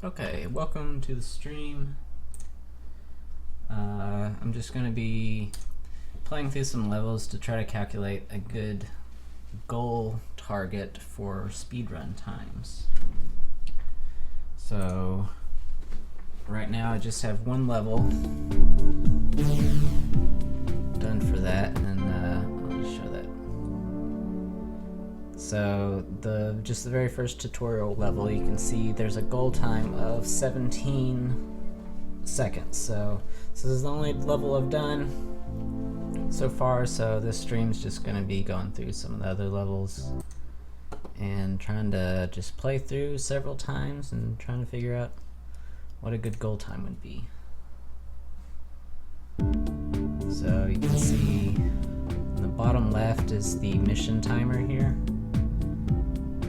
Okay, welcome to the stream. I'm just going to be playing through some levels to try to calculate a good goal target for speedrun times. So, right now I just have one level done for that, and I'll just show that. So just the very first tutorial level, you can see there's a goal time of 17 seconds. So this is the only level I've done so far, so this stream's just going to be going through some of the other levels and trying to just play through several times and trying to figure out what a good goal time would be. So you can see in the bottom left is the mission timer here.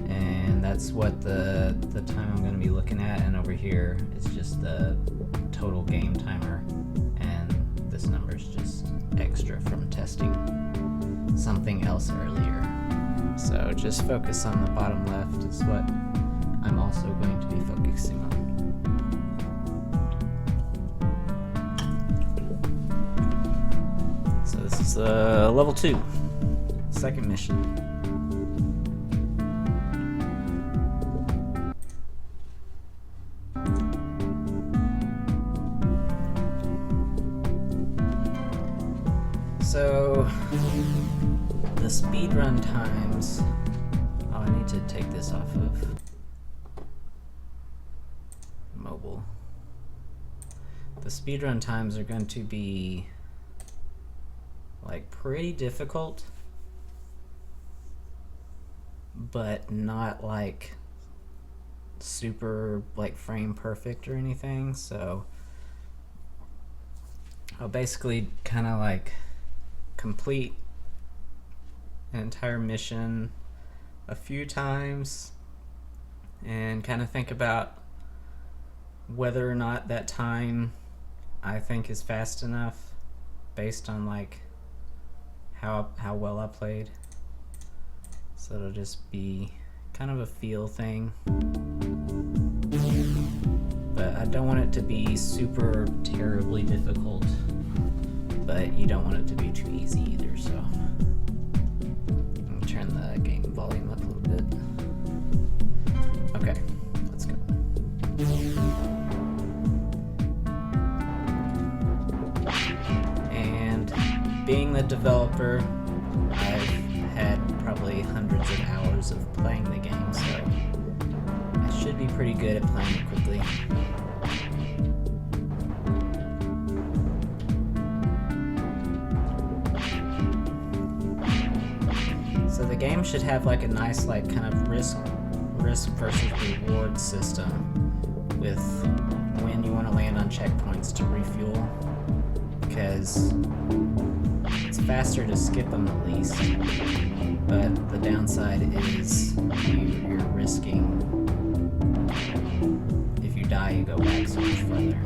And that's what the time I'm going to be looking at, and over here is just the total game timer, and this number is just extra from testing something else earlier. So just focus on the bottom left is what I'm also going to be focusing on. So this is level 2, second mission. So, the speedrun times, I need to take this off of mobile. The speedrun times are going to be like pretty difficult, but not like super like frame perfect or anything. So I'll basically kind of like complete an entire mission a few times and kind of think about whether or not that time I think is fast enough based on like how well I played. So it'll just be kind of a feel thing, but I don't want it to be super terribly difficult, but you don't want it to be too easy either. So let me turn the game volume up a little bit. Okay, let's go. And being the developer, I've had probably hundreds of hours of playing the game, so I should be pretty good at playing it quickly. So the game should have like a nice like kind of risk versus reward system with when you want to land on checkpoints to refuel, because it's faster to skip them at least, but the downside is you're risking, if you die you go back so much further.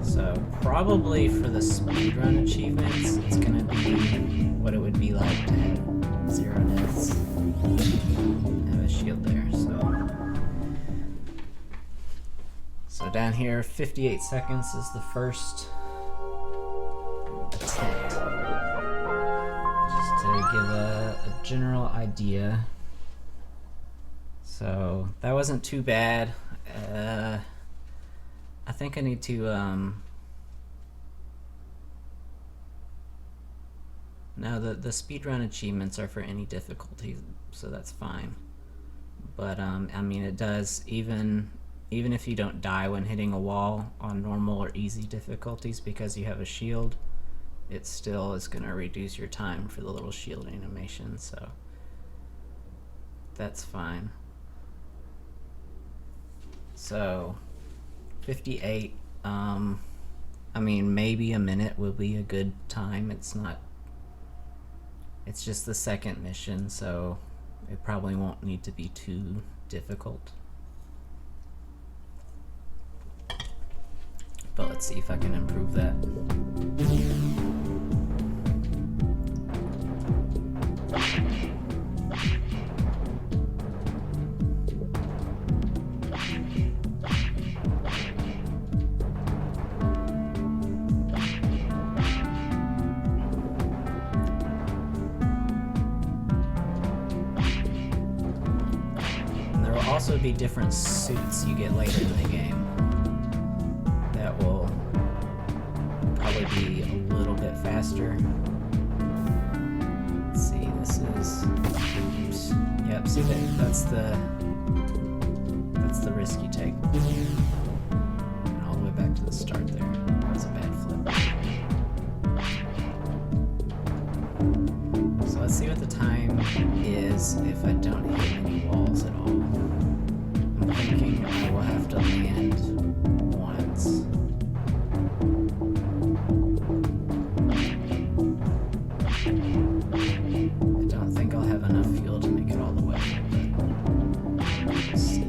So probably for the speedrun achievements it's gonna be what it would be like to have 0 deaths. I have a shield there, so down here 58 seconds is the first attempt, just to give a general idea. So that wasn't too bad. I think I need to no, the speedrun achievements are for any difficulty, so that's fine. But I mean, it does, even if you don't die when hitting a wall on normal or easy difficulties because you have a shield, it still is going to reduce your time for the little shield animation, so that's fine. So 58, I mean, maybe a minute will be a good time. It's just the second mission, so it probably won't need to be too difficult. But let's see if I can improve that. also be different suits you get later in the game that will probably be a little bit faster. Let's see, this is... Oops. Yep, see that's the risk you take. And all the way back to the start there. That's a bad flip. So let's see what the time is if I don't hit any walls at all. I'm thinking I will have to land once. I don't think I'll have enough fuel to make it all the way, but we'll see.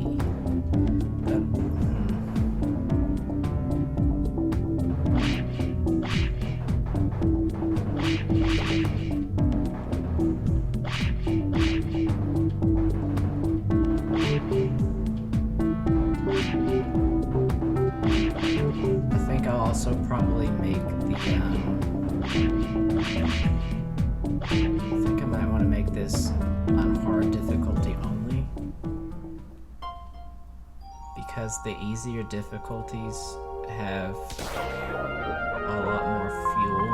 I think I'll also probably make the I think I might want to make this on hard difficulty only, because the easier difficulties have a lot more fuel,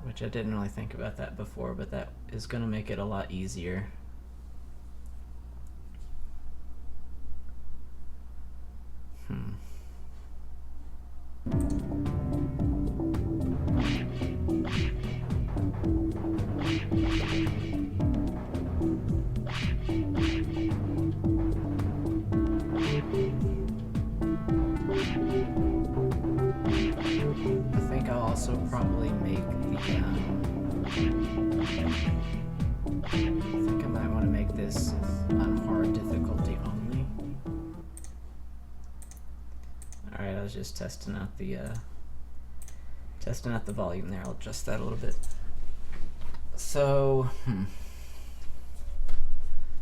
which I didn't really think about that before, but that is going to make it a lot easier. I think I'll also probably make the I think I might want to make this on hard difficulty only. Alright, I was just testing out the volume there. I'll adjust that a little bit. So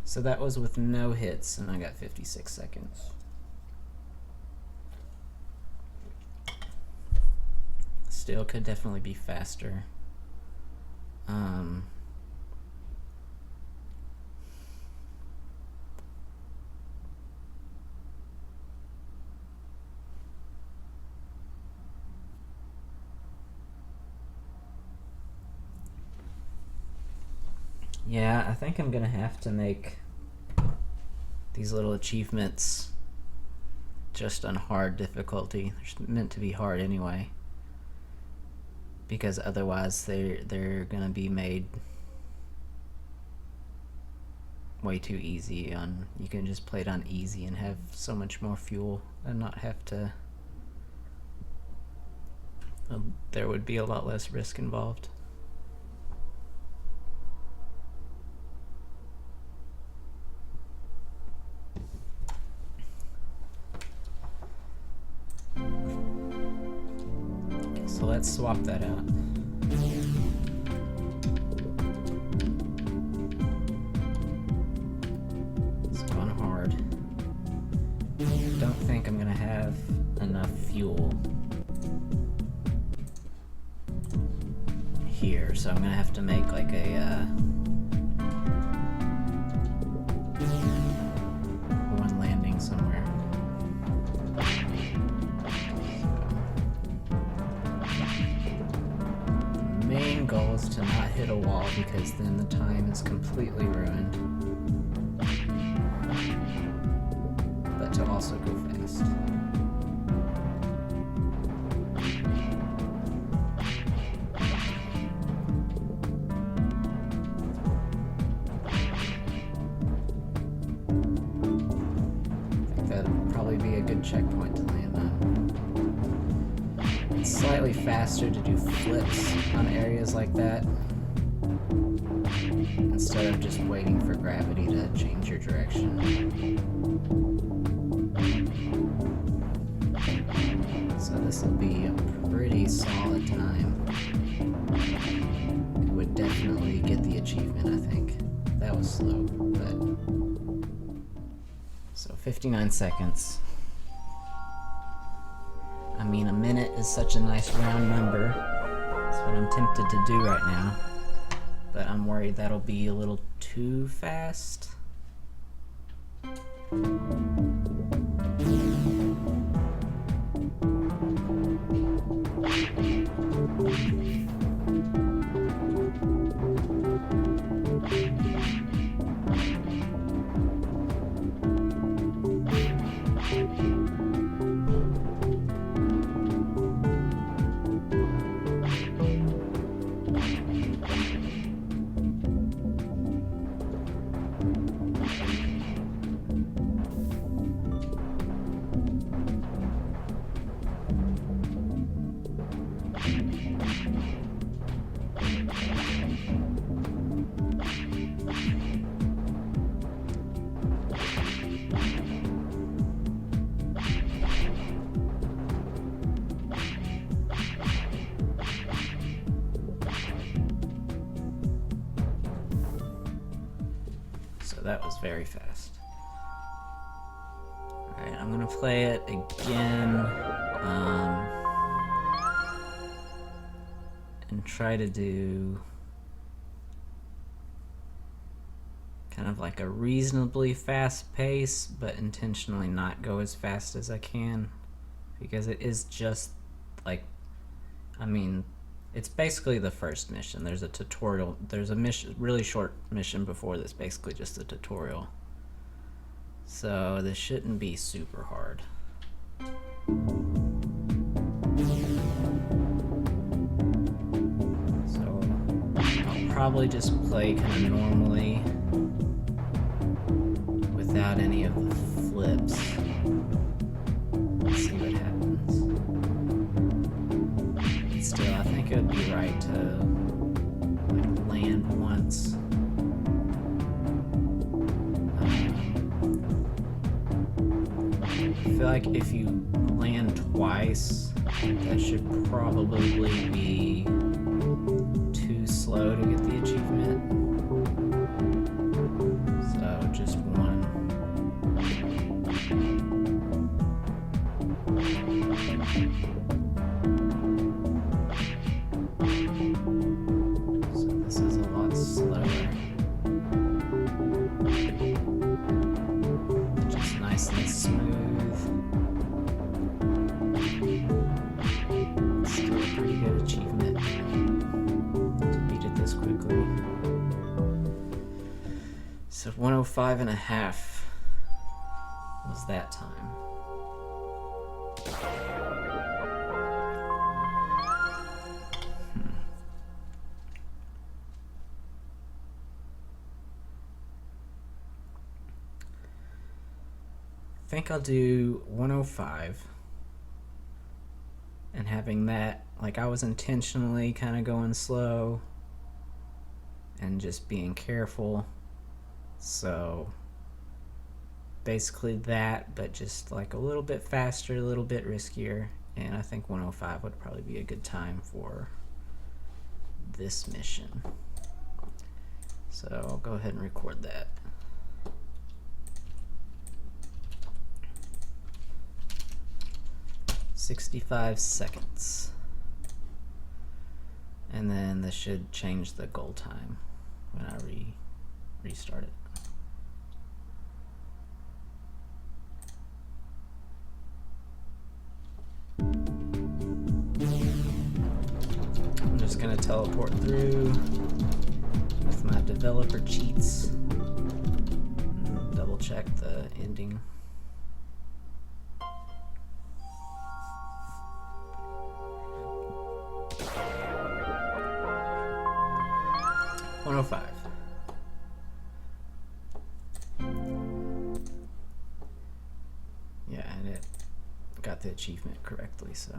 so that was with no hits, and I got 56 seconds. Still could definitely be faster. Yeah, I think I'm gonna have to make these little achievements just on hard difficulty. They're meant to be hard anyway, because otherwise they're gonna be made way too easy. You can just play it on easy and have so much more fuel and not have to. There would be a lot less risk involved. So let's swap that out. Let's go on hard. I don't think I'm gonna have enough fuel here, so I'm gonna have to make like a one landing somewhere. Main goal is to not hit a wall, because then the time is completely ruined. But to also go fast. I think that would probably be a good checkpoint to land on. It's slightly faster to do flips on areas like that, instead of just waiting for gravity to change your direction. So this will be a pretty solid time. It would definitely get the achievement, I think. That was slow, but... So 59 seconds. I mean, a minute is such a nice round number. That's what I'm tempted to do right now. But I'm worried that'll be a little too fast. That was very fast. Alright, I'm gonna play it again and try to do kind of like a reasonably fast pace, but intentionally not go as fast as I can, because it is just like, I mean, it's basically the first mission. There's a tutorial. There's a mission, really short mission before this, basically just a tutorial. So this shouldn't be super hard. So I'll probably just play kind of normally without any of the flips. Let's see what happens. Still, I think it would be right to like land once. I feel like if you land twice, that should probably be too slow to get the achievement. So just one. So 105.5 was that time. I think I'll do 105, and having that, like, I was intentionally kind of going slow and just being careful. So basically that, but just like a little bit faster, a little bit riskier, and I think 105 would probably be a good time for this mission. So I'll go ahead and record that. "65 seconds. And then this should change the goal time when I restart it. I'm just gonna teleport through with my developer cheats and double check the ending. $105. Yeah, and it got the achievement correctly, so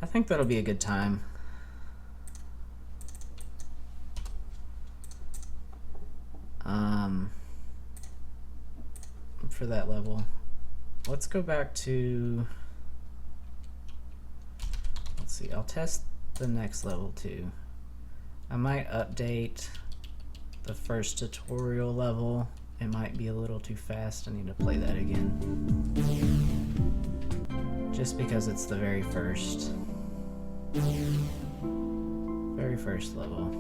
I think that'll be a good time. For that level. Let's go back to, let's see, I'll test the next level too. I might update the first tutorial level. It might be a little too fast. I need to play that again. Just because it's the very first level.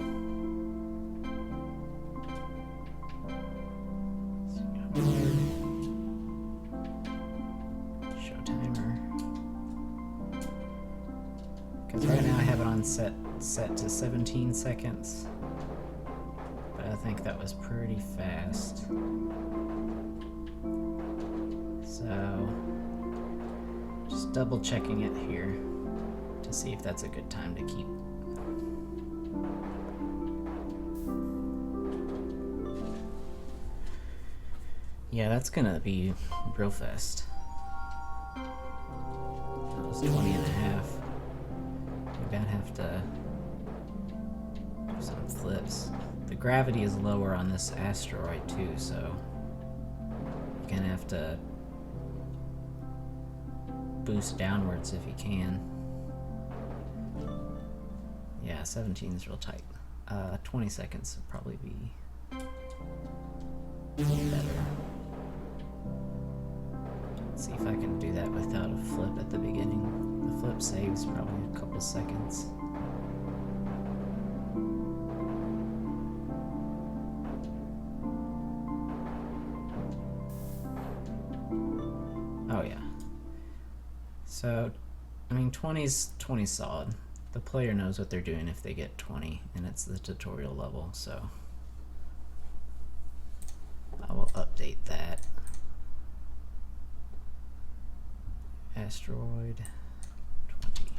one set to 17 seconds. But I think that was pretty fast. So, just double checking it here to see if that's a good time to keep. Yeah, that's gonna be real fast. That was 20 and a half. We're gonna have to do some flips. The gravity is lower on this asteroid too, so you're gonna have to boost downwards if you can. Yeah, 17 is real tight. 20 seconds would probably be better. Let's see if I can do that without a flip at the beginning. The flip saves probably a couple seconds. Oh yeah. So, I mean, 20's solid. The player knows what they're doing if they get 20, and it's the tutorial level, so I will update that. Asteroid 20.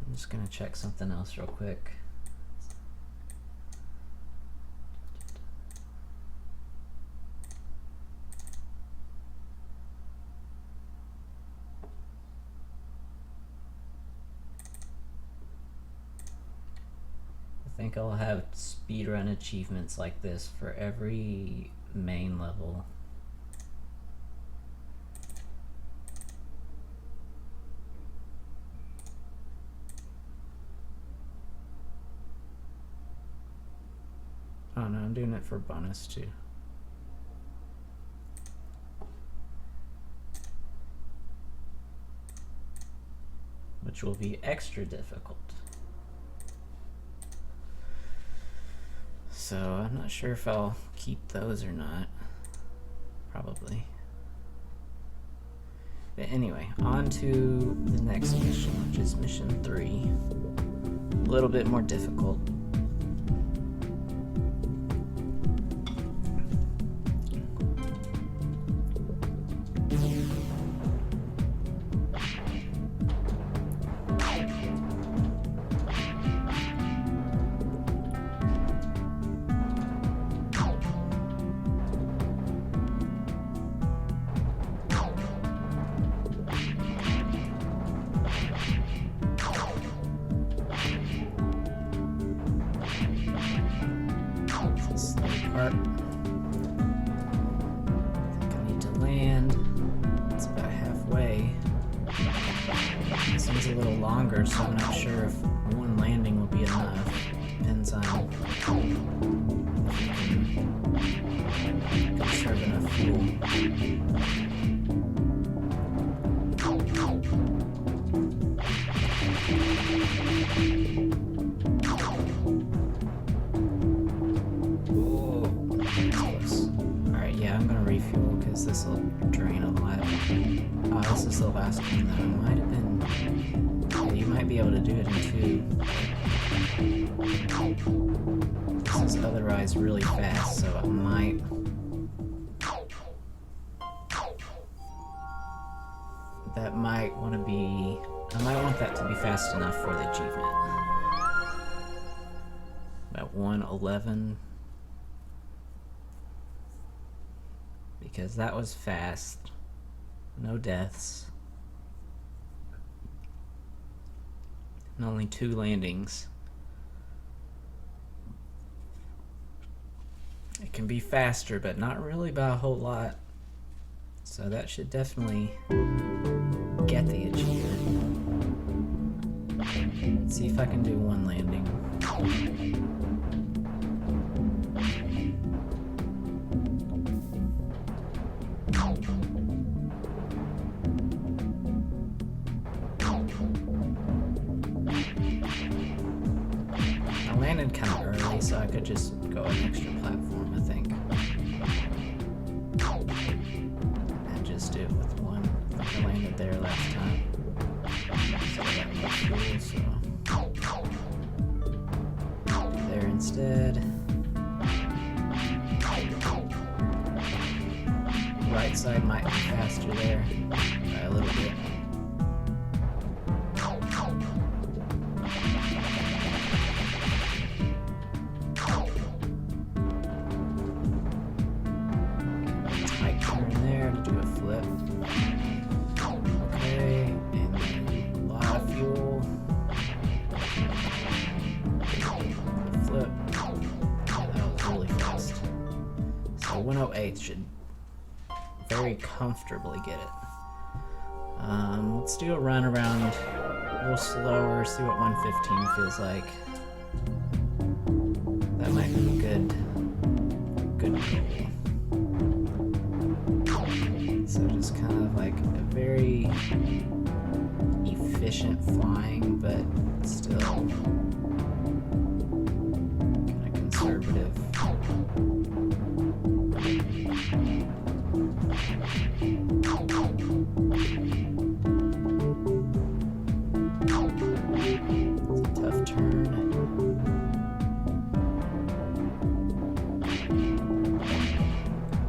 I'm just gonna check something else real quick. I think I'll have speedrun achievements like this for every main level. Oh no, I'm doing it for bonus too. Which will be extra difficult. So I'm not sure if I'll keep those or not. Probably. But anyway, on to the next mission, which is mission 3. A little bit more difficult. Part. I think I need to land. It's about halfway. This one's a little longer, so I'm not sure if one landing will be enough. Depends on if you can conserve enough fuel. This will drain a lot. Oh, this is the last one though. It might have been... Yeah, you might be able to do it in 2. This is otherwise really fast, so I might... That might want to be... I might want that to be fast enough for the achievement. About 1:11. Because that was fast. No deaths. And only 2 landings. It can be faster, but not really by a whole lot. So that should definitely get the achievement. Let's see if I can do 1 landing. I landed kind of early, so I could just go an extra platform, I think. And just do it with 1. landed there last time. So I got no fuel, so there instead. Right side might be faster there by a little bit. Tight turn there to do a flip. Okay, and then a lot of fuel. Flip. Yeah, that was really fast. So 108 should very comfortably get it. Let's do a run around a little slower, see what 115 feels like. That might be good goal. So just kind of like a very efficient flying, but still kind of conservative. Tough turn.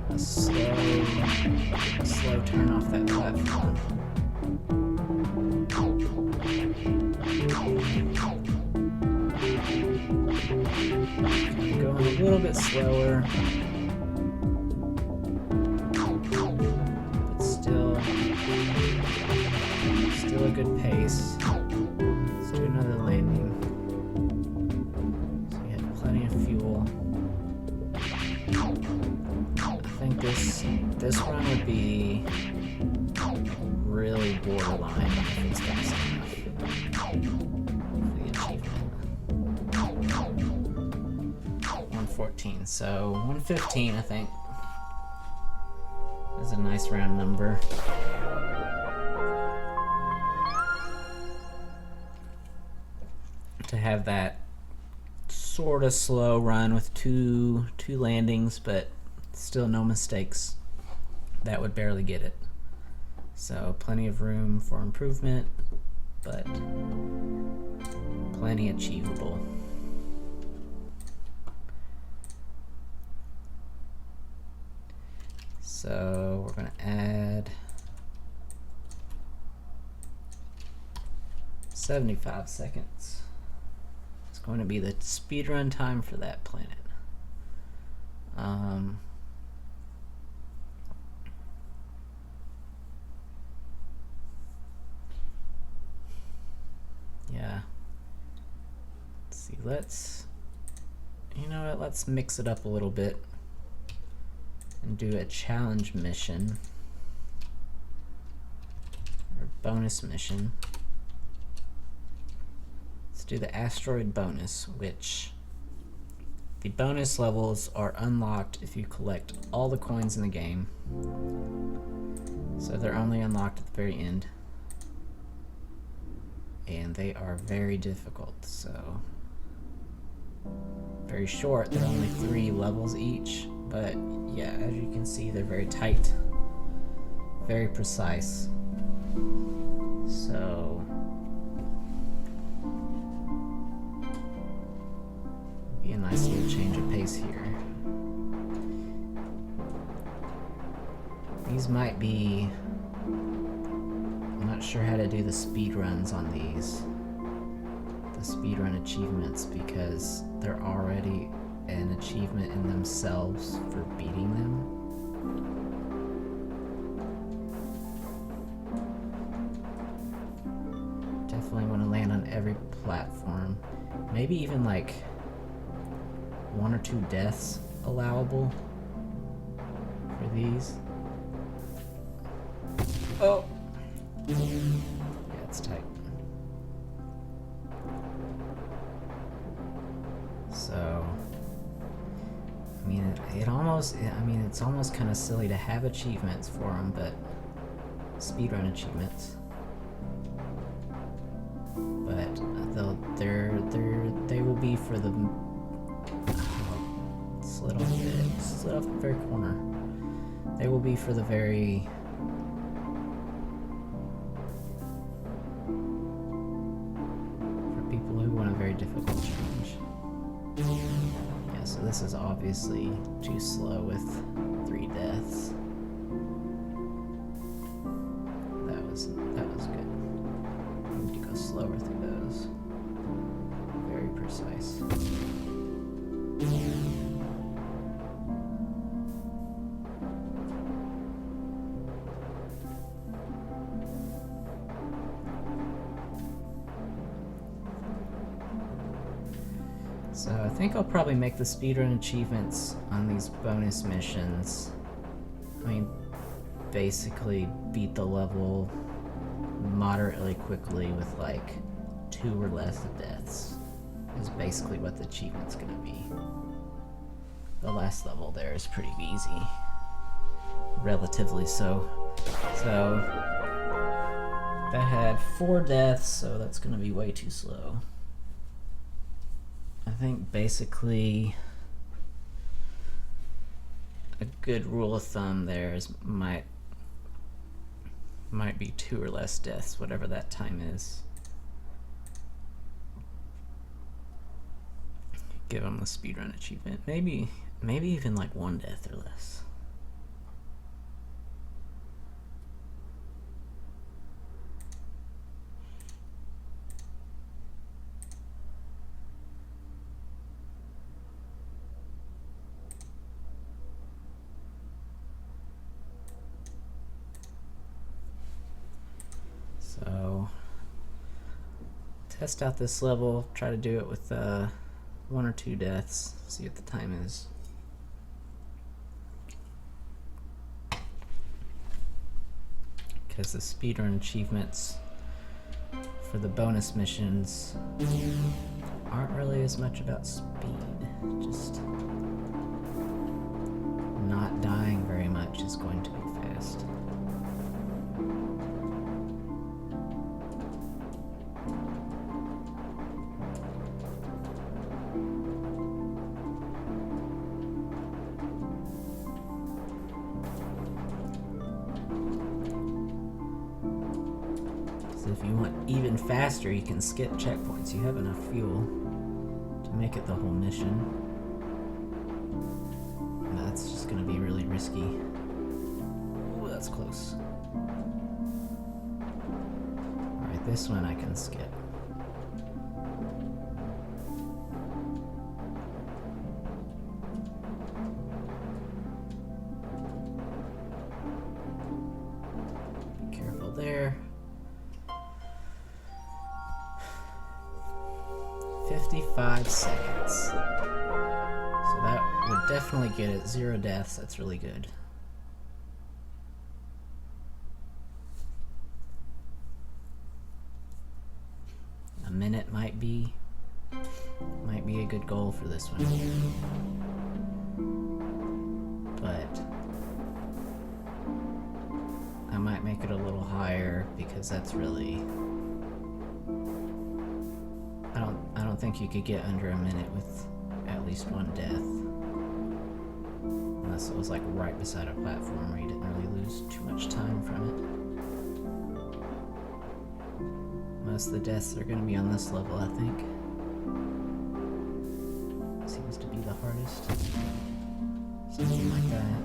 A slow turn off that platform. Going a little bit slower, but still a good pace. Let's do another landing. So we have plenty of fuel. I think this run would be really borderline if it's fast enough for the achievement. 114, so 115 I think is a nice round number. To have that sort of slow run with two landings, but still no mistakes, that would barely get it. So plenty of room for improvement, but plenty achievable. So we're going to add 75 seconds. It's going to be the speedrun time for that planet. Yeah. Let's see, you know what, let's mix it up a little bit and do a challenge mission or bonus mission. Let's do the asteroid bonus, which the bonus levels are unlocked if you collect all the coins in the game. So they're only unlocked at the very end. And they are very difficult, so very short. They're only 3 levels each, but yeah, as you can see, they're very tight, very precise. So be a nice little change of pace here. These might be, I'm not sure how to do the speed runs on these, the speedrun achievements, because they're already an achievement in themselves for beating them. Definitely want to land on every platform. Maybe even like 1 or 2 deaths allowable for these. Oh! Yeah, it's tight. So, I mean, it's almost kind of silly to have achievements for them, but speedrun achievements. But they will be for the slid off the very corner. They will be for the very this is obviously too slow with 3 deaths. That was good. I need to go slower through those. Very precise. So I think I'll probably make the speedrun achievements on these bonus missions. I mean, basically beat the level moderately quickly with like 2 or less deaths is basically what the achievement's gonna be. The last level there is pretty easy. Relatively so. So that had 4 deaths, so that's gonna be way too slow. I think basically a good rule of thumb there is might be 2 or less deaths, whatever that time is. Give them the speedrun achievement. Maybe even like 1 death or less. So test out this level, try to do it with 1 or 2 deaths, see what the time is. Because the speedrun achievements for the bonus missions aren't really as much about speed, just not dying very much is going to be fast. If you want even faster, you can skip checkpoints. You have enough fuel to make it the whole mission. And that's just going to be really risky. Ooh, that's close. Alright, this one I can skip. Be careful there. 55 seconds. So that would definitely get it 0 deaths. That's really good. A minute might be a good goal for this one. But I might make it a little higher because that's really I don't think you could get under a minute with at least 1 death. Unless it was like right beside a platform where you didn't really lose too much time from it. Most of the deaths are going to be on this level, I think. Seems to be the hardest. Something like that.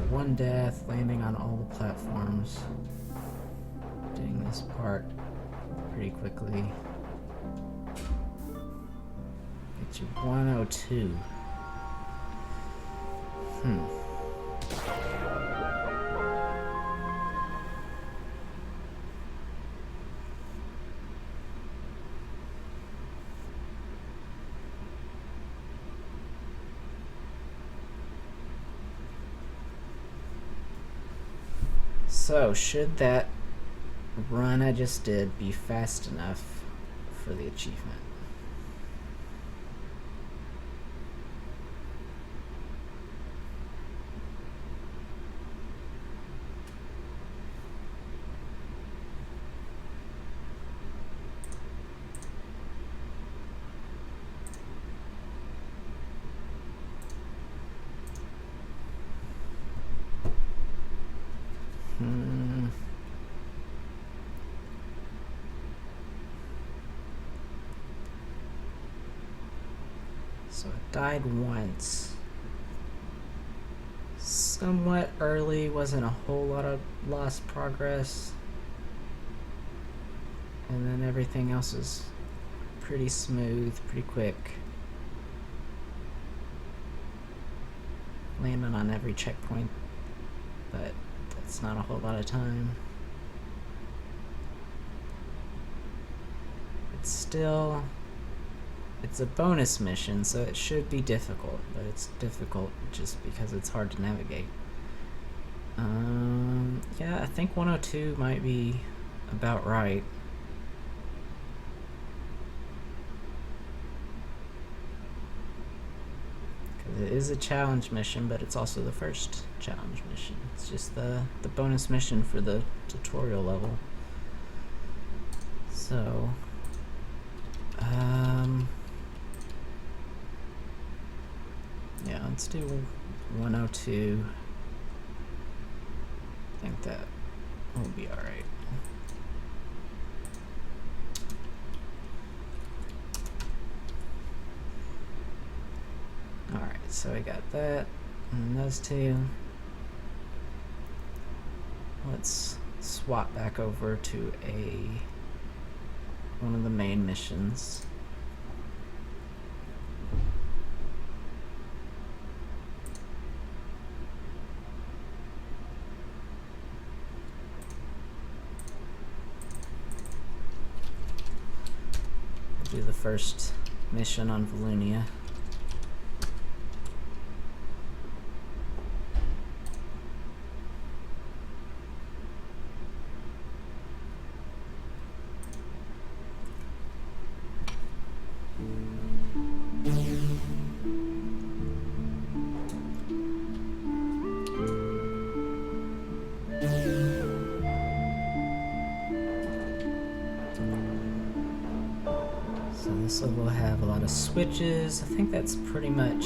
One death, landing on all the platforms, doing this part pretty quickly. Get you 102. So, should that run I just did be fast enough for the achievement? So it died once. Somewhat early, wasn't a whole lot of lost progress. And then everything else is pretty smooth, pretty quick. Landing on every checkpoint, but that's not a whole lot of time. It's a bonus mission, so it should be difficult, but it's difficult just because it's hard to navigate. Yeah, I think 102 might be about right. Because it is a challenge mission, but it's also the first challenge mission. It's just the bonus mission for the tutorial level. So, yeah, let's do 102. I think that will be alright. Alright, so I got that and those two. Let's swap back over to one of the main missions. Do the first mission on Valunia. So we'll have a lot of switches. I think that's pretty much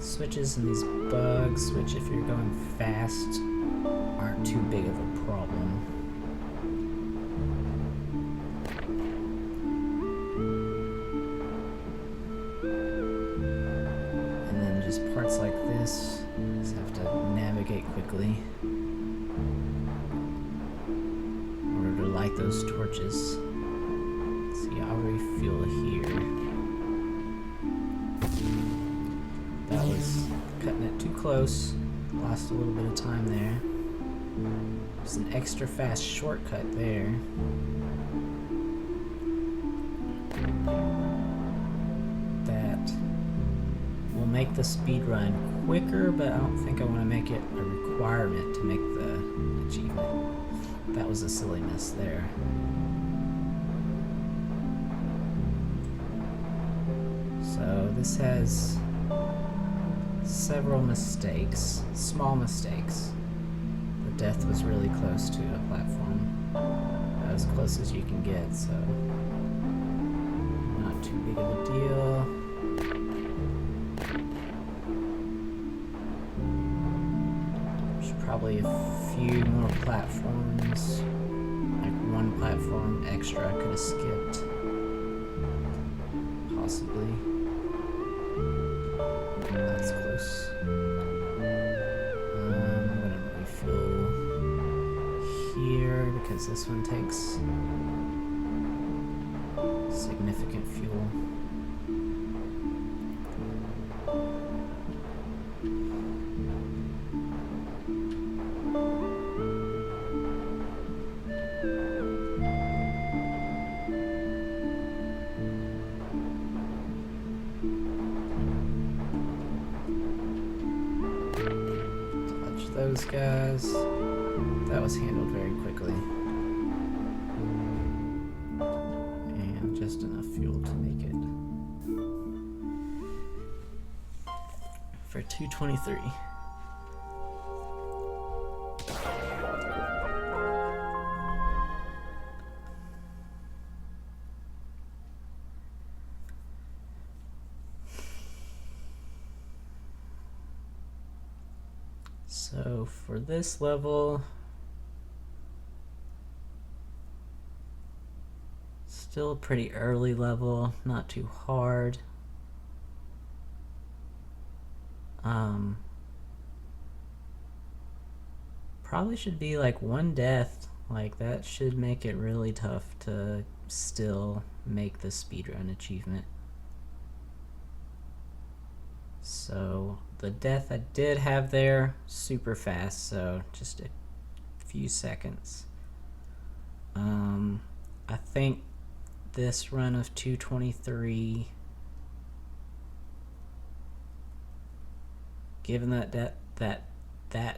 switches and these bugs, which if you're going fast aren't too big of a problem. And then just parts like this, just have to navigate quickly in order to light those torches. I'll refuel here. That was cutting it too close. Lost a little bit of time there. There's an extra fast shortcut there. That will make the speed run quicker, but I don't think I want to make it a requirement to make the achievement. That was a silly miss there. So this has several mistakes, small mistakes. The death was really close to a platform, as close as you can get, so not too big of a deal. There's probably a few more platforms, like one platform extra I could have skipped, possibly. That's close. I'm gonna refuel here because this one takes significant fuel. Those guys, that was handled very quickly, and just enough fuel to make it for 223. So for this level, still a pretty early level, not too hard. Probably should be like one death. Like that should make it really tough to still make the speedrun achievement. So the death I did have there, super fast, so just a few seconds. I think this run of 223, given that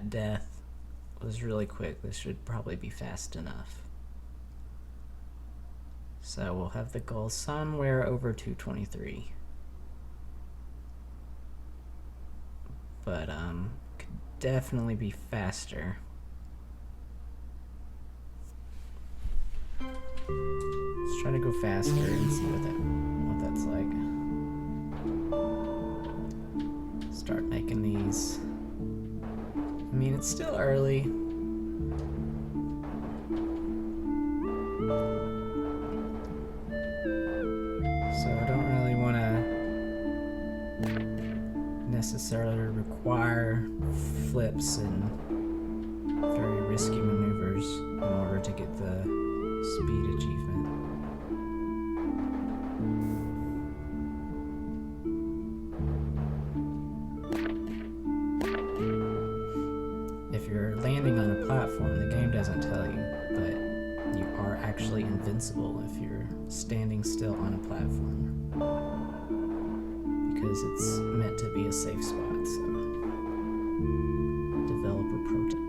death was really quick, this should probably be fast enough. So we'll have the goal somewhere over 223. But could definitely be faster. Let's try to go faster and see what that's like. Start making these. I mean, it's still early. So I don't really want to necessarily require flips and very risky maneuvers in order to get the speed achievement. If you're landing on a platform, the game doesn't tell you, but you are actually invincible if you're standing still on a platform, because it's meant to be a safe spot. So, developer pro tip.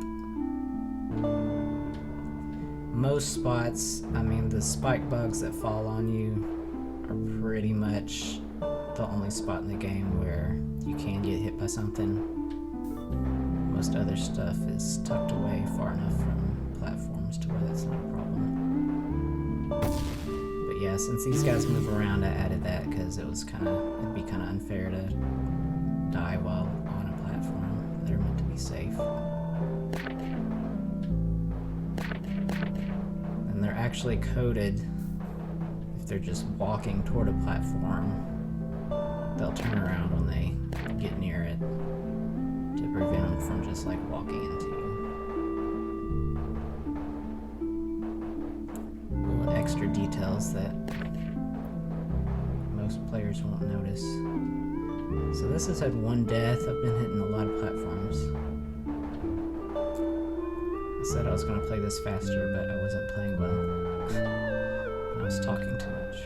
Most spots, I mean, the spike bugs that fall on you are pretty much the only spot in the game where you can get hit by something. Most other stuff is tucked away far enough from platforms to where that's not a problem. But yeah, since these guys move around, I added that because it'd be kind of unfair to die while on a platform. They're meant to be safe. And they're actually coded. If they're just walking toward a platform, they'll turn around when they get near it to prevent them from just like walking into you. Little extra details that most players won't notice. So this has had one death. I've been hitting a lot of platforms. I said I was going to play this faster, but I wasn't playing well. I was talking too much.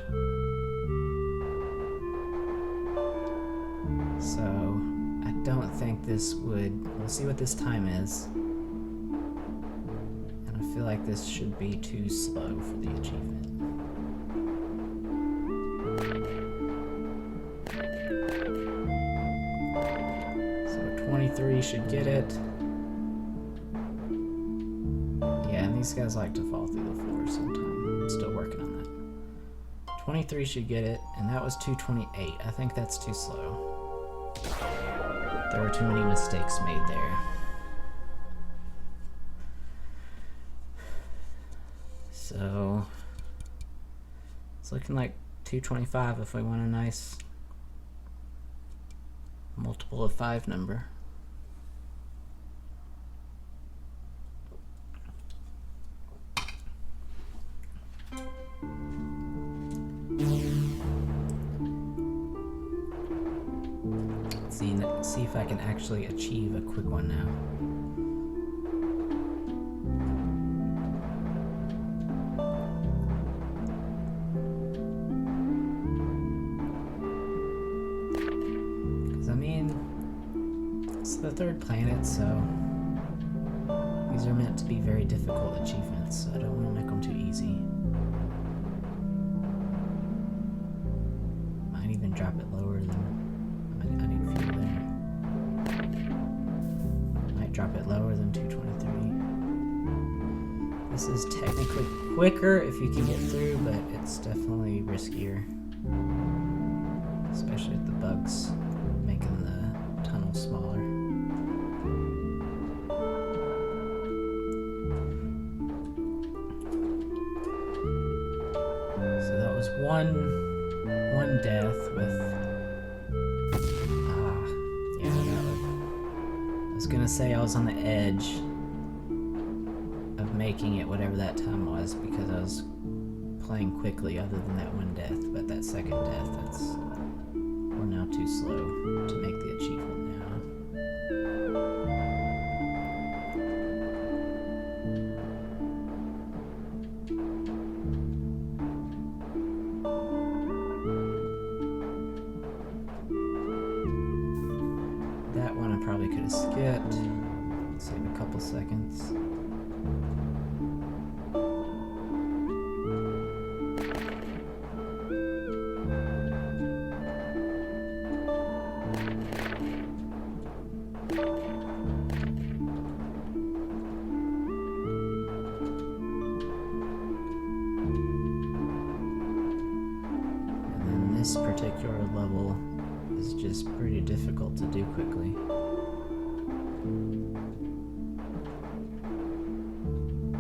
So I don't think this would... We'll see what this time is. And I feel like this should be too slow for the achievement. So 23 should get it. Yeah, and these guys like to fall through the floor sometimes. I'm still working on that. 23 should get it, and that was 228. I think that's too slow. There were too many mistakes made there. So it's looking like 225 if we want a nice multiple of 5 number. See if I can actually achieve a quick one now. Because I mean, it's the 3rd planet, so these are meant to be very difficult achievements. So I don't want to make them too easy. Might even drop it lower than I need fuel there. Drop it lower than 223. This is technically quicker if you can get through, but it's definitely riskier. Especially with the bugs making the tunnel smaller. So that was one death with... yeah, gonna say I was on the edge of making it whatever that time was because I was playing quickly other than that one death, but that second death, we're now too slow to make the achievement now. That one I probably could have skipped. Save a couple seconds. This particular level is just pretty difficult to do quickly.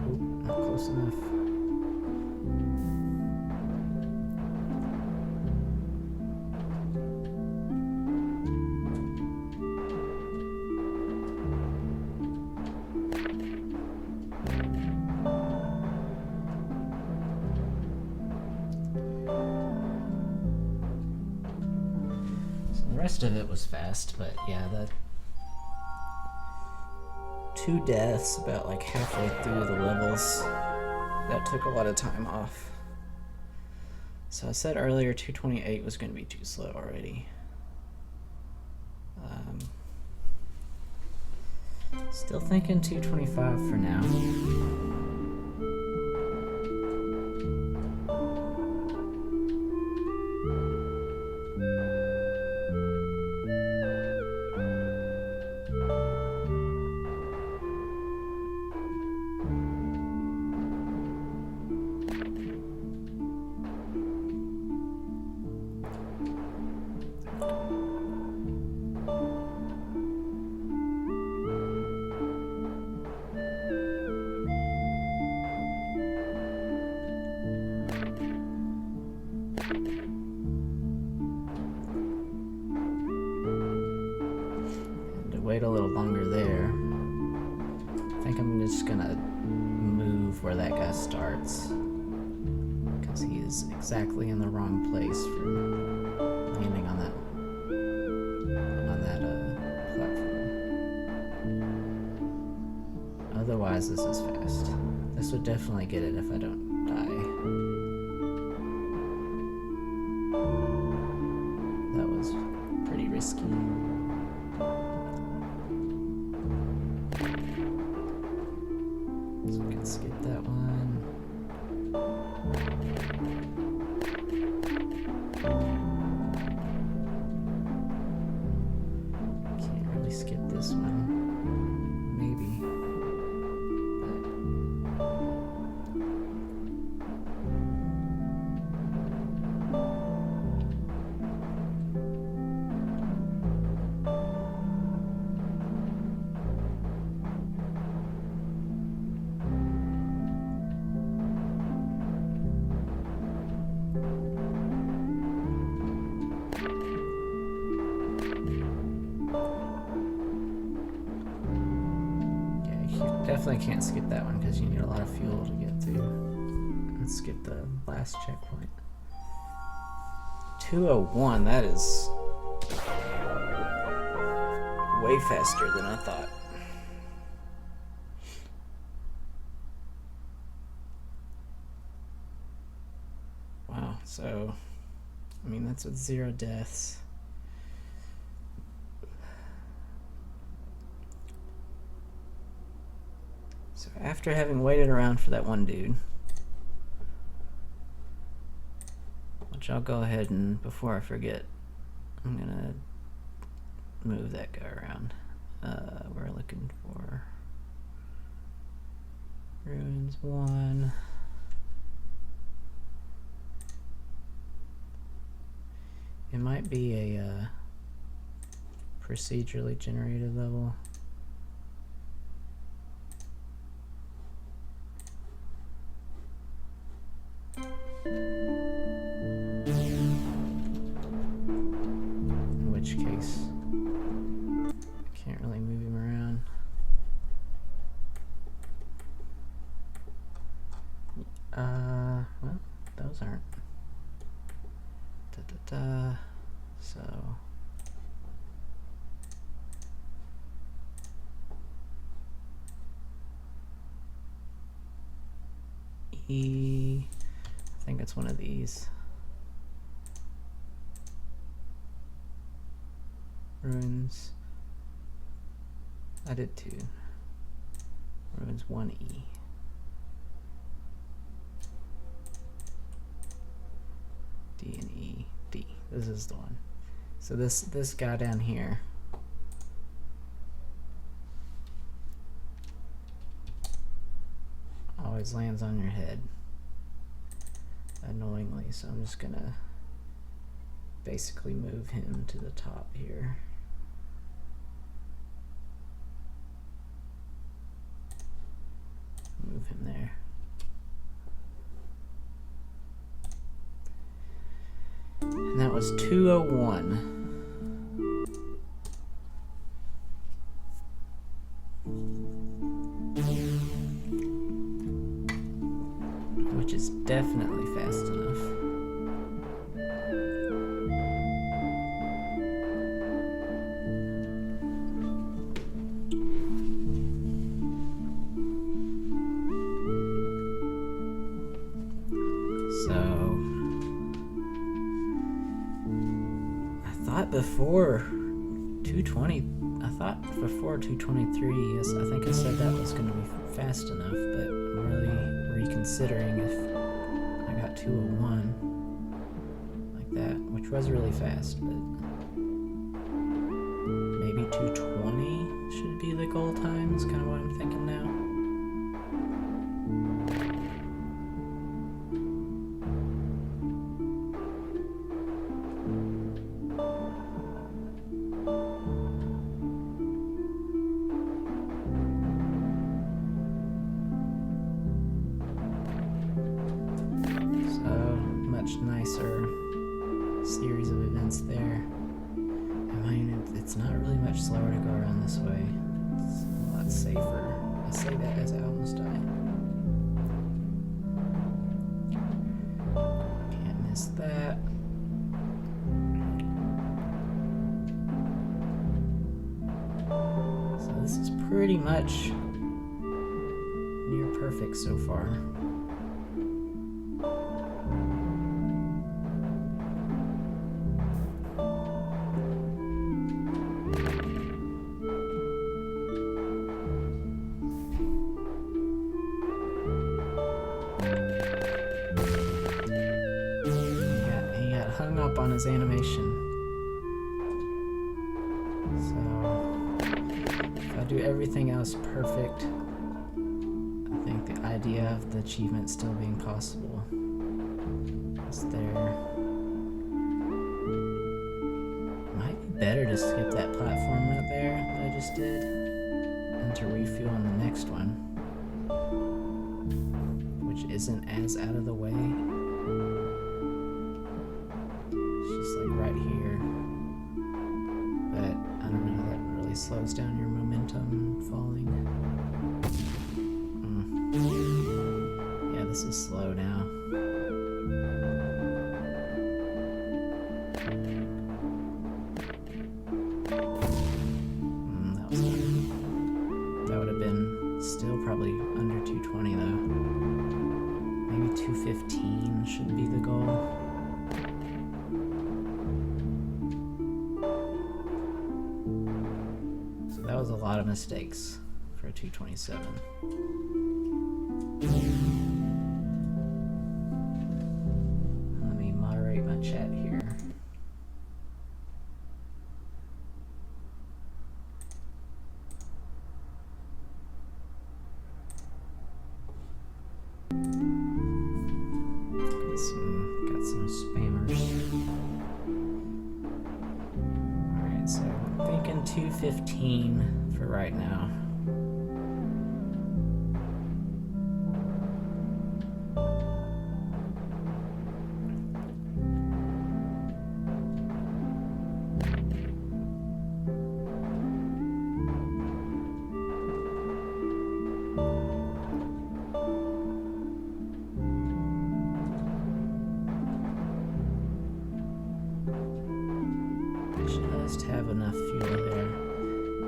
Oh, not close enough. The rest of it was fast, but yeah, the 2 deaths about like halfway through the levels, that took a lot of time off. So I said earlier 228 was going to be too slow already. Still thinking 225 for now. Wait a little longer there. I think I'm just gonna move where that guy starts, because he is exactly in the wrong place for landing on that platform. Otherwise, this is fast. This would definitely get it if I don't die. That was pretty risky. So we can skip that one. Can't really skip this one. Maybe. Definitely can't skip that one because you need a lot of fuel to get through. Let's skip the last checkpoint. 201, that is way faster than I thought. Wow, so, I mean, that's with 0 deaths. So after having waited around for that one dude, which I'll go ahead and, before I forget, I'm gonna move that guy around. We're looking for Ruins 1. It might be a procedurally generated level. In which case, I can't really move him around. Well, those aren't. So. I think it's one of these. Ruins. I did 2. Ruins 1E. D and E. D. This is the one. So this guy down here. Always lands on your head. Annoyingly, so I'm just gonna basically move him to the top here. Move him there. And that was 201. Which is definitely fast enough. Before 220, I thought before 223, yes, I think I said that was going to be fast enough, but I'm really reconsidering if I got 201 like that, which was really fast, but maybe 220 should be the goal time is kind of what I'm thinking now. Nicer series of events there. I mean, it's not really much slower to go around this way. It's a lot safer. I say that as I almost die. Can't miss that. So this is pretty much near perfect so far. Hung up on his animation. So if I do everything else perfect, I think the idea of the achievement still being possible is there. Might be better to skip that platform right there that I just did and to refuel on the next one, which isn't as out of the way. Right here, but I don't know, that really slows down your momentum falling. Yeah, this is slow now. That would have been still probably under 220 though. Maybe 215 should be the goal. That was a lot of mistakes for a 227. Let me moderate my chat here. Got some spammers. Alright, so I'm thinking 215 for right now. enough fuel there.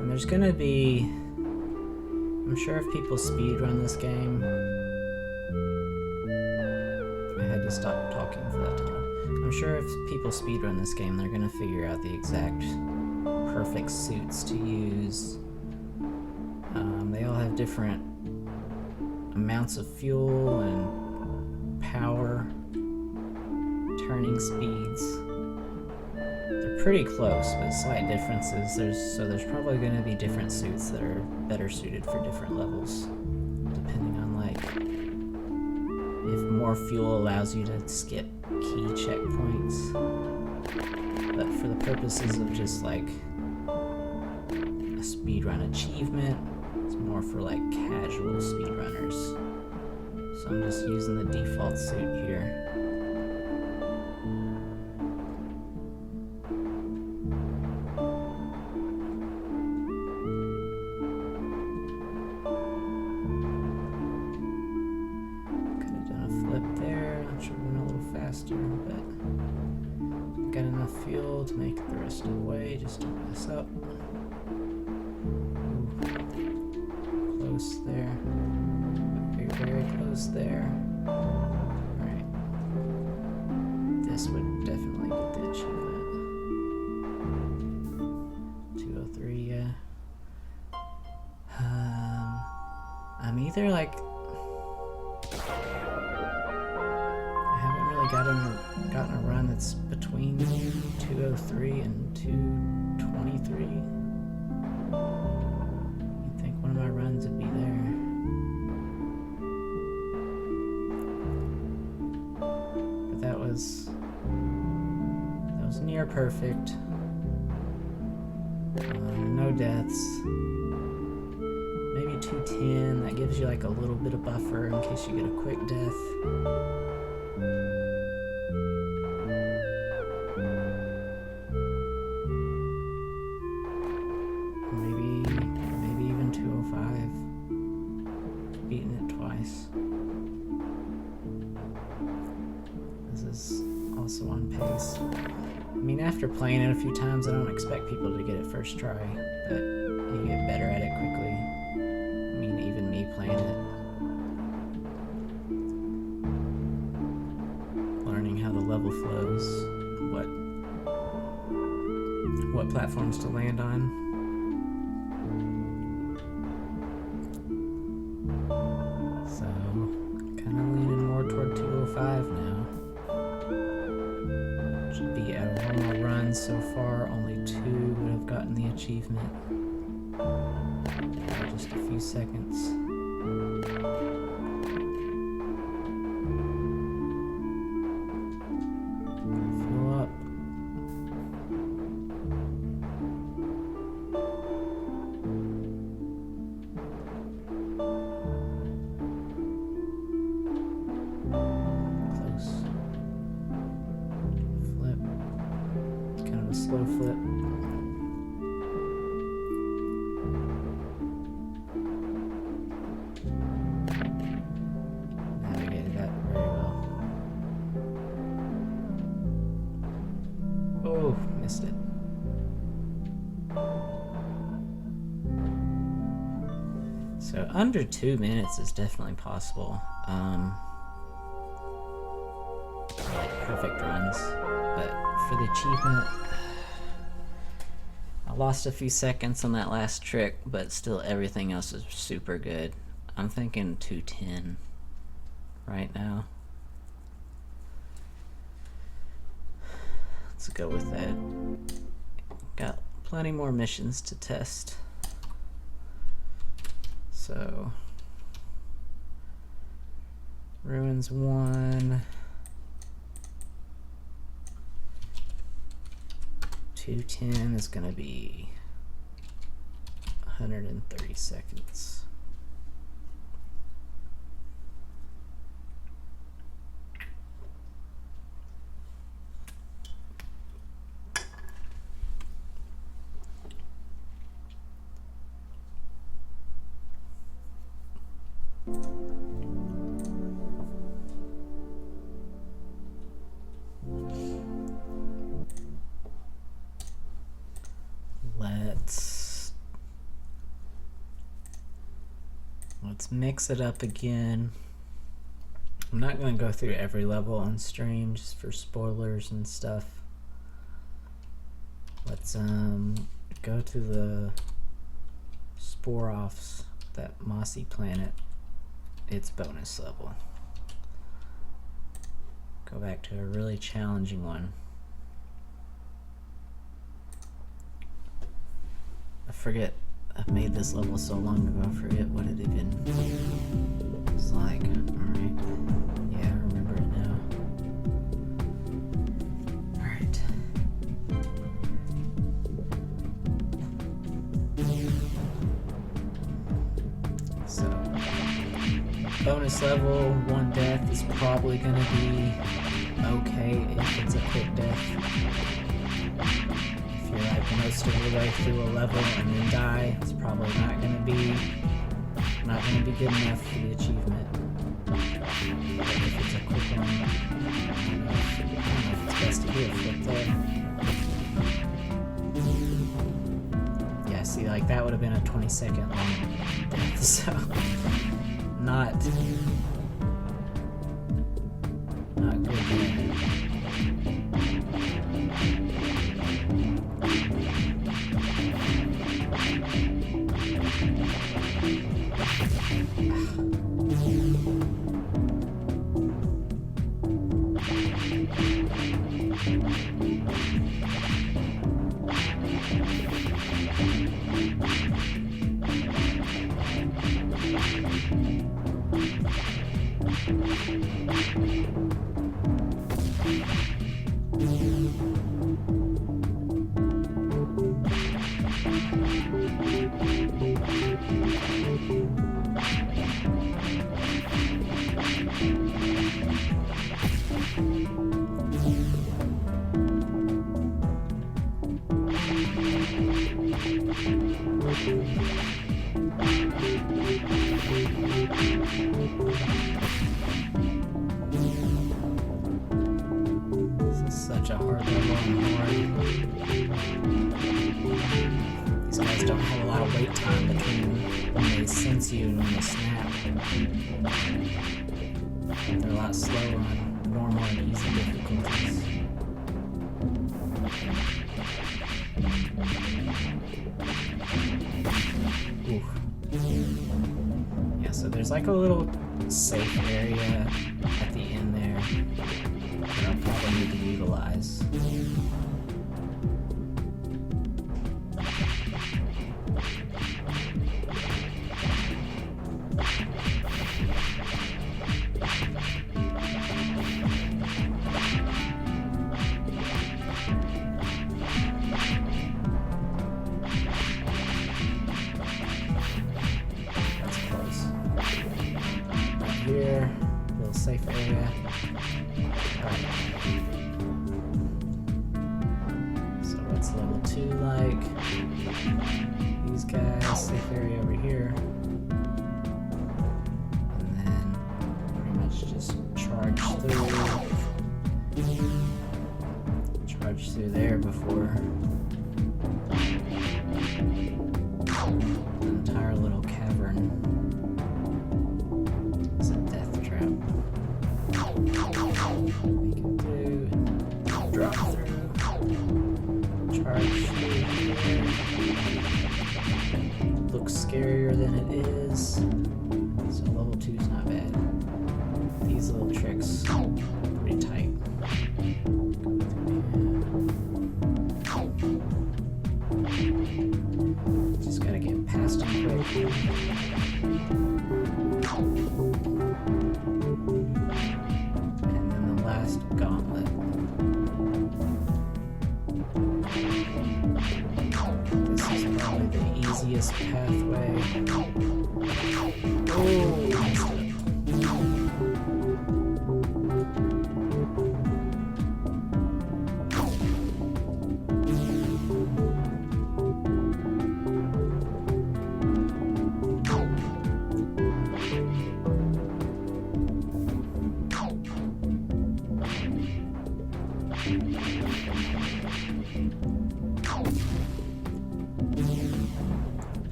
And there's gonna be... I'm sure if people speedrun this game... I had to stop talking for that tunnel. I'm sure if people speedrun this game, they're gonna figure out the exact perfect suits to use. They all have different amounts of fuel and power, turning speeds. They're pretty close, but slight differences. There's probably going to be different suits that are better suited for different levels, depending on like if more fuel allows you to skip key checkpoints. But for the purposes of just like a speedrun achievement, it's more for like casual speedrunners. So I'm just using the default suit here. Could have done a flip there. I should have been a little faster, but got enough fuel to make it the rest of the way. Just don't mess up. Close there. Very, very close there. Alright. This would definitely get the achievement. 203, yeah. I'm either like... I haven't really gotten a run that's between 203 and 223. You'd think one of my runs would be there. But that was near perfect. No deaths. Maybe 210. That gives you like a little bit of buffer in case you get a quick death. Maybe even 205. Beaten it twice. This is also on pace. I mean, after playing it a few times, I don't expect people to get it first try, but you get better at it quickly. I mean, even me playing it. Learning how the level flows, what platforms to land on. So, kind of leaning more toward 205 now. Should be out of all my runs so far, only 2 would have gotten the achievement. Just a few seconds. Fuel up. Close. Flip. Kind of a slow flip. Navigated that very well. Oh, missed it. So under 2 minutes is definitely possible. Like perfect runs, but for the achievement, I lost a few seconds on that last trick, but still everything else is super good. I'm thinking 210 right now. Let's go with that. Got plenty more missions to test. So, Ruins 1, 210 is gonna be 130 seconds. Let's mix it up again. I'm not going to go through every level on stream just for spoilers and stuff. Let's go to the Spore-Offs, that mossy planet. It's bonus level. Go back to a really challenging one. I forget, I've made this level so long ago, I forget what it even was like. Alright. Yeah, I remember it now. Alright. So, bonus level, 1 death is probably gonna be okay if it's a quick death. If you're like most of the way through a level and then die, it's probably not gonna be good enough for the achievement. But if it's a quick one, I don't know if it's best to do a flip there. Yeah, see, like that would have been a 20-second long death, so not good there. Such a hard level and these guys don't have a lot of wait time between when they sense you and when they snap. They're a lot slower on normal and easy difficulties. Ooh. Yeah, so there's like a little safe area at the end there that I'll probably need to utilize. That's close. Right here, little safe area. Alright. So what's level 2 like? These guys, safe area over here. And then pretty much just charge through there before the entire little cavern is a death trap. We can do drop through, charge through. Looks scarier than it is, so level 2 is not bad. These little tricks pretty tight. Just gotta get past them quick. And then the last gauntlet. This is probably the easiest pathway. Oh, messed up.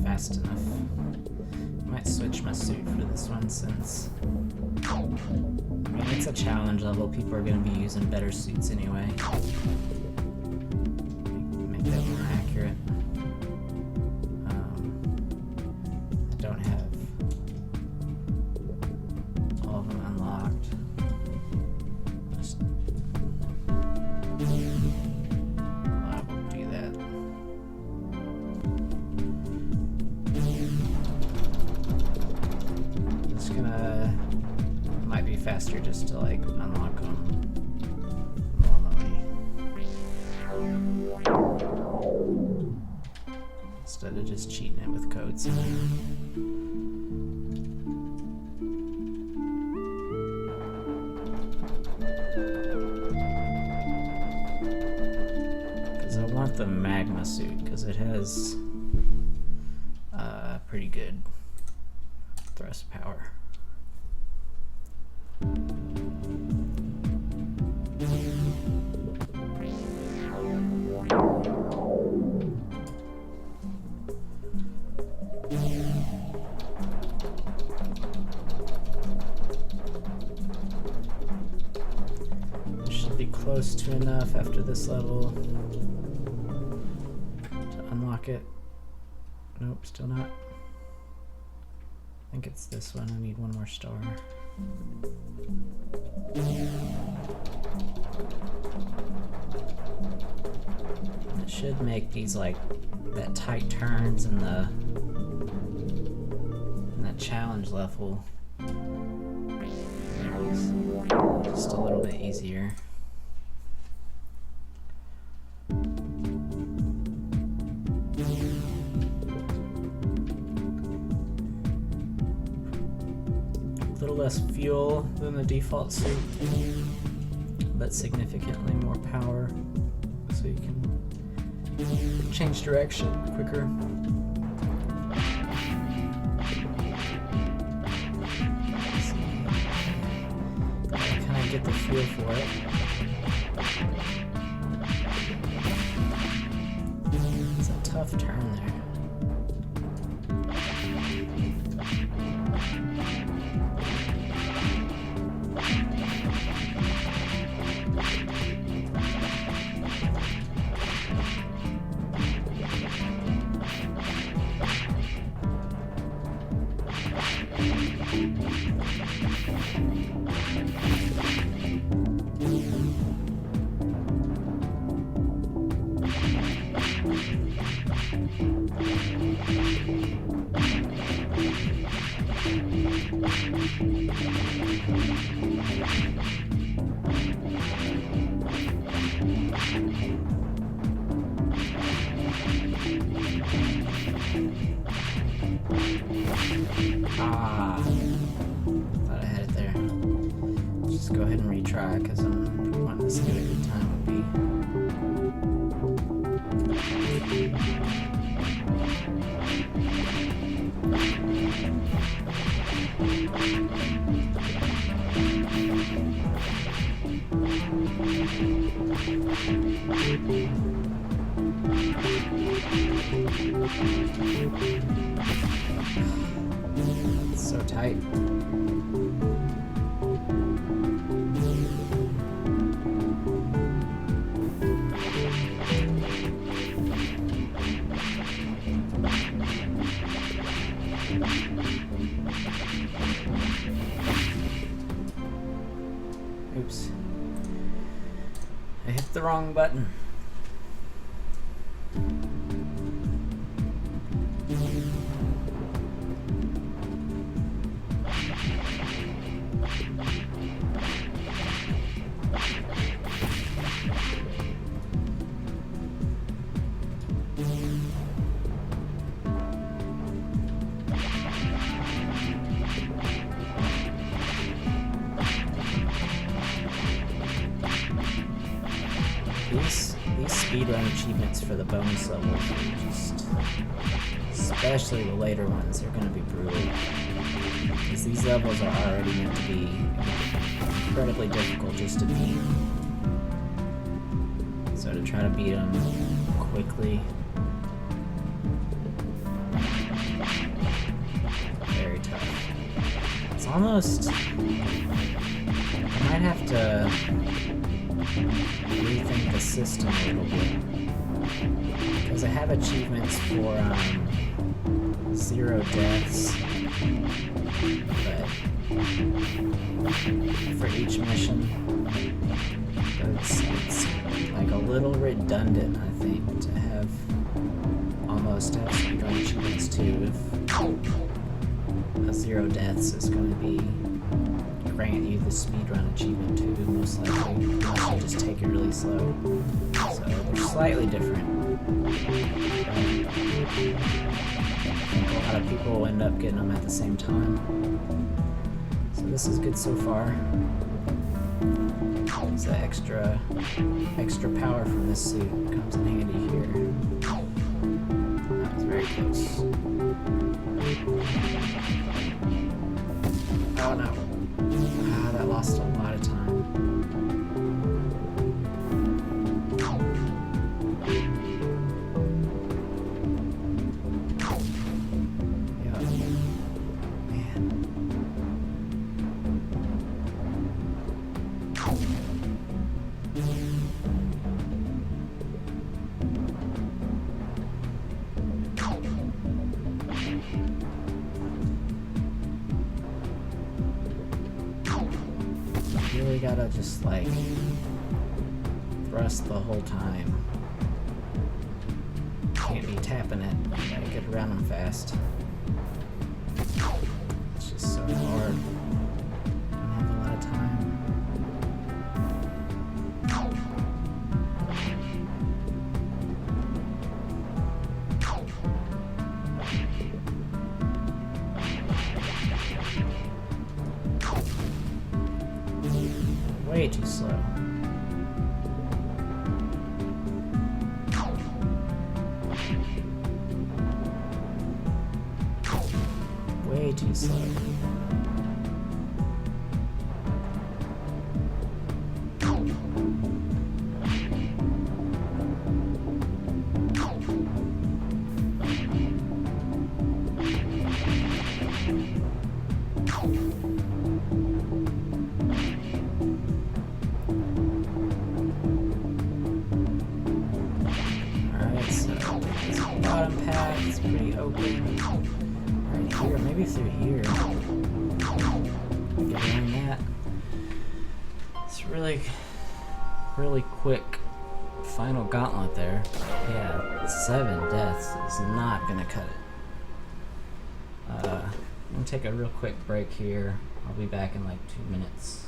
Fast enough. Might might switch my suit for this one since I mean, it's a challenge level. People are going to be using better suits anyway. Make that more accurate. I don't have all of them unlocked. Just I will do that. Just gonna. It might be faster just to like unlock them normally instead of just cheating it with codes. Because I want the magma suit because it has pretty good thrust power. Should be close to enough after this level to unlock it. Nope, still not. I think it's this one. I need one more star. It should make these like that tight turns in that challenge level just a little bit easier. A little less fuel than the default suit, but significantly more power, so you can change direction quicker. Kind of get the feel for it. It's a tough turn there. Ah, thought I had it there. Just go ahead and retry because I'm wanting to see what a good time would be. It's so tight. Oops. I hit the wrong button. These speedrun achievements for the bonus levels are just, especially the later ones, are going to be brutal. Because these levels are already meant to be incredibly difficult just to beat. So to try to beat them quickly, very very tough. It's almost... I might have to rethink the system a little bit. Because I have achievements for 0 deaths, but for each mission, it's like a little redundant, I think, to have almost have speedrun achievements too. If a 0 deaths is going to be grant you the speedrun achievement too, most likely, unless you just take it really slow. So they're slightly different. A lot of people will end up getting them at the same time. So this is good so far. It's the extra power from this suit comes in handy here. That was very close. Oh no. Ah, that lost a lot of time. Really gotta just like thrust the whole time. Can't be tapping it. Gotta get around them fast. It's just so hard. Don't have a lot of time. Way too slow. Way too slow. Bottom path is pretty open. Right here, maybe through here. Get around that. It's really quick final gauntlet there. Yeah, 7 deaths is not gonna cut it. I'm gonna take a real quick break here. I'll be back in like 2 minutes.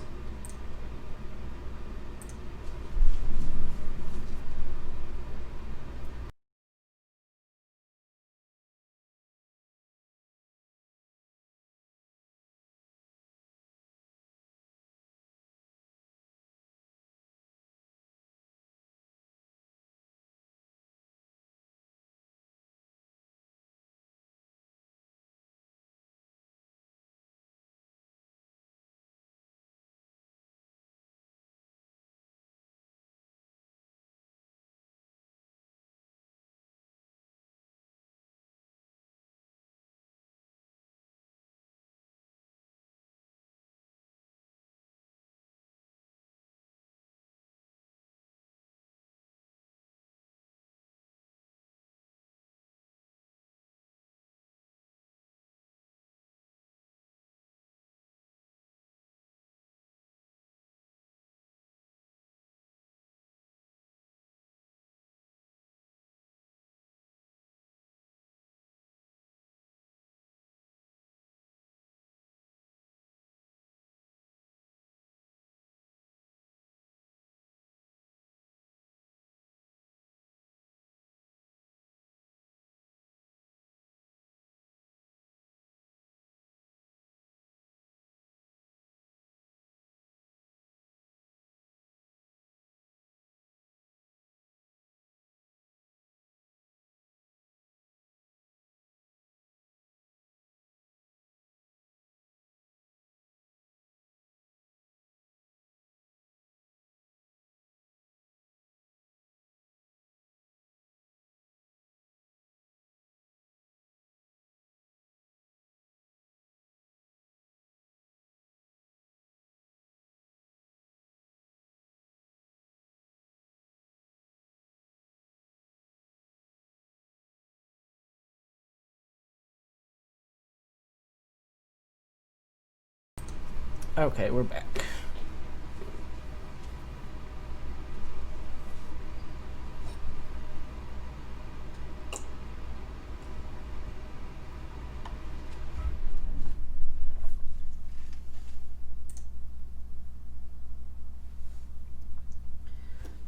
Okay, we're back.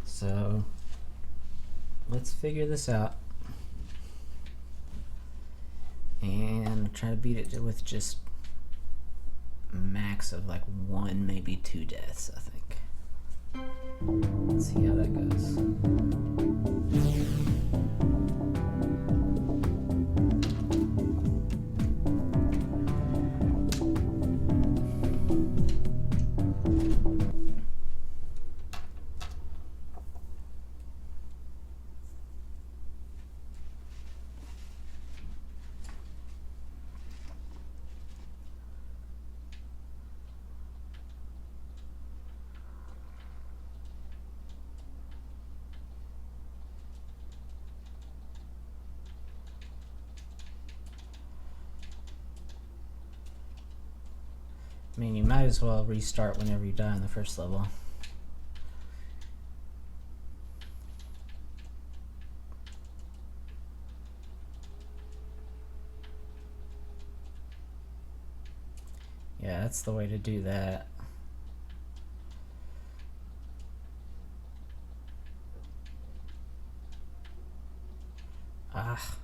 So let's figure this out and try to beat it with just max of like 1, maybe 2 deaths, I think. Let's see how that goes. I mean, you might as well restart whenever you die on the first level. Yeah, that's the way to do that. Ah.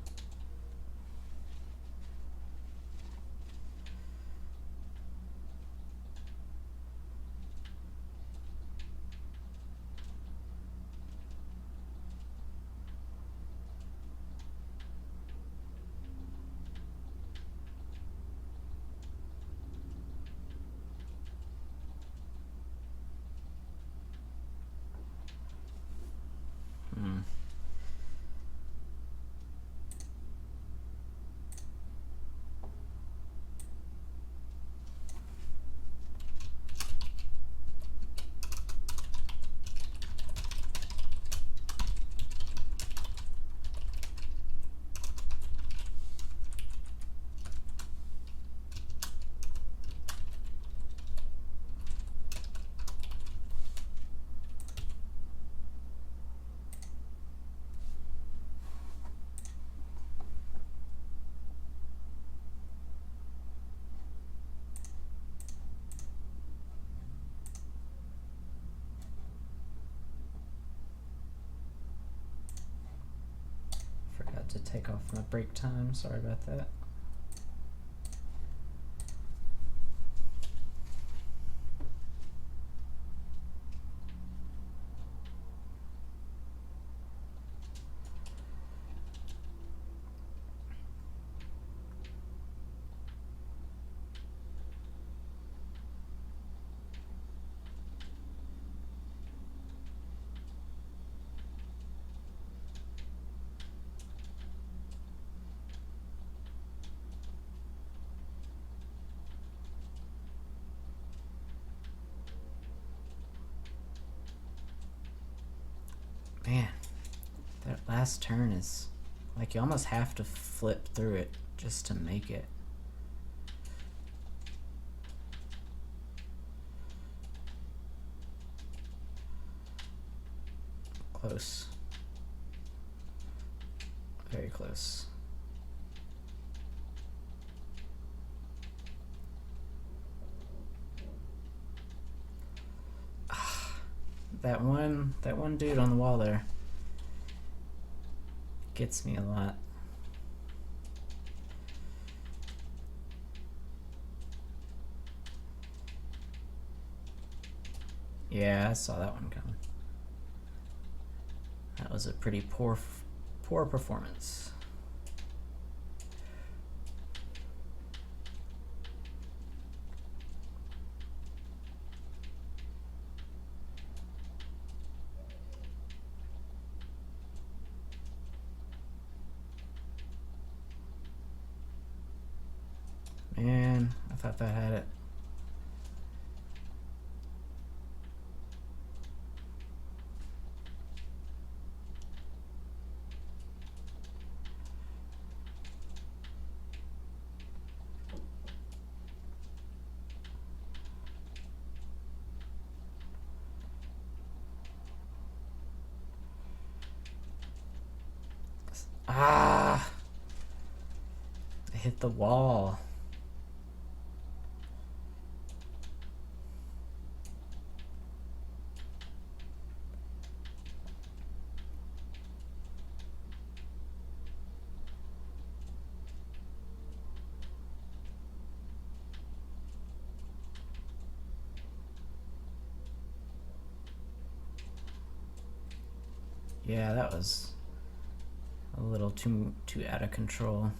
Forgot to take off my break time. Sorry about that. Man, that last turn is like you almost have to flip through it just to make it. Close. Very close. That one dude on the wall there gets me a lot. Yeah, I saw that one coming. That was a pretty poor performance. Man, I thought that had it. Ah! I hit the wall. Yeah, that was a little too out of control.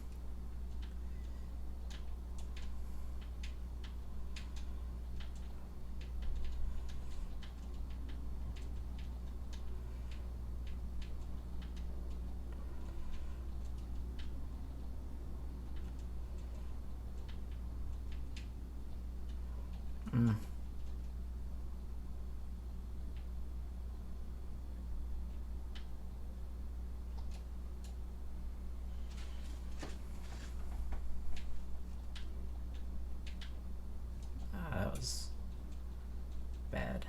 Mm. That was bad.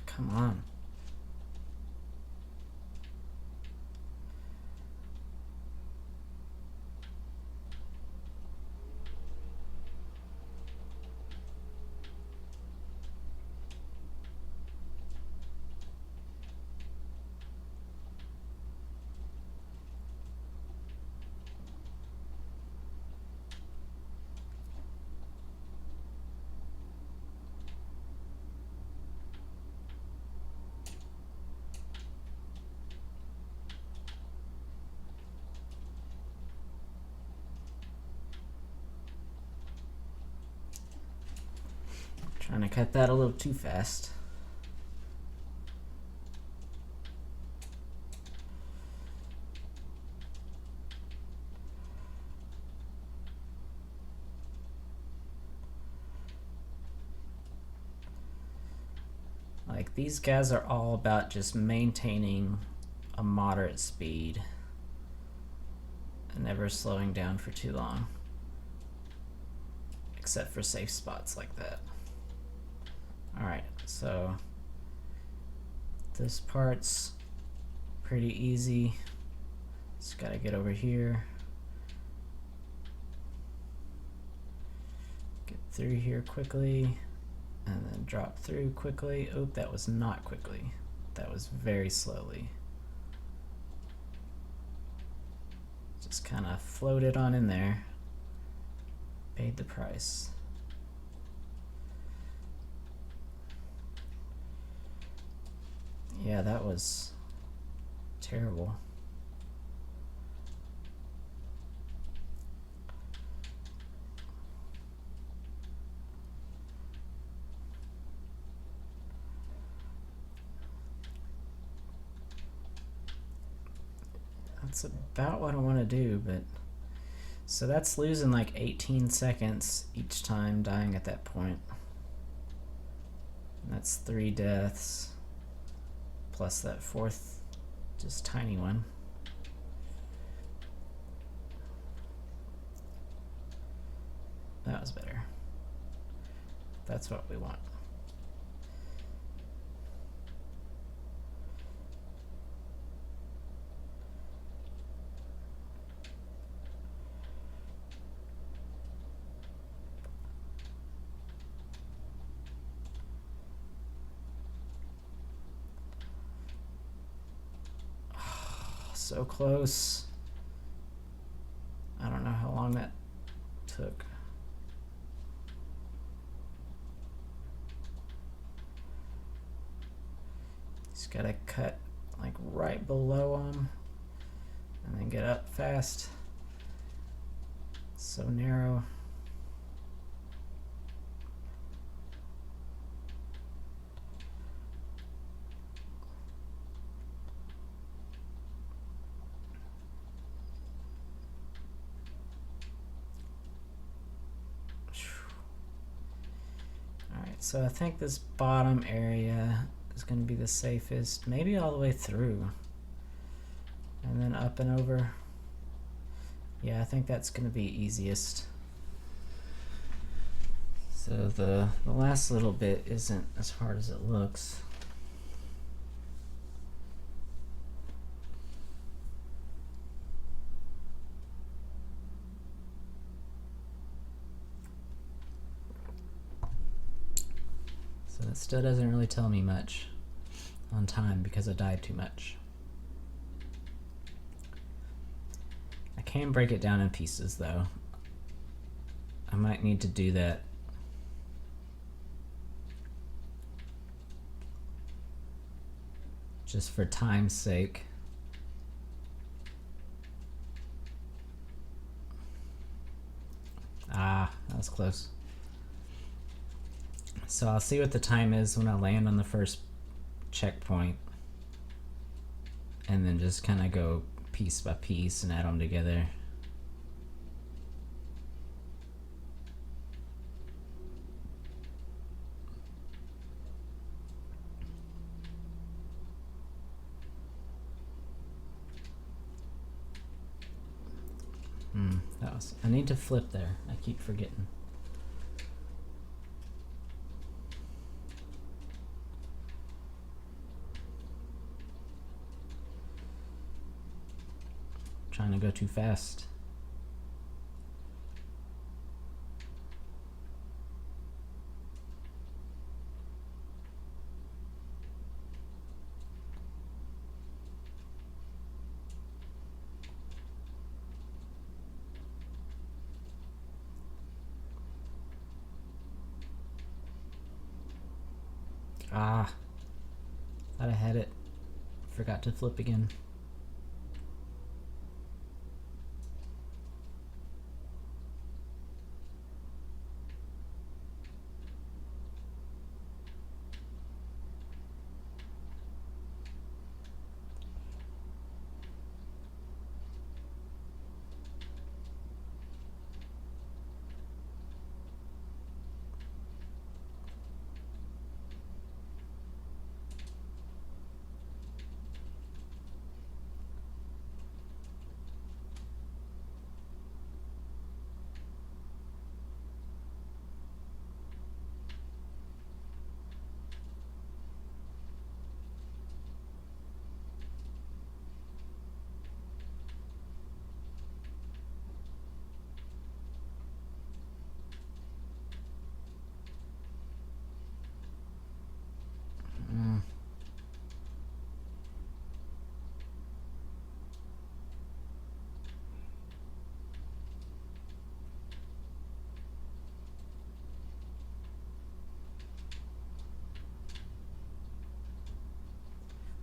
Come on. Trying to cut that a little too fast. Like, these guys are all about just maintaining a moderate speed and never slowing down for too long. Except for safe spots like that. Alright, so this part's pretty easy. Just gotta get over here. Get through here quickly. And then drop through quickly. Oh, that was not quickly. That was very slowly. Just kind of floated on in there. Paid the price. Yeah, that was terrible. That's about what I want to do, but so that's losing like 18 seconds each time dying at that point. And that's 3 deaths plus that 4th just tiny one. That was better. That's what we want. So close. I don't know how long that took. Just gotta cut like right below them and then get up fast. So narrow. So I think this bottom area is going to be the safest, maybe all the way through. And then up and over. Yeah, I think that's going to be easiest. So the last little bit isn't as hard as it looks. So that still doesn't really tell me much on time because I died too much. I can break it down in pieces though. I might need to do that. Just for time's sake. Ah, that was close. So I'll see what the time is when I land on the first checkpoint. And then just kind of go piece by piece and add them together. I need to flip there. I keep forgetting. Trying to go too fast. Ah, thought I had it. Forgot to flip again.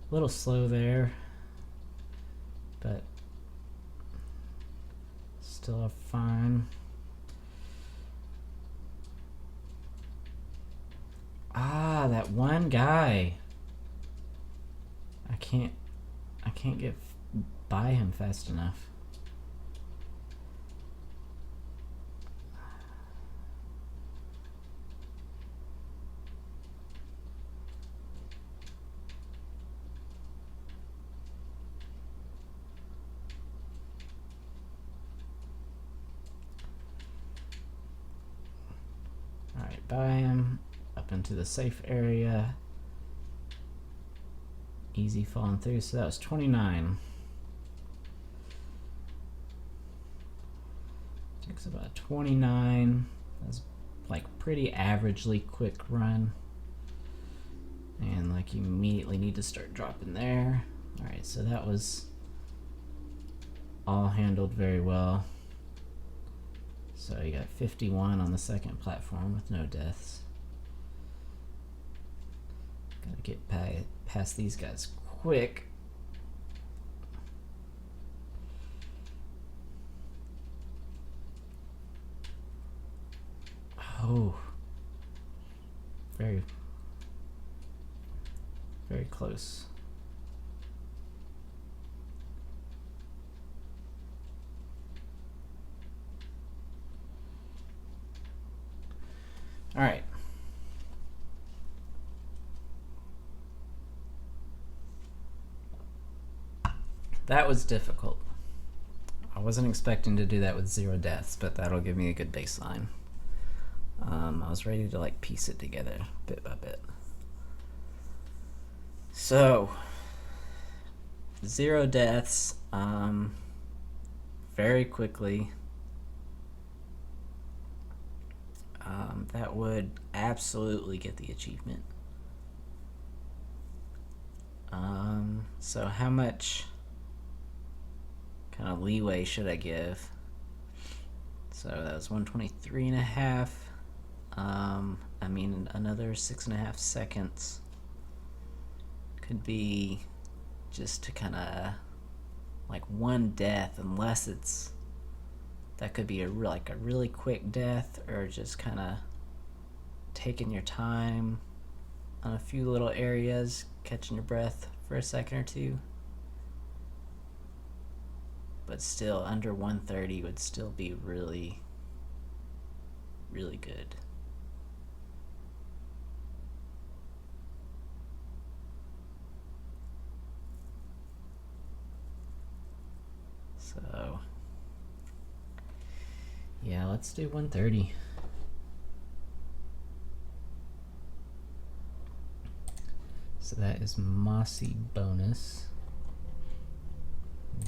A little slow there, but still fine. Ah, that one guy. I can't get by him fast enough. Alright, by him, up into the safe area. Easy falling through, so that was 29. Takes about 29. That's like pretty averagely quick run. And like you immediately need to start dropping there. Alright, so that was all handled very well. So you got 51 on the second platform with no deaths. Gotta get past these guys quick. Oh, very close. All right. That was difficult. I wasn't expecting to do that with 0 deaths, but that'll give me a good baseline. I was ready to like piece it together bit by bit. So, 0 deaths, very quickly. That would absolutely get the achievement. So how much kind of leeway should I give? So that was 123.5. I mean, another 6.5 seconds could be just to kind of like 1 death, unless it's that could be a really quick death, or just kind of taking your time on a few little areas, catching your breath for a second or two. But still, under 130 would still be really, really good. So, yeah, let's do 130. So that is Mossy bonus.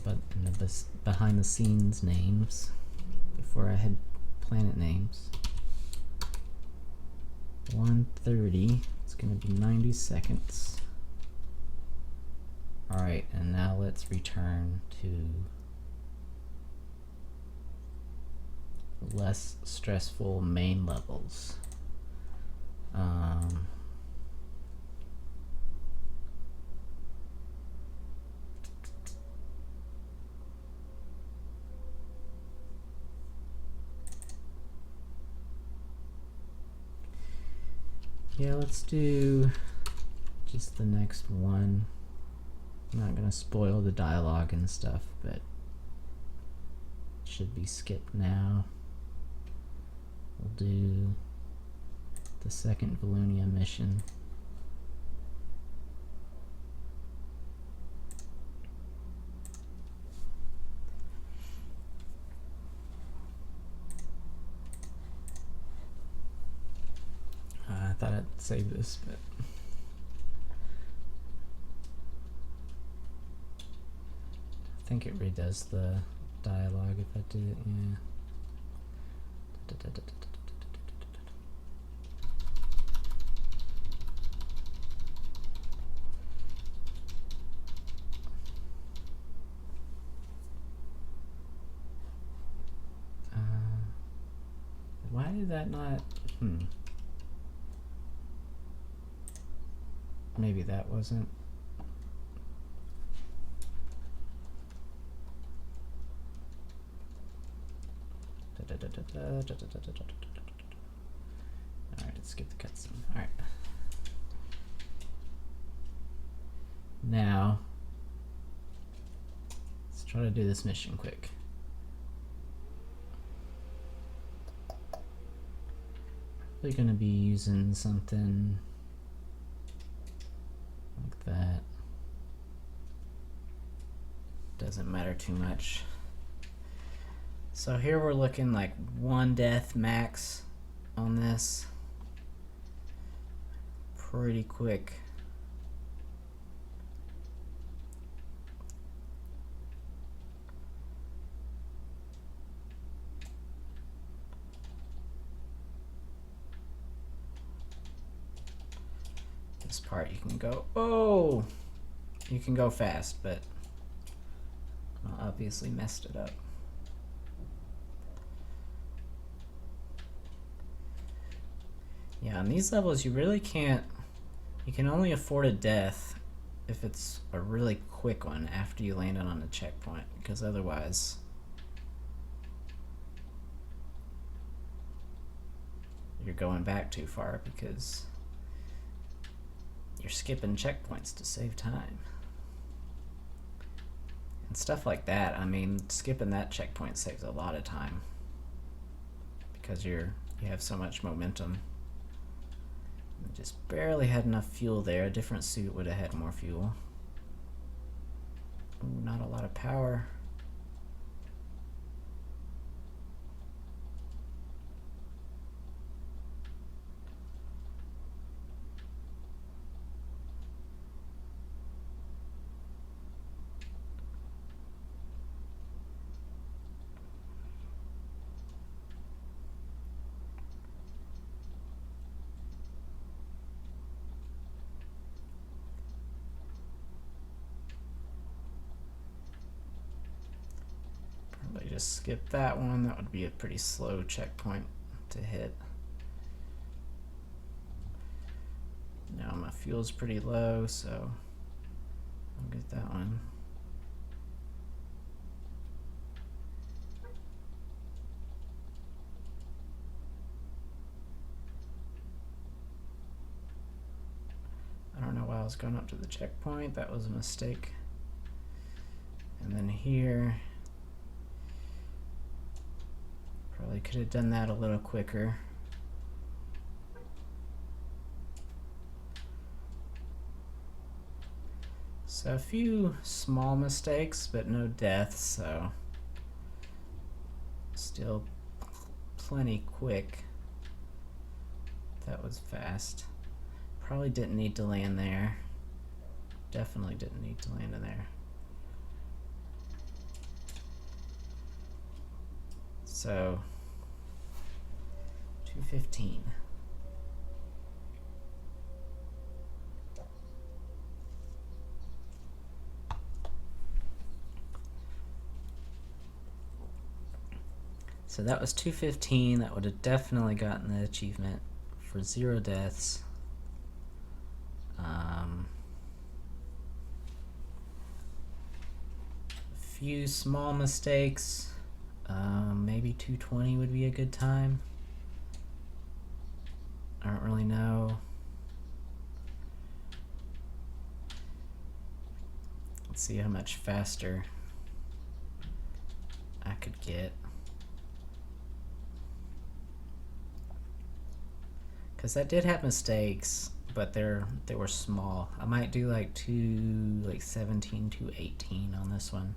But in the behind the scenes names, before I had planet names. 130, it's gonna be 90 seconds. Alright, and now let's return to less stressful main levels. Yeah, let's do just the next one. I'm not gonna spoil the dialogue and stuff, but it should be skipped now. We'll do the second Valunia mission. I thought I'd save this, but I think it redoes the dialogue if I do it, yeah. Why did that not? Maybe that wasn't. Alright, let's skip the cutscene. Alright. Now, let's try to do this mission quick. Probably gonna be using something like that. Doesn't matter too much. So here we're looking like 1 death max on this. Pretty quick. This part you can go, oh! You can go fast, but I obviously messed it up. Yeah, on these levels you really can't, you can only afford a death if it's a really quick one after you landed on a checkpoint, because otherwise you're going back too far because you're skipping checkpoints to save time. And stuff like that, I mean, skipping that checkpoint saves a lot of time because you have so much momentum. Just barely had enough fuel there. A different suit would have had more fuel. Ooh, not a lot of power. Probably just skip that one. That would be a pretty slow checkpoint to hit. Now my fuel's pretty low, so I'll get that one. I don't know why I was going up to the checkpoint. That was a mistake. And then here, probably could have done that a little quicker. So a few small mistakes, but no deaths, so still plenty quick. That was fast. Probably didn't need to land there. Definitely didn't need to land in there. So 215. So that was 215. That would have definitely gotten the achievement for 0 deaths. A few small mistakes. Maybe 220 would be a good time. I don't really know. Let's see how much faster I could get. Because I did have mistakes, but they were small. I might do like 17 to 18 on this one.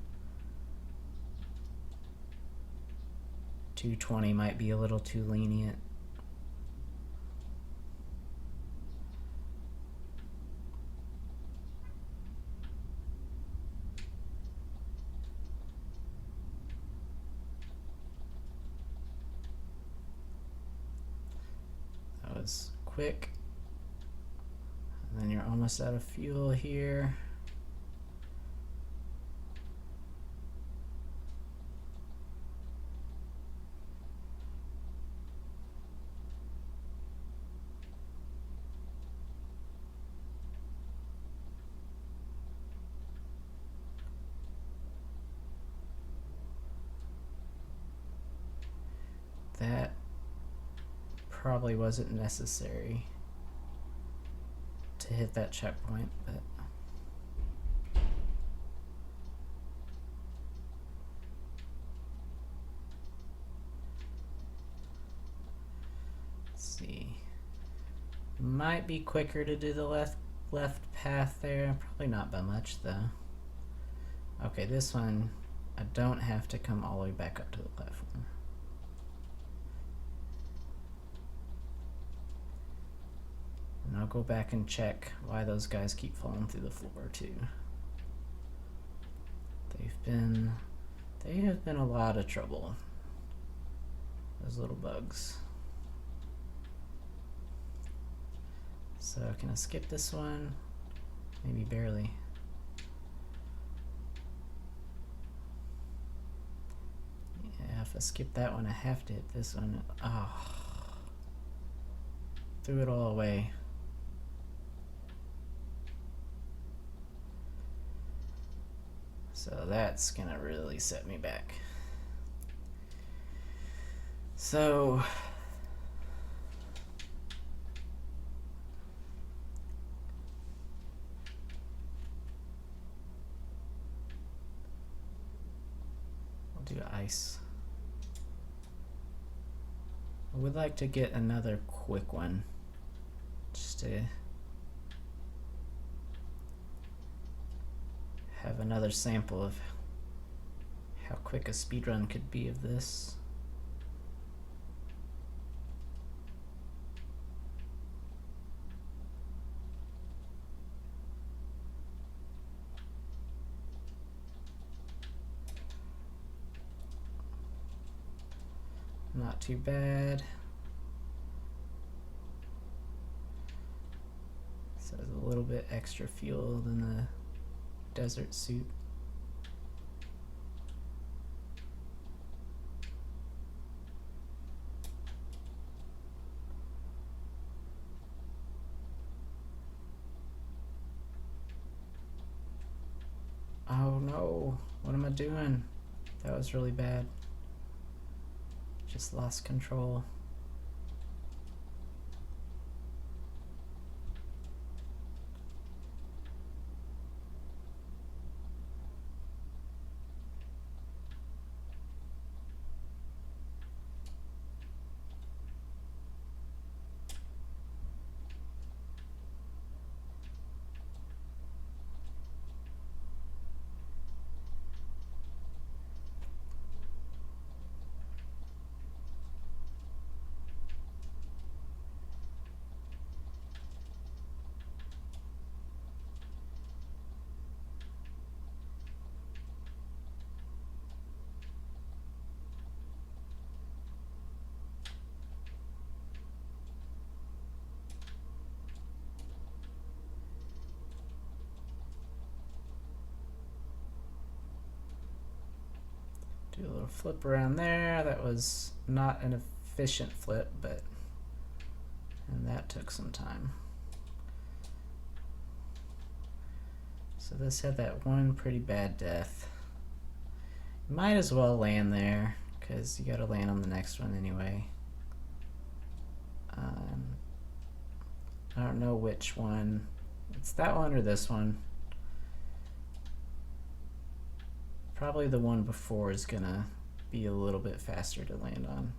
220 might be a little too lenient. That was quick. And then you're almost out of fuel here. That probably wasn't necessary to hit that checkpoint, but let's see. Might be quicker to do the left path there. Probably not by much though. Okay, this one I don't have to come all the way back up to the platform. And I'll go back and check why those guys keep falling through the floor too. They have been a lot of trouble. Those little bugs. So can I skip this one? Maybe barely. Yeah, if I skip that one, I have to hit this one. Oh, threw it all away. So that's gonna really set me back. So I'll do ice. I would like to get another quick one just to have another sample of how quick a speedrun could be of this. Not too bad. So there's a little bit extra fuel than the desert suit. Oh no, what am I doing? That was really bad. Just lost control. Do a little flip around there. That was not an efficient flip, and that took some time. So this had that one pretty bad death. Might as well land there, because you gotta land on the next one anyway. I don't know which one. It's that one or this one. Probably the one before is gonna be a little bit faster to land on,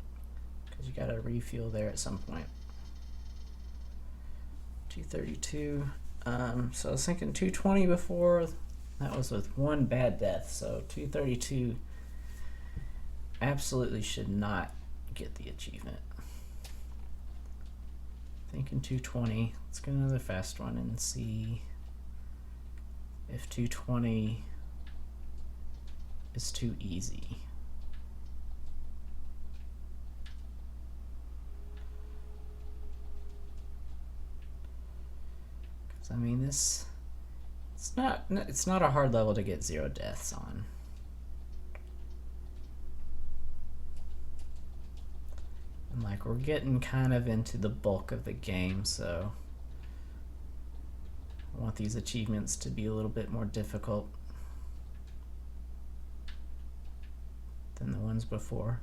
because you gotta refuel there at some point. 232. So I was thinking 220 before. That was with one bad death. So 232 absolutely should not get the achievement. Thinking 220. Let's get another fast one and see if 220 is too easy. Because I mean, it's not a hard level to get 0 deaths on. And like, we're getting kind of into the bulk of the game, so I want these achievements to be a little bit more difficult than the ones before.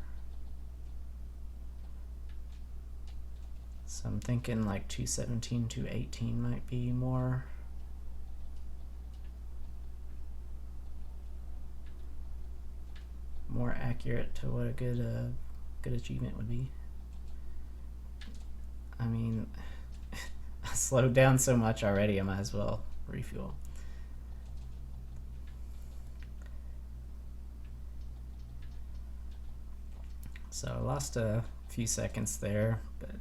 So I'm thinking like 217, 218 might be more accurate to what a good achievement would be. I mean, I slowed down so much already, I might as well refuel. So I lost a few seconds there, but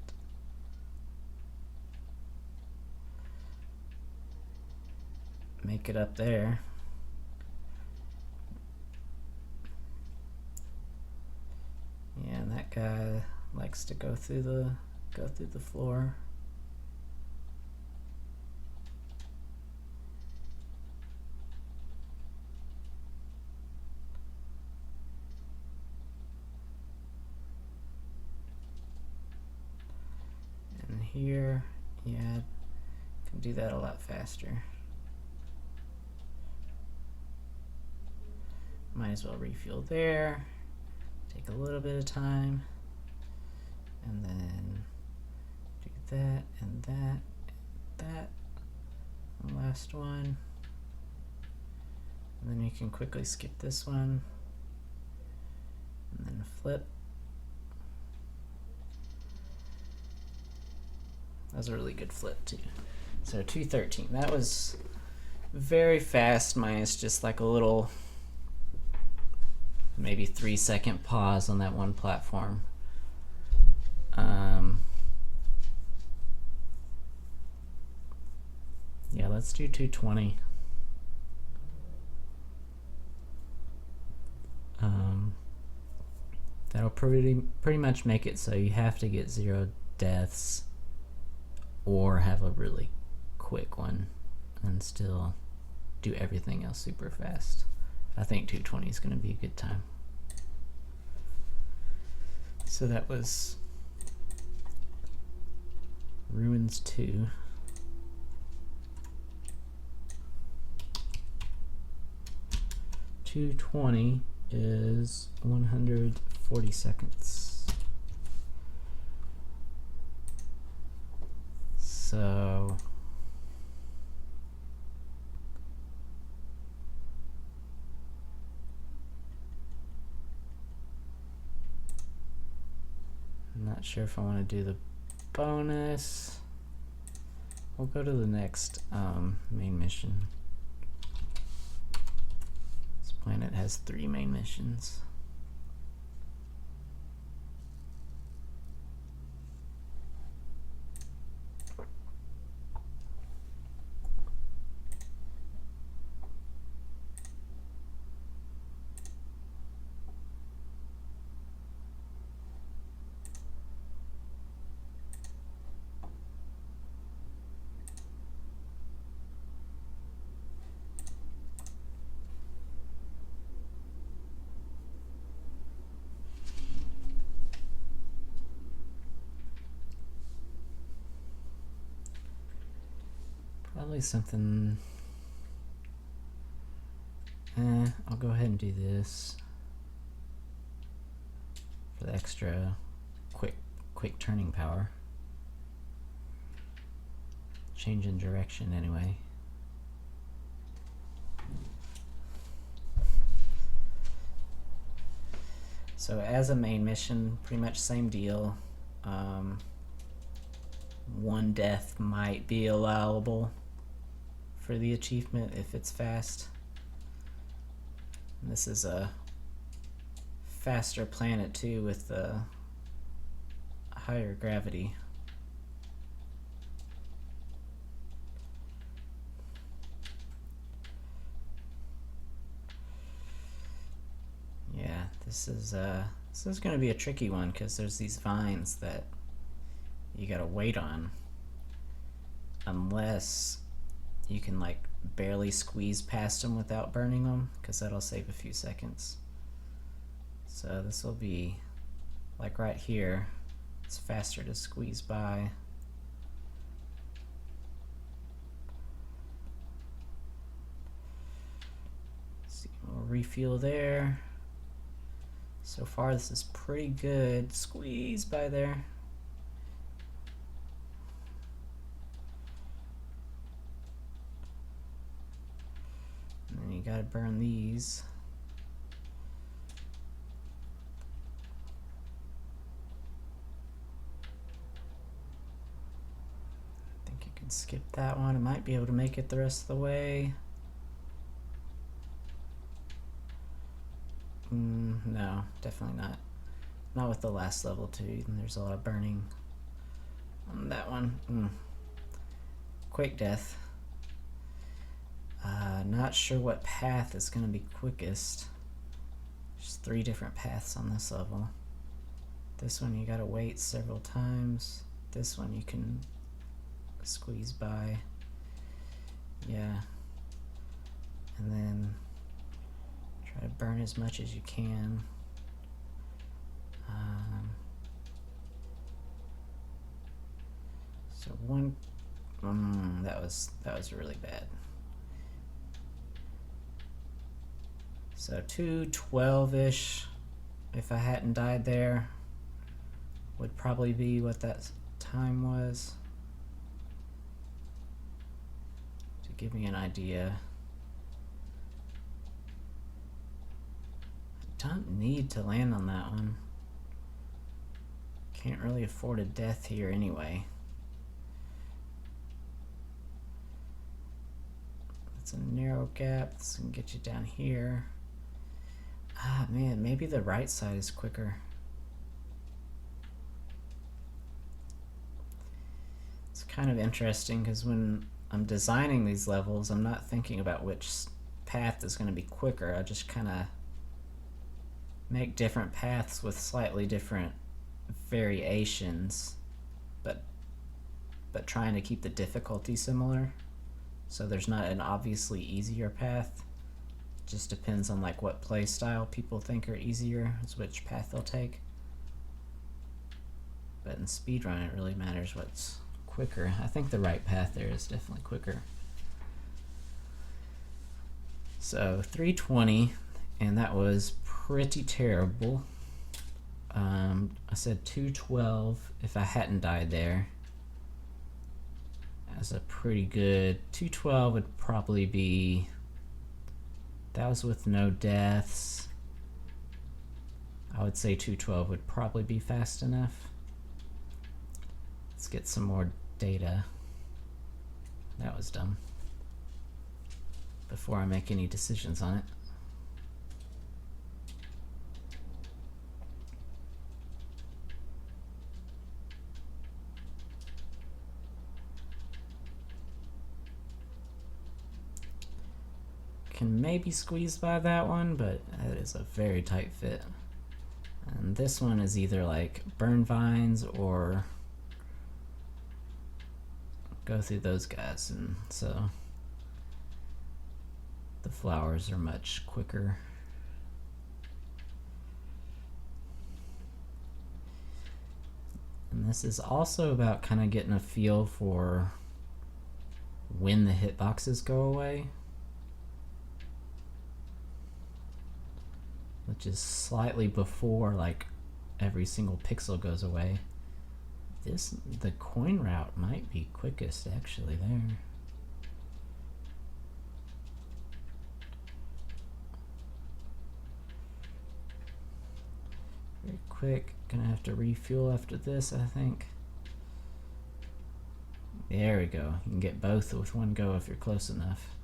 make it up there. Yeah, and that guy likes to go through the floor. And here, yeah, can do that a lot faster. Might as well refuel there. Take a little bit of time, and then do that and that and that. And last one, and then you can quickly skip this one, and then flip. That was a really good flip too. So 213. That was very fast minus just like a little, maybe 3-second pause on that one platform. Yeah, let's do 220. That'll pretty much make it so you have to get 0 deaths or have a really quick one and still do everything else super fast. I think 220 is going to be a good time. So that was Ruins 2. .220 is 140 seconds. So I'm not sure if I want to do the bonus. We'll go to the next main mission. This planet has 3 main missions. Probably something. I'll go ahead and do this for the extra quick turning power. Change in direction anyway. So as a main mission, pretty much same deal. 1 death might be allowable for the achievement if it's fast. And this is a faster planet too with a higher gravity. Yeah, this is going to be a tricky one because there's these vines that you gotta wait on, unless you can like barely squeeze past them without burning them, because that'll save a few seconds. So this will be like right here, it's faster to squeeze by. See, we'll refuel there. So far this is pretty good. Squeeze by there. And then you gotta burn these. I think you can skip that one. I might be able to make it the rest of the way. No, definitely not. Not with the last level too. There's a lot of burning on that one. Quick death. Not sure what path is going to be quickest. There's 3 different paths on this level. This one you gotta wait several times. This one you can squeeze by. Yeah. And then try to burn as much as you can. So one, that was really bad. So 2:12-ish, if I hadn't died there, would probably be what that time was. To give me an idea. I don't need to land on that one. Can't really afford a death here anyway. Let's It's a narrow gap. This can get you down here. Ah, man, maybe the right side is quicker. It's kind of interesting because when I'm designing these levels, I'm not thinking about which path is going to be quicker. I just kind of make different paths with slightly different variations, but trying to keep the difficulty similar. So there's not an obviously easier path. It just depends on like what play style people think are easier, is which path they'll take. But in speedrun, it really matters what's quicker. I think the right path there is definitely quicker. So 320, and that was pretty terrible. I said 212 if I hadn't died there. That's a pretty good. 212 would probably be. That was with no deaths. I would say 212 would probably be fast enough. Let's get some more data. That was dumb. Before I make any decisions on it. Can maybe squeeze by that one, but that is a very tight fit. And this one is either like burn vines or go through those guys, and so the flowers are much quicker. And this is also about kind of getting a feel for when the hitboxes go away, which is slightly before like every single pixel goes away. The coin route might be quickest actually there. Very quick. Gonna have to refuel after this, I think. There we go. You can get both with one go if you're close enough.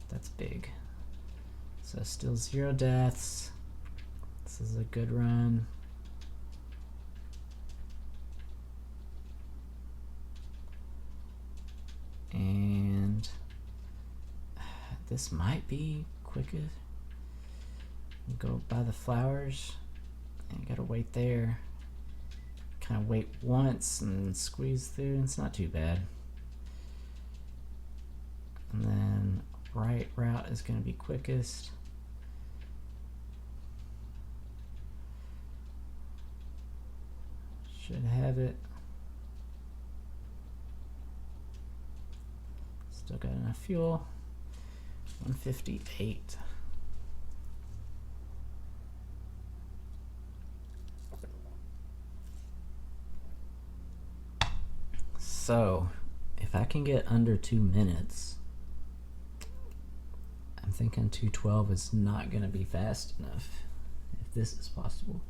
That's big. So still 0 deaths. This is a good run. And this might be quicker. Go by the flowers. And you gotta wait there. Kind of wait once and squeeze through. It's not too bad. And then right route is gonna be quickest. Should have it. Still got enough fuel. 158. So, if I can get under 2 minutes, I'm thinking 212 is not going to be fast enough, if this is possible.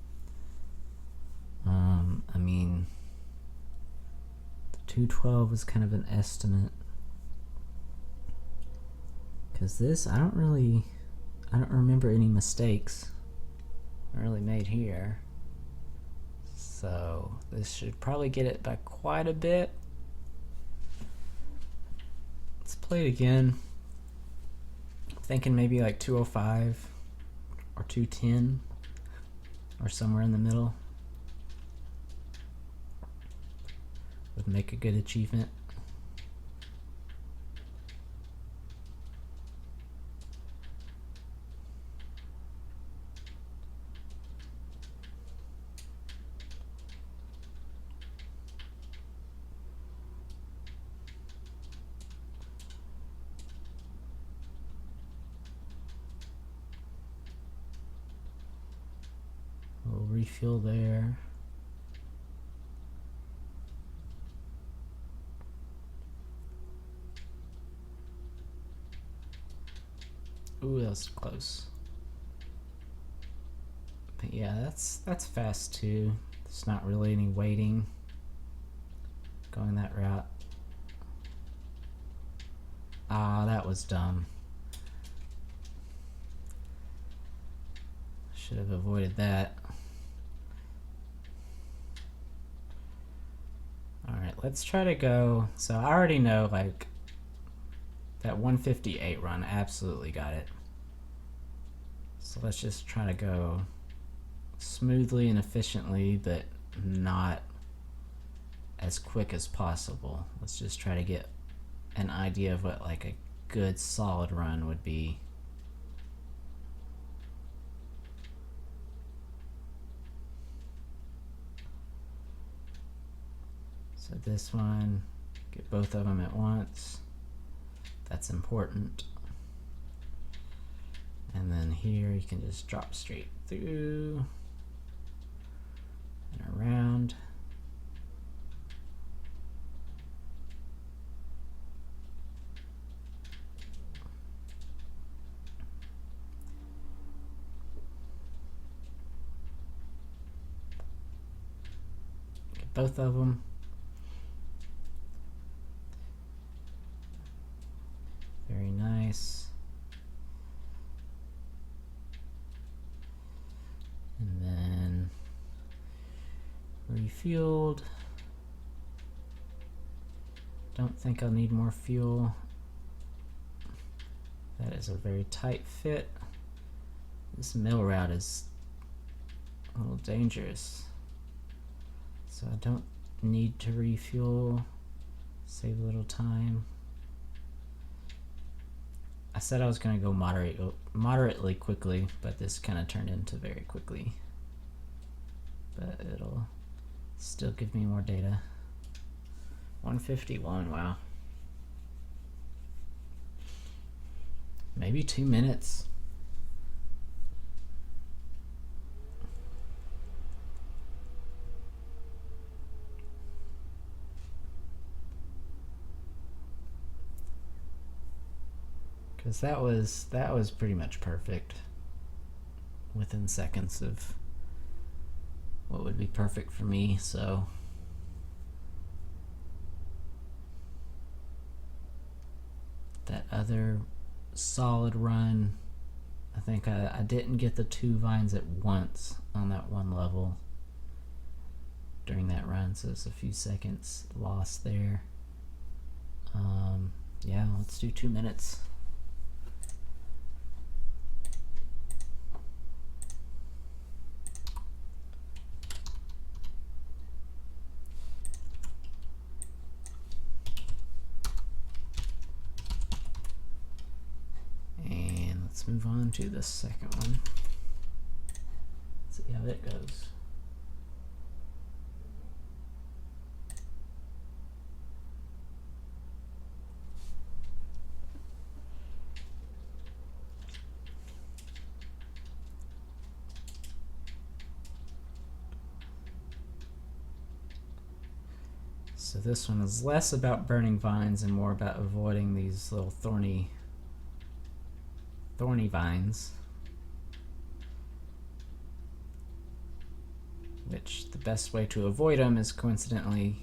I mean, 212 is kind of an estimate. Because this, I don't remember any mistakes I really made here. So, this should probably get it by quite a bit. Let's play it again. I'm thinking maybe like 205 or 210 or somewhere in the middle would make a good achievement. We'll refuel there. Ooh, that was close. But yeah, that's fast too. There's not really any waiting going that route. Ah, that was dumb. Should have avoided that. Alright, let's try to go. So I already know, like, that 158 run, absolutely got it. So let's just try to go smoothly and efficiently, but not as quick as possible. Let's just try to get an idea of what like a good solid run would be. So this one, get both of them at once. That's important. And then here you can just drop straight through and around. Get both of them. Very nice. And then refueled. Don't think I'll need more fuel. That is a very tight fit. This mill route is a little dangerous, so I don't need to refuel. Save a little time. I said I was going to go moderately quickly, but this kind of turned into very quickly. But it'll still give me more data. 151, wow. Maybe 2 minutes. Because that was pretty much perfect. Within seconds of what would be perfect for me, so that other solid run, I think I didn't get the 2 vines at once on that one level during that run, so it's a few seconds lost there. Yeah, let's do 2 minutes. Let's move on to the second one. Let's see how that goes. So this one is less about burning vines and more about avoiding these little thorny vines, which the best way to avoid them is coincidentally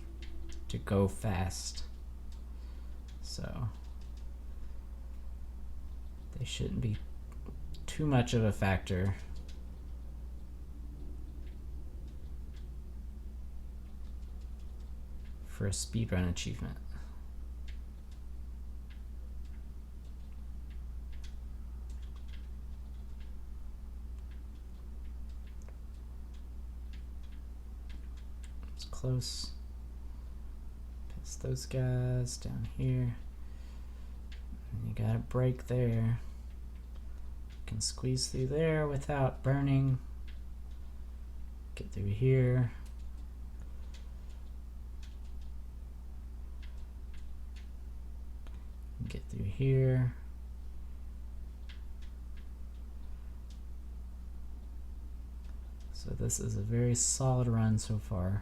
to go fast. So they shouldn't be too much of a factor. For a speedrun achievement. It's close. Pass those guys down here. And you got a break there. You can squeeze through there without burning. Get through here. Get through here. So this is a very solid run so far.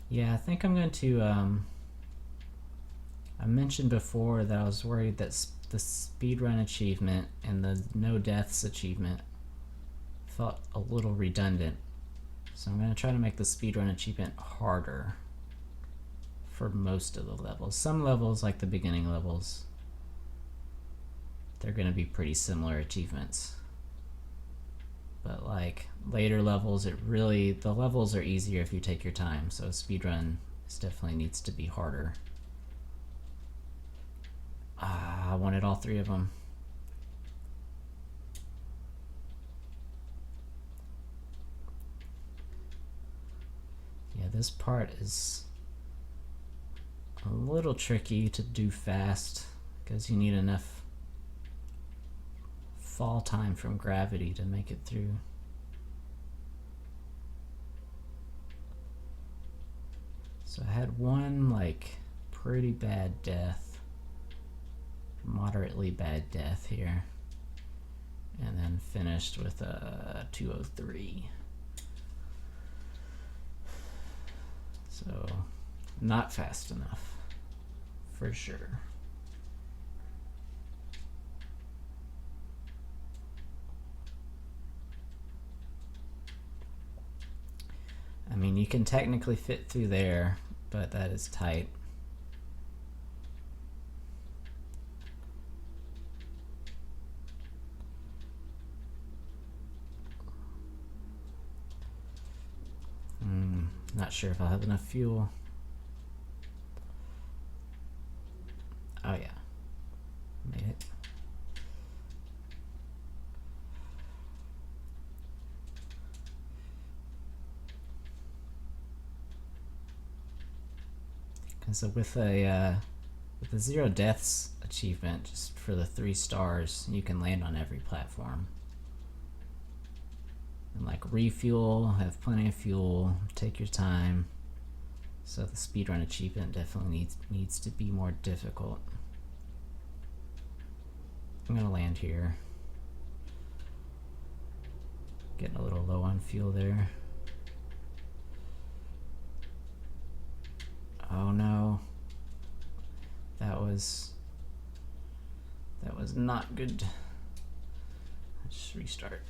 Yeah, I think I'm going to, I mentioned before that I was worried that the speedrun achievement and the no deaths achievement felt a little redundant. So I'm going to try to make the speedrun achievement harder for most of the levels. Some levels, like the beginning levels, they're going to be pretty similar achievements. But like later levels, the levels are easier if you take your time. So speedrun definitely needs to be harder. I wanted all 3 of them. Yeah, this part is a little tricky to do fast because you need enough fall time from gravity to make it through. So I had one like pretty bad death, moderately bad death here, and then finished with a 203. So not fast enough for sure. I mean, you can technically fit through there, but that is tight. Not sure if I'll have enough fuel. Oh yeah, made it. And so with the 0 deaths achievement, just for the 3 stars, you can land on every platform. And like refuel, have plenty of fuel, take your time. So the speedrun achievement definitely needs to be more difficult. I'm gonna land here. Getting a little low on fuel there. Oh no. That was not good. Let's just restart.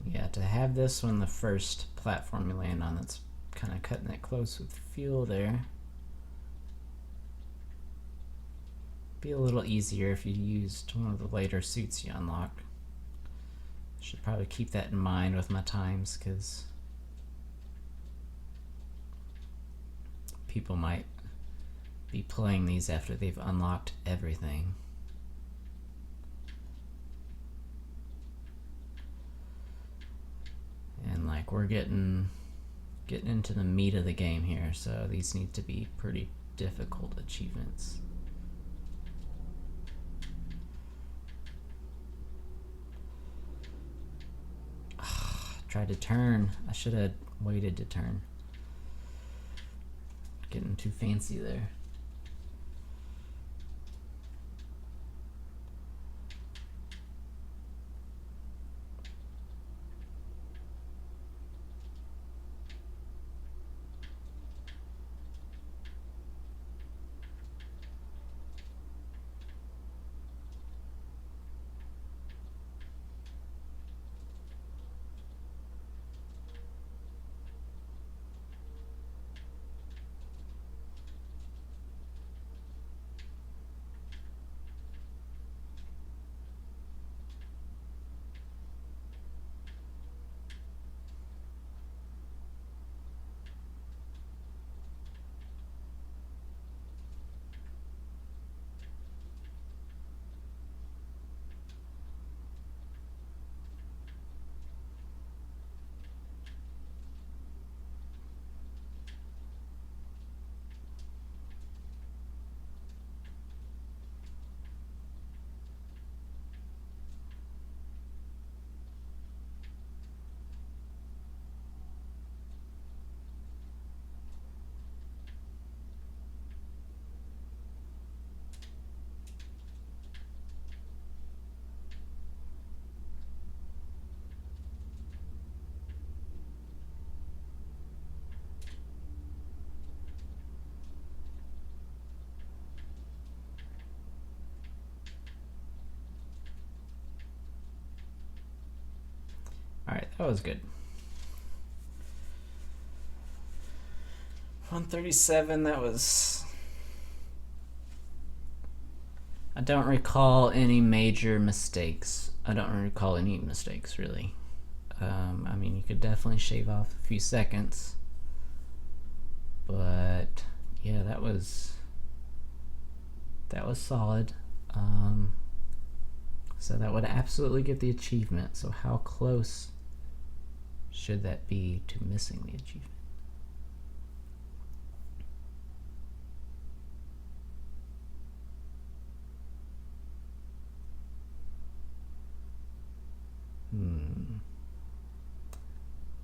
Yeah, to have this one the first platform you land on, that's kind of cutting it close with fuel there. Be a little easier if you used one of the later suits you unlock. Should probably keep that in mind with my times, because people might be playing these after they've unlocked everything. And like we're getting into the meat of the game here, so these need to be pretty difficult achievements. Tried to turn. I should have waited to turn. Getting too fancy there. Alright, that was good. 137, that was... I don't recall any major mistakes. I don't recall any mistakes, really. I mean, you could definitely shave off a few seconds. But, yeah, that was solid. So that would absolutely get the achievement. So how close should that be to missing the achievement? Hmm.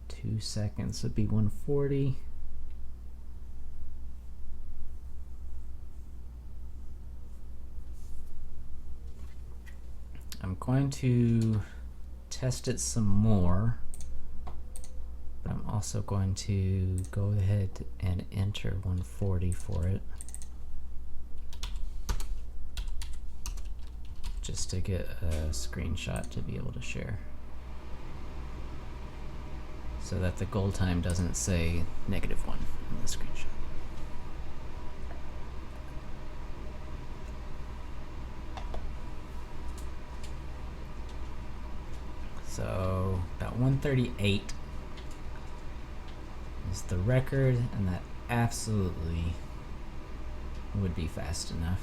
2 seconds would be 140. I'm going to test it some more, but I'm also going to go ahead and enter 140 for it, just to get a screenshot to be able to share, so that the goal time doesn't say -1 in the screenshot. So about 138 is the record, and that absolutely would be fast enough.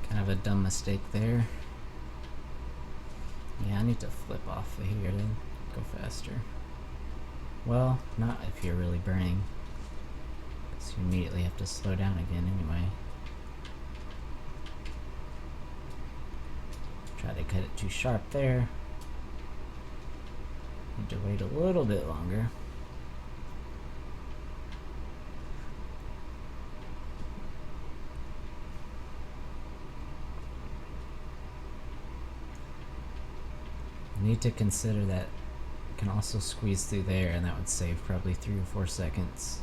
Kind of a dumb mistake there. Yeah, I need to flip off of here to go faster. Well, not if you're really burning, because you immediately have to slow down again anyway. Try to cut it too sharp there. Need to wait a little bit longer. Need to consider that you can also squeeze through there, and that would save probably 3 or 4 seconds.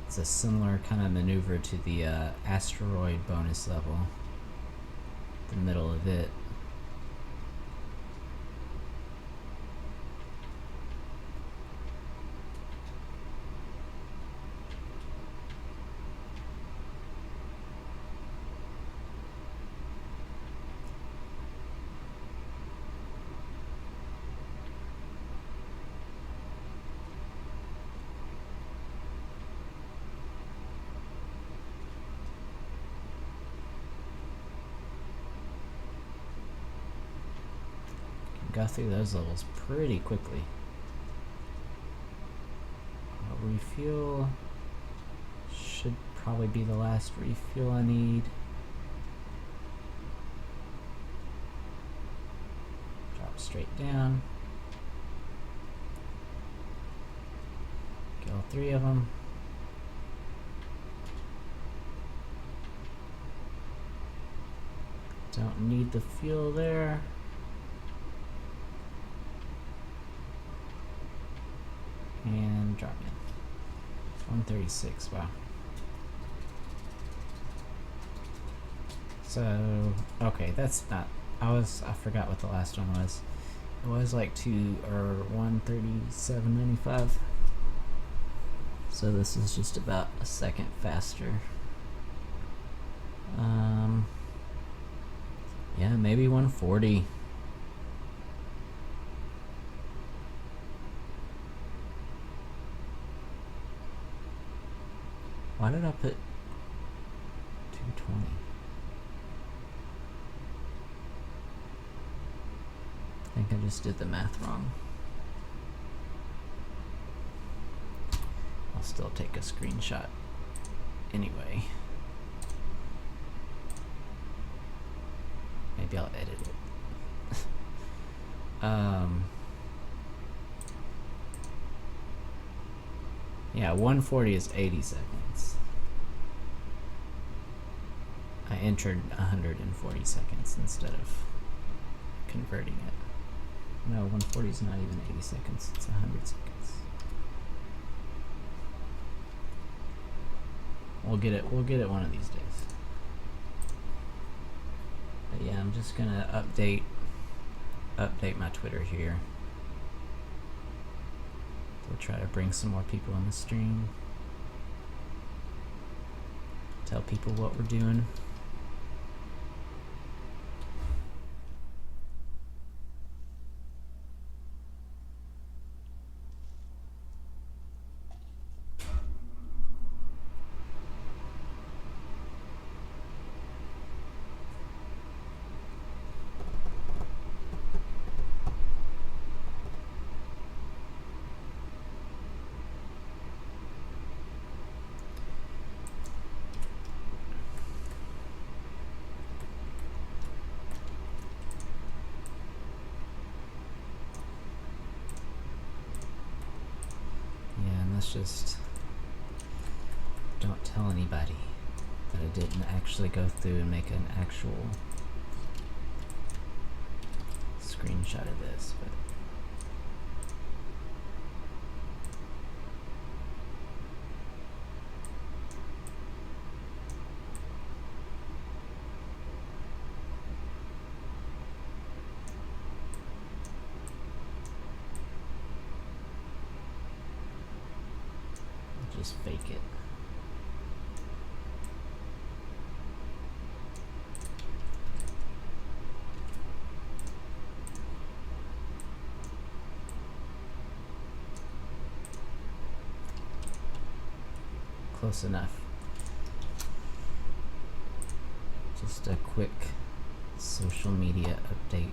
It's a similar kind of maneuver to the asteroid bonus level, the middle of it. Got through those levels pretty quickly. Refuel should probably be the last refuel I need. Drop straight down. Get all 3 of them. Don't need the fuel there. And drop in. 136, wow. So, okay, that's not, I forgot what the last one was. It was like 137.95. So this is just about a second faster. Yeah, maybe 140. Why did I put 220? just did the math wrong. I'll still take a screenshot anyway. Maybe I'll edit it. Yeah, 140 is 80 seconds. I entered 140 seconds instead of converting it. No, 140 is not even 80 seconds, it's 100 seconds. We'll get it one of these days. But yeah, I'm just gonna update my Twitter here. We'll try to bring some more people on the stream. Tell people what we're doing. Just don't tell anybody that I didn't actually go through and make an actual screenshot of this, but just fake it. Close enough. Just a quick social media update.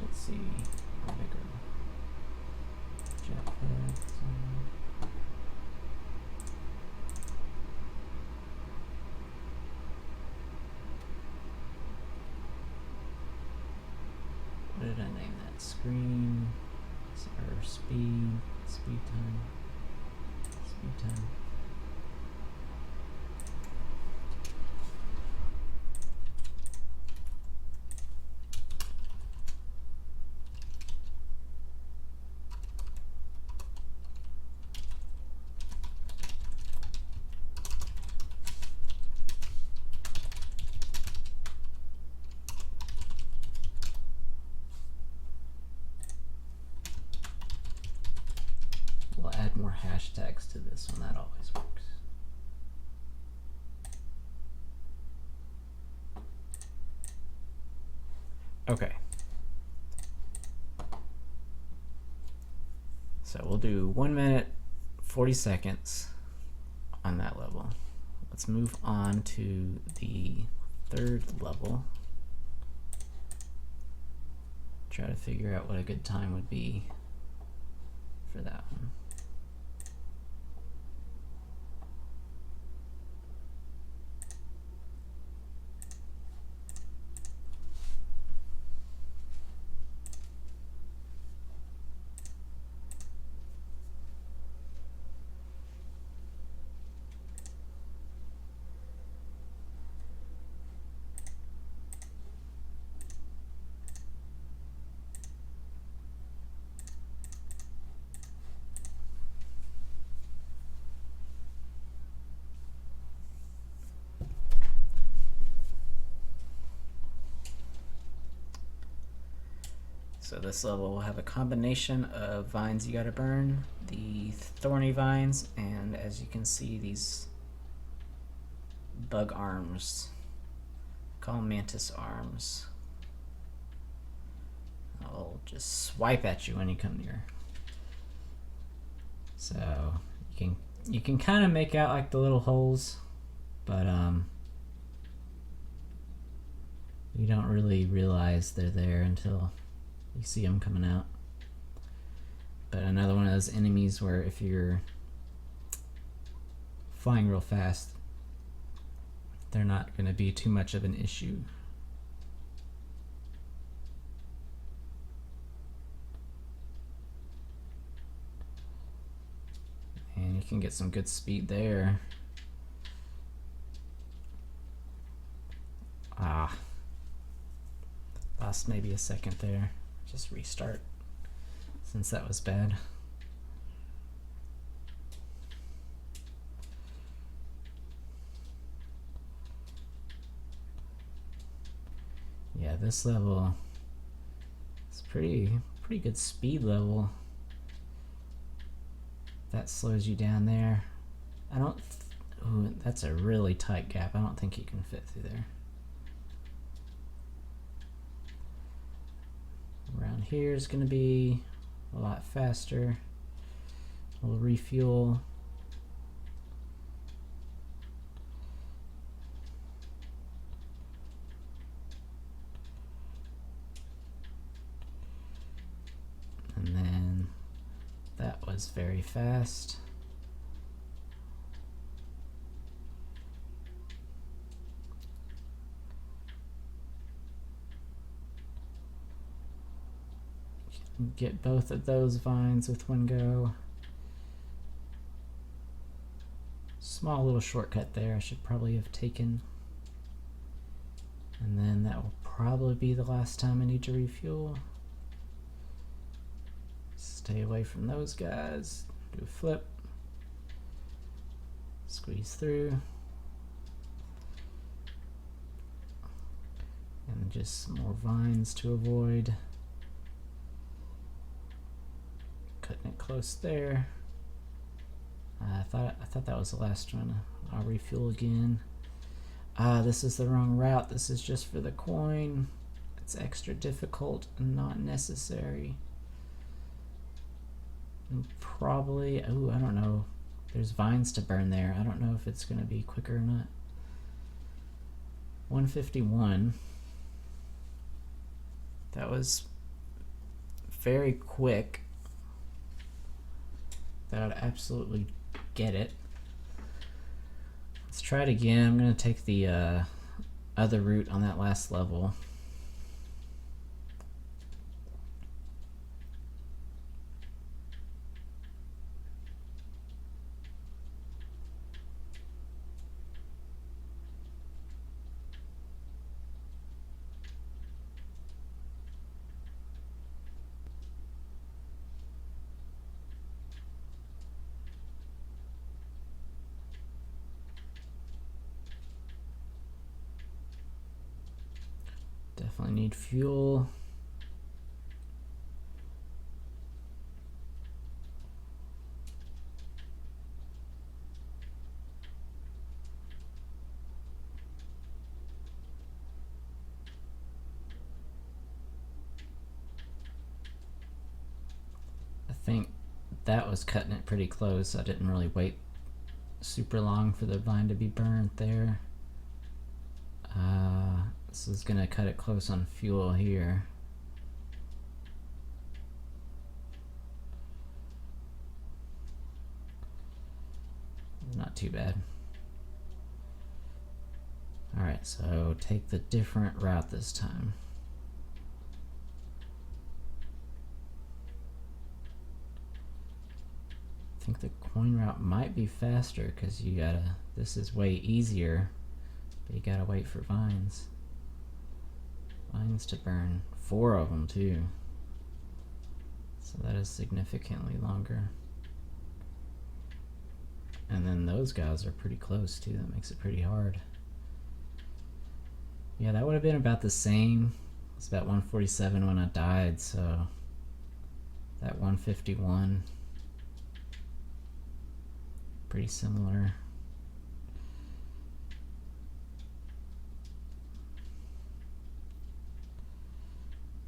Let's see. Bigger. Jetpack. What did I name that? Screen or speed time. Speed time. More hashtags to this one, that always works. Okay. So we'll do 1 minute, 40 seconds on that level. Let's move on to the third level. Try to figure out what a good time would be for that one. So this level will have a combination of vines you gotta burn, the thorny vines, and as you can see, these bug arms. Call them mantis arms. I'll just swipe at you when you come near. So you can kind of make out like the little holes, but you don't really realize they're there until you see them coming out. But another one of those enemies where if you're flying real fast, they're not going to be too much of an issue. And you can get some good speed there. Lost maybe a second there. Just restart since that was bad. Yeah, this level is pretty good speed level. That slows you down there. I don't. Ooh, that's a really tight gap. I don't think you can fit through there. Around here is going to be a lot faster. We'll refuel. And then that was very fast. Get both of those vines with one go. Small little shortcut there I should probably have taken. And then that will probably be the last time I need to refuel. Stay away from those guys. Do a flip. Squeeze through. And just some more vines to avoid. Cutting it close there. I thought that was the last one. I'll refuel again. This is the wrong route. This is just for the coin. It's extra difficult and not necessary. And probably, oh, I don't know. There's vines to burn there. I don't know if it's gonna be quicker or not. 151. That was very quick. That would absolutely get it. Let's try it again. I'm going to take the other route on that last level. Definitely need fuel. I think that was cutting it pretty close. I didn't really wait super long for the vine to be burnt there. This is gonna cut it close on fuel here. Not too bad. Alright, so take the different route this time. I think the coin route might be faster because you gotta, this is way easier, but you gotta wait for vines. Vines to burn. 4 of them too. So that is significantly longer. And then those guys are pretty close too. That makes it pretty hard. Yeah, that would have been about the same was about 147 when I died, so that 151, pretty similar.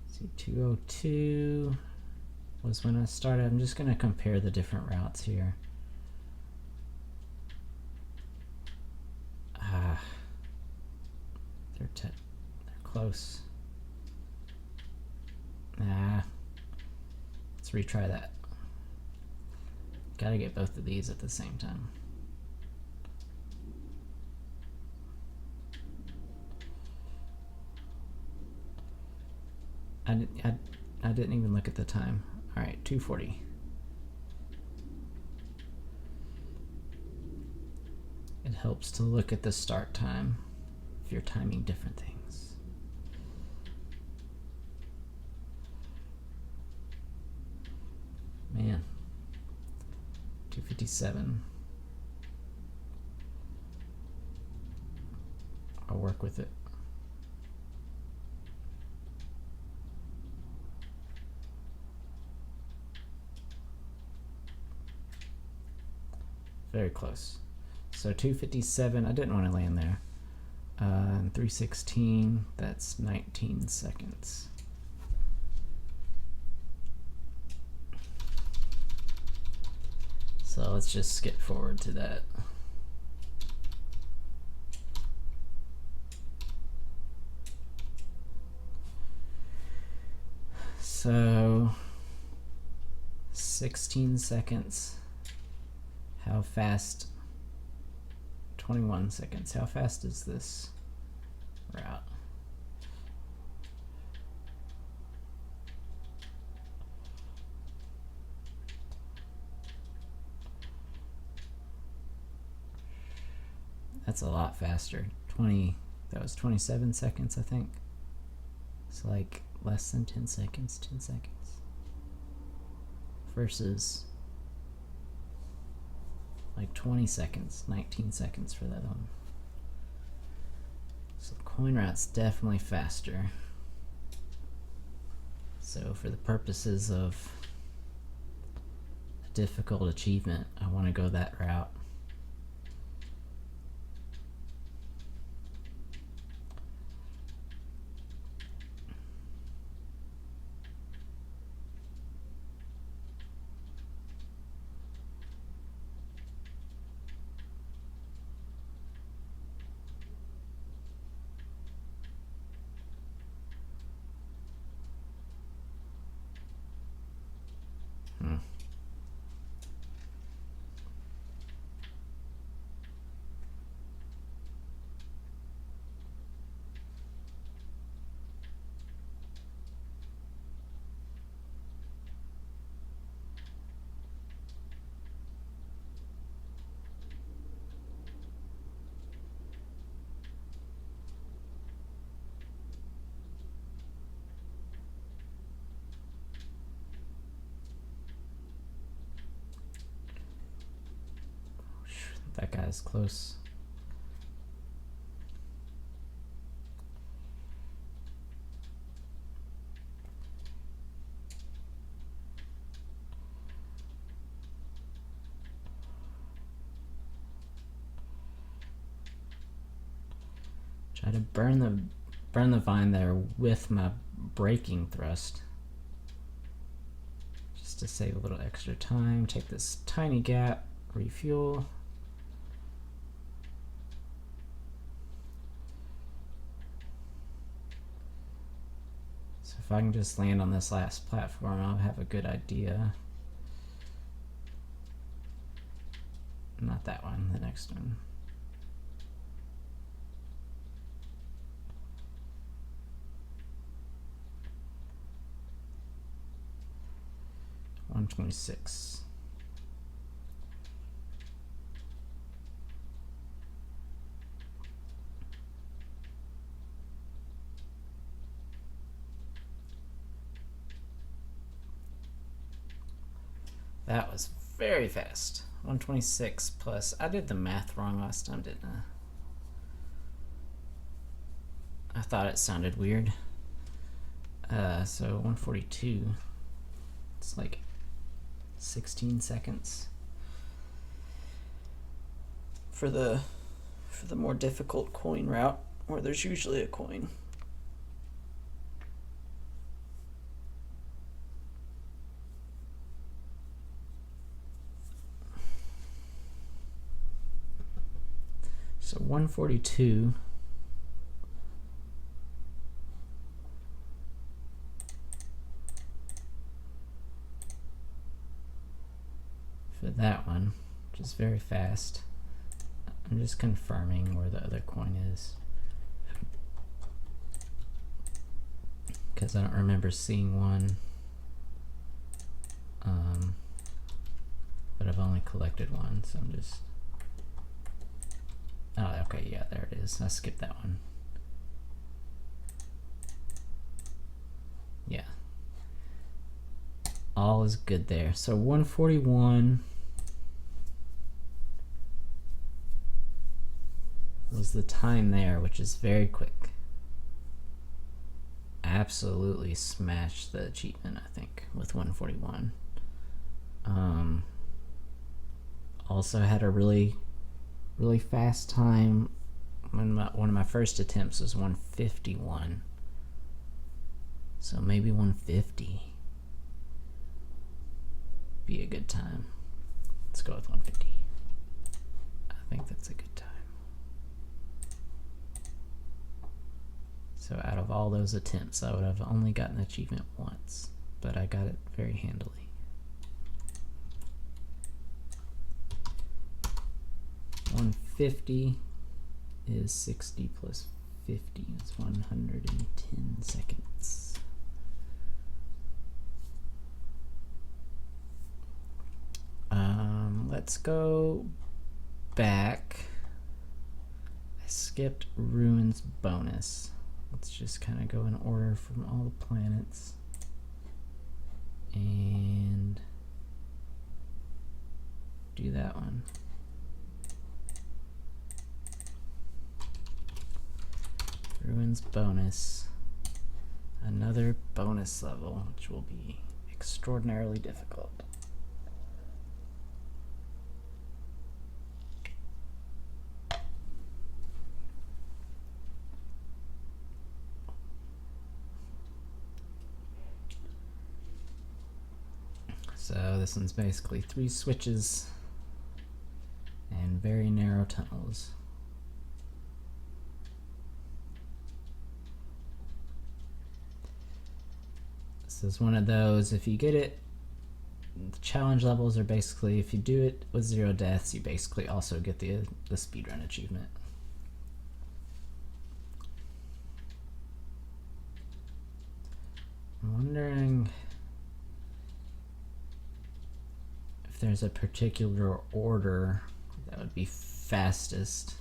See, 202 was when I started. I'm just gonna compare the different routes here. They're close. Let's retry that. Gotta get both of these at the same time. I didn't even look at the time. All right, 240. It helps to look at the start time if you're timing different things. Man, 257. I'll work with it. Very close. So 257, I didn't want to land there. 316, that's 19 seconds. So let's just skip forward to that. So 16 seconds. How fast? 21 seconds. How fast is this route? That's a lot faster. That was 27 seconds, I think. It's like less than 10 seconds, 10 seconds. Versus like 20 seconds, 19 seconds for that one. So the coin route's definitely faster. So for the purposes of a difficult achievement, I want to go that route. That guy's close. Try to burn the vine there with my braking thrust. Just to save a little extra time. Take this tiny gap, refuel. If I can just land on this last platform, I'll have a good idea. Not that one, the next one. $126. That was very fast. 126 plus. I did the math wrong last time, didn't I? I thought it sounded weird. So 142. It's like 16 seconds. For the more difficult coin route, where there's usually a coin. So 142. For that one, which is very fast. I'm just confirming where the other coin is, because I don't remember seeing one, but I've only collected one, so I'm just, oh, okay, yeah, there it is. I skipped that one. Yeah, all is good there. So 141 was the time there, which is very quick. Absolutely smashed the achievement, I think, with 141. Also had a really fast time when one of my first attempts was 151. So maybe 150 be a good time. Let's go with 150. I think that's a good time. So out of all those attempts, I would have only gotten the achievement once, but I got it very handily. $150 is 60 plus 50 is 110 seconds. Let's go back. I skipped Ruins bonus. Let's just kind of go in order from all the planets and do that one. Ruins bonus. Another bonus level, which will be extraordinarily difficult. So this one's basically 3 switches and very narrow tunnels. This is one of those, if you get it, the challenge levels are basically, if you do it with 0 deaths, you basically also get the speedrun achievement. I'm wondering if there's a particular order that would be fastest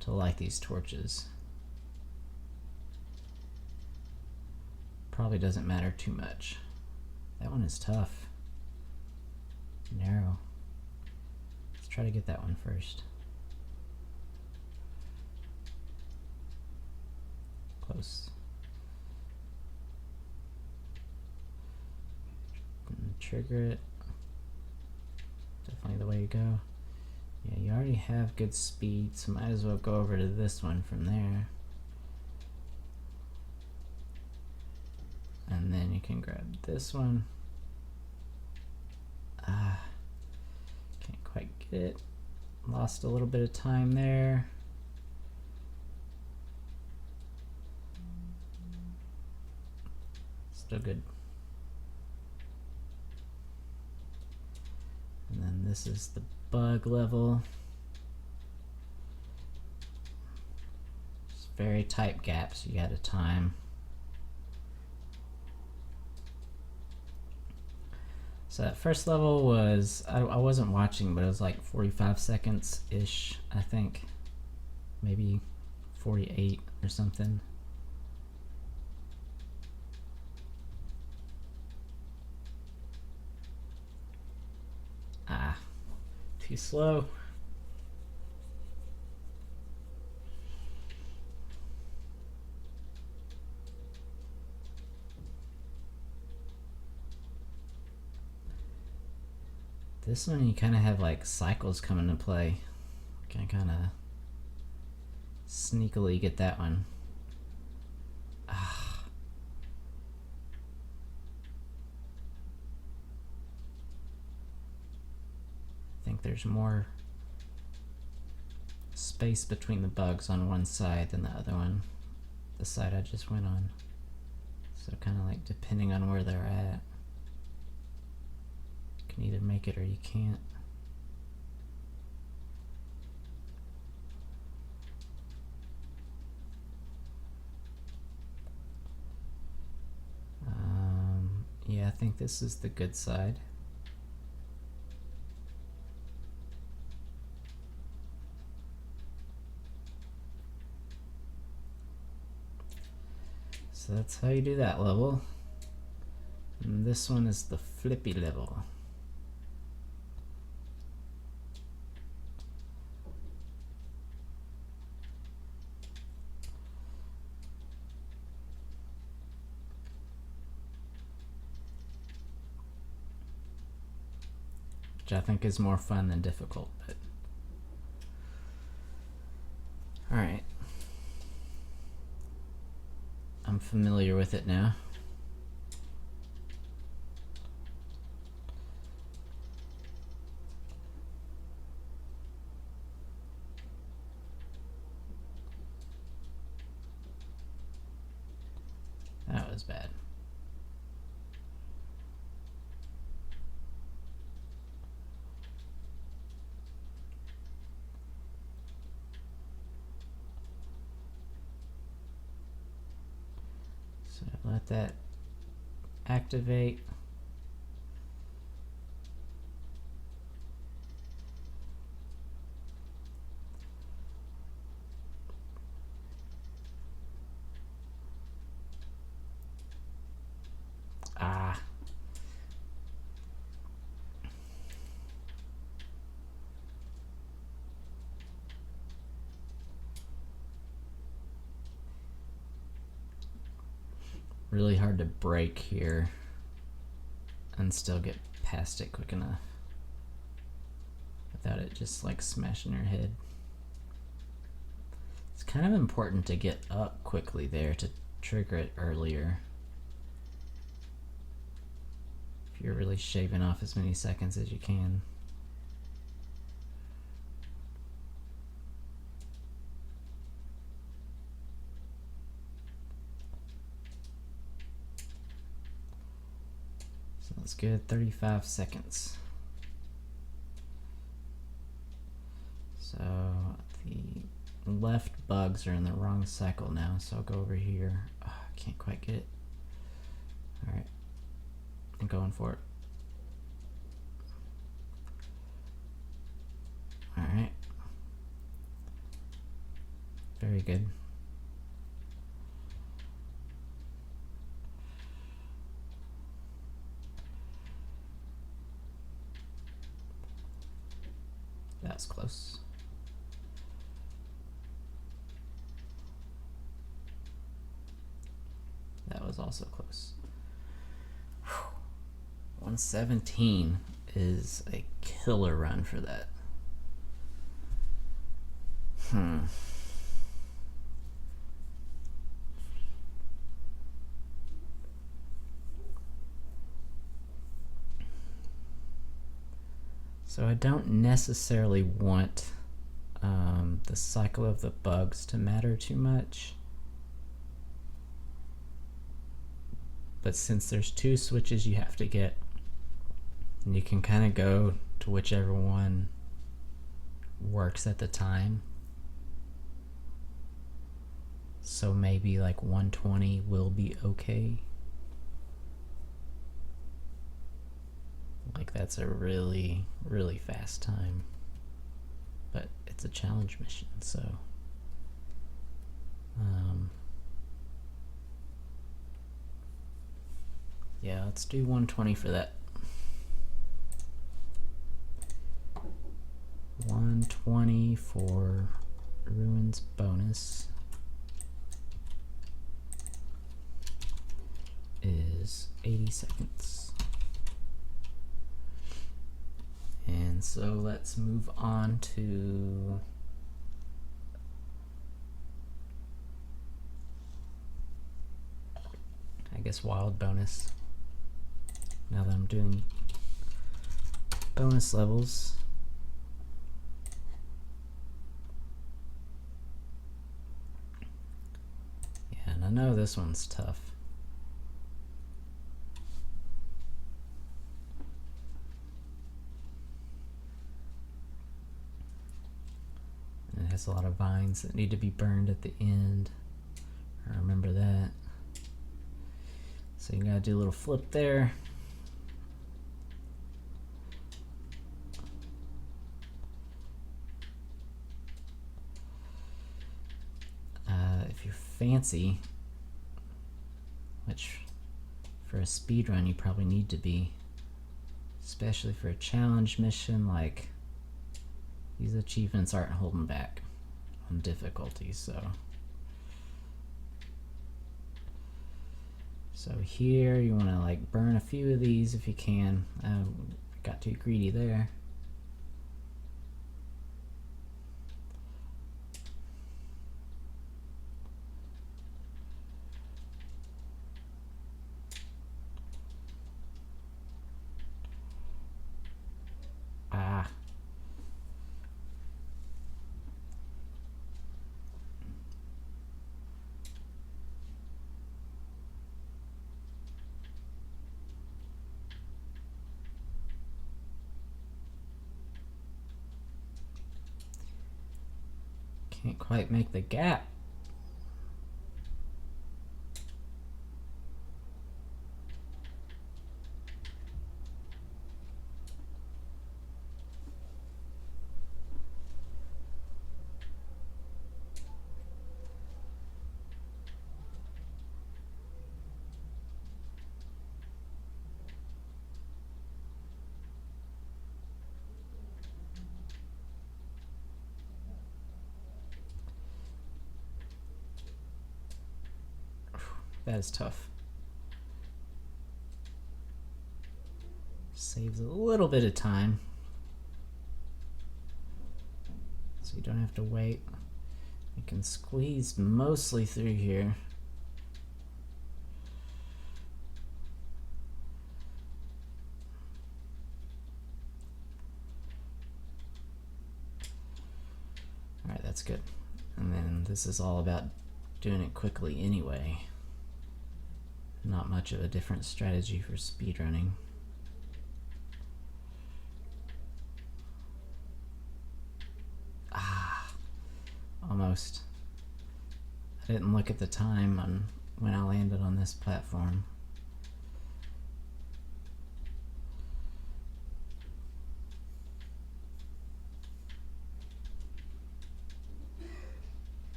to light these torches. Probably doesn't matter too much. That one is tough. Narrow. Let's try to get that one first. Close. And trigger it. Definitely the way to go. Yeah, you already have good speed, so might as well go over to this one from there. And then you can grab this one. Can't quite get it. Lost a little bit of time there. Still good. And then this is the bug level. It's very tight gaps you gotta time. So that first level was, I wasn't watching, but it was like 45 seconds-ish, I think. Maybe 48 or something. Too slow. This one you kind of have like cycles come into play. Can kind of sneakily get that one. Ah. I think there's more space between the bugs on one side than the other one. The side I just went on. So kind of like depending on where they're at, you can either make it or you can't. Yeah, I think this is the good side. So that's how you do that level. And this one is the flippy level. Which I think is more fun than difficult, but alright. I'm familiar with it now. That was bad. So let that activate. Ah. Really hard to break here and still get past it quick enough without it just like smashing your head. It's kind of important to get up quickly there to trigger it earlier. If you're really shaving off as many seconds as you can. So that's good, 35 seconds. So the left bugs are in the wrong cycle now, so I'll go over here. Oh, I can't quite get it. Alright, I'm going for it. Alright. Very good. That's close. That was also close. 117 is a killer run for that. So I don't necessarily want the cycle of the bugs to matter too much. But since there's two switches you have to get, and you can kind of go to whichever one works at the time. So maybe like 120 will be okay. Like that's a really, really fast time. But it's a challenge mission, so yeah, let's do 120 for that. 120 for Ruins bonus is 80 seconds. And so let's move on to I guess wild bonus. Now that I'm doing bonus levels. Yeah, and I know this one's tough. And it has a lot of vines that need to be burned at the end. I remember that. So you gotta do a little flip there. If you're fancy, which for a speedrun you probably need to be, especially for a challenge mission, like these achievements aren't holding back on difficulty, so here you want to like burn a few of these if you can. Got too greedy there. Can't quite make the gap. That is tough. Saves a little bit of time, so you don't have to wait. You can squeeze mostly through here. Alright, that's good. And then this is all about doing it quickly anyway. Not much of a different strategy for speedrunning. Almost. I didn't look at the time on when I landed on this platform.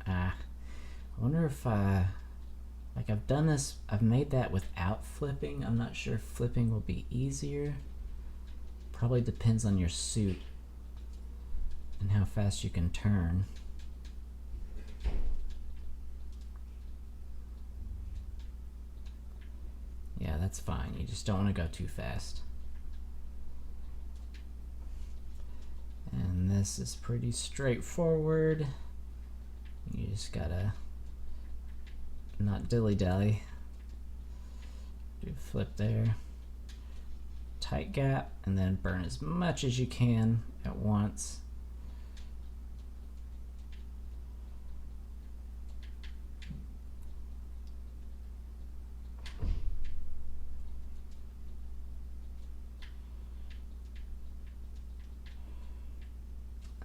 I wonder if like I've done this, I've made that without flipping. I'm not sure if flipping will be easier. Probably depends on your suit and how fast you can turn. Yeah, that's fine. You just don't want to go too fast. And this is pretty straightforward. You just gotta not dilly-dally. Do a flip there. Tight gap, and then burn as much as you can at once.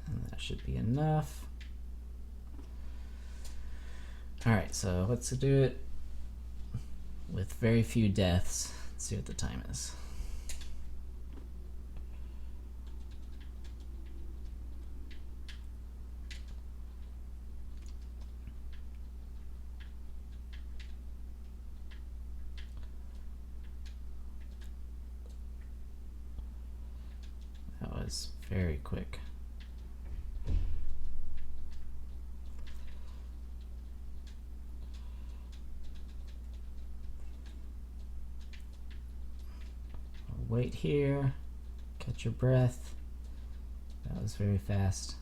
And that should be enough. Alright, so let's do it with very few deaths. Let's see what the time is. was very quick. Wait here, catch your breath. That was very fast.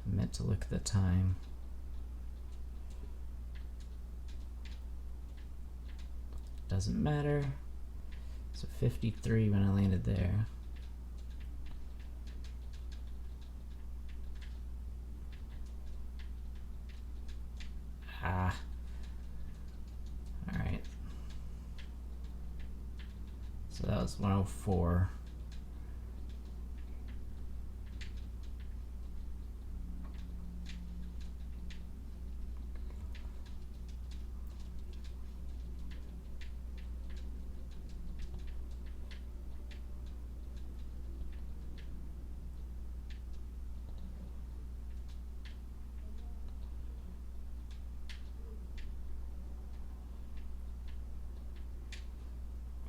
I meant to look at the time. Doesn't matter. So 53 when I landed there. Ah. Alright. So that was 104.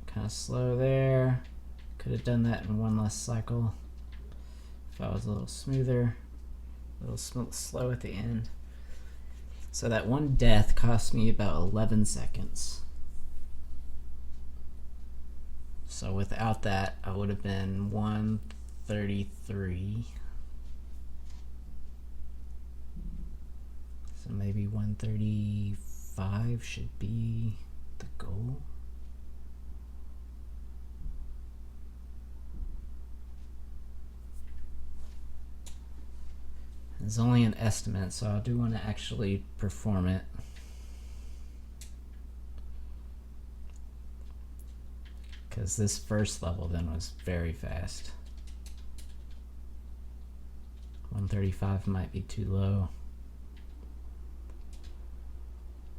Kind of slow there. Could have done that in one less cycle if I was a little smoother, a little slow at the end. So that one death cost me about 11 seconds. So without that, I would have been 133. So maybe 135 should be the goal. It's only an estimate, so I do want to actually perform it. Because this first level then was very fast. 135 might be too low.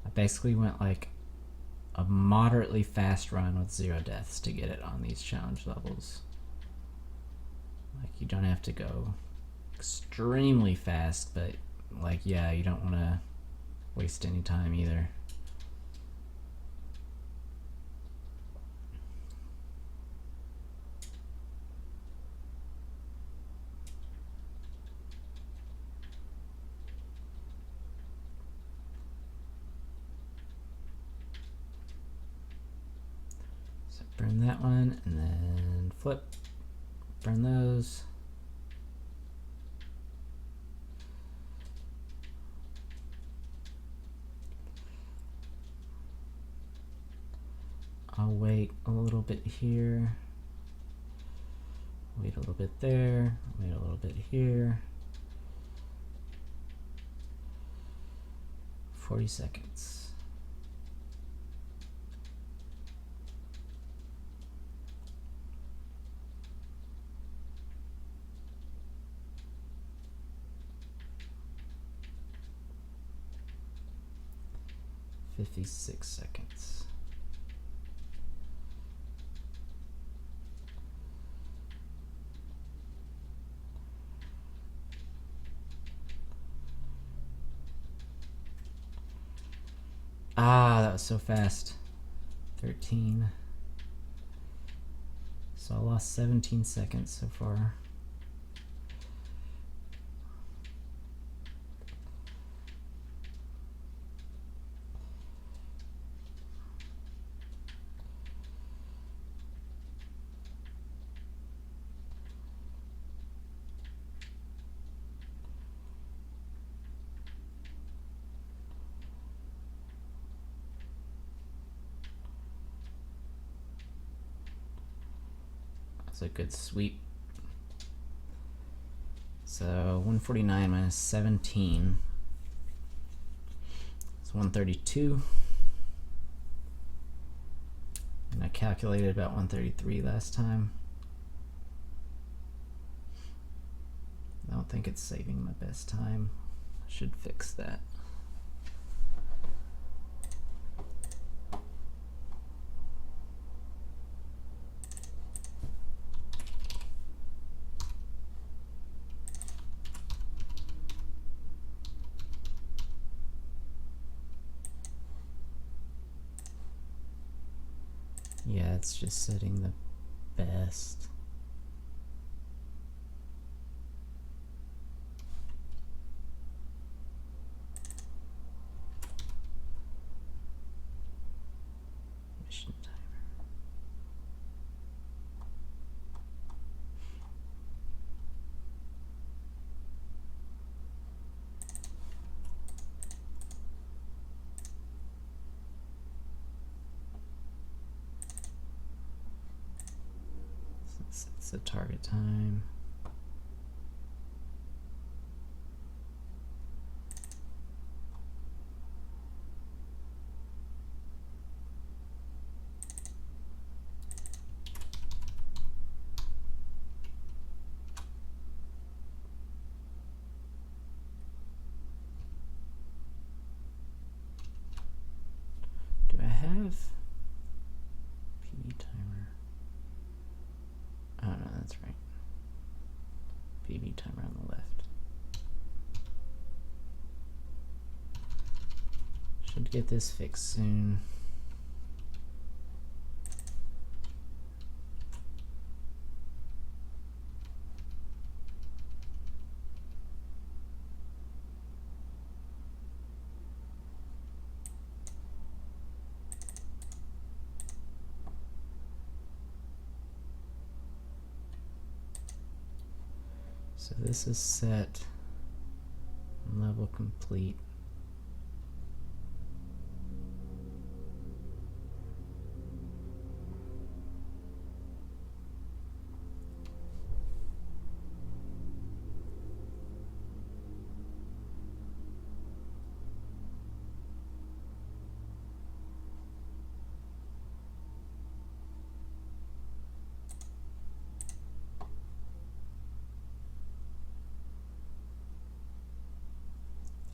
I basically went like a moderately fast run with 0 deaths to get it on these challenge levels. Like, you don't have to go extremely fast, but like, yeah, you don't want to waste any time either. So burn that one and then flip, burn those. I'll wait a little bit here, wait a little bit there, wait a little bit here. 40 seconds. $56 seconds. Ah, that was so fast. 13. So I lost 17 seconds so far. That's a good sweep. So 149 minus 17. It's 132. And I calculated about 133 last time. I don't think it's saving my best time. I should fix that. Yeah, it's just setting the best. Mission timer. Sets the target time. Do I have PB timer? Oh no, that's right. PB timer on the left. Should get this fixed soon. So this is set level complete.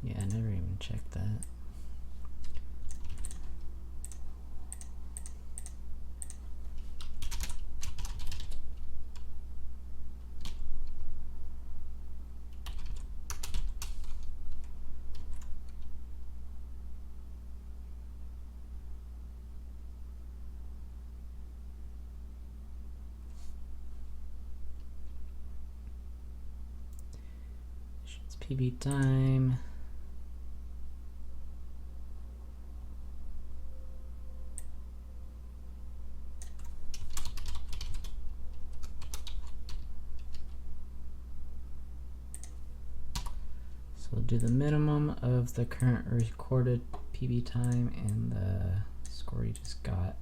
Yeah, I never even checked that. It's PB time. So we'll do the minimum of the current recorded PB time and the score you just got.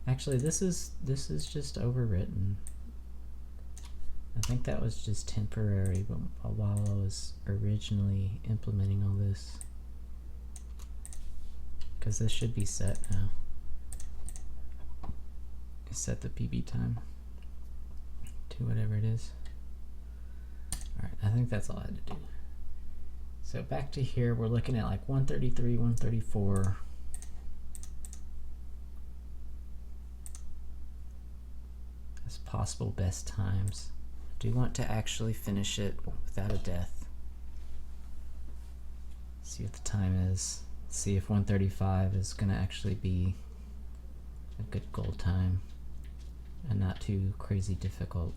Actually, this is just overwritten. I think that was just temporary, but while I was originally implementing all this, because this should be set now. Set the PB time to whatever it is. Alright, I think that's all I had to do. So back to here, we're looking at like 133, 134. As possible best times. I do want to actually finish it without a death. See what the time is. See if 135 is going to actually be a good goal time and not too crazy difficult.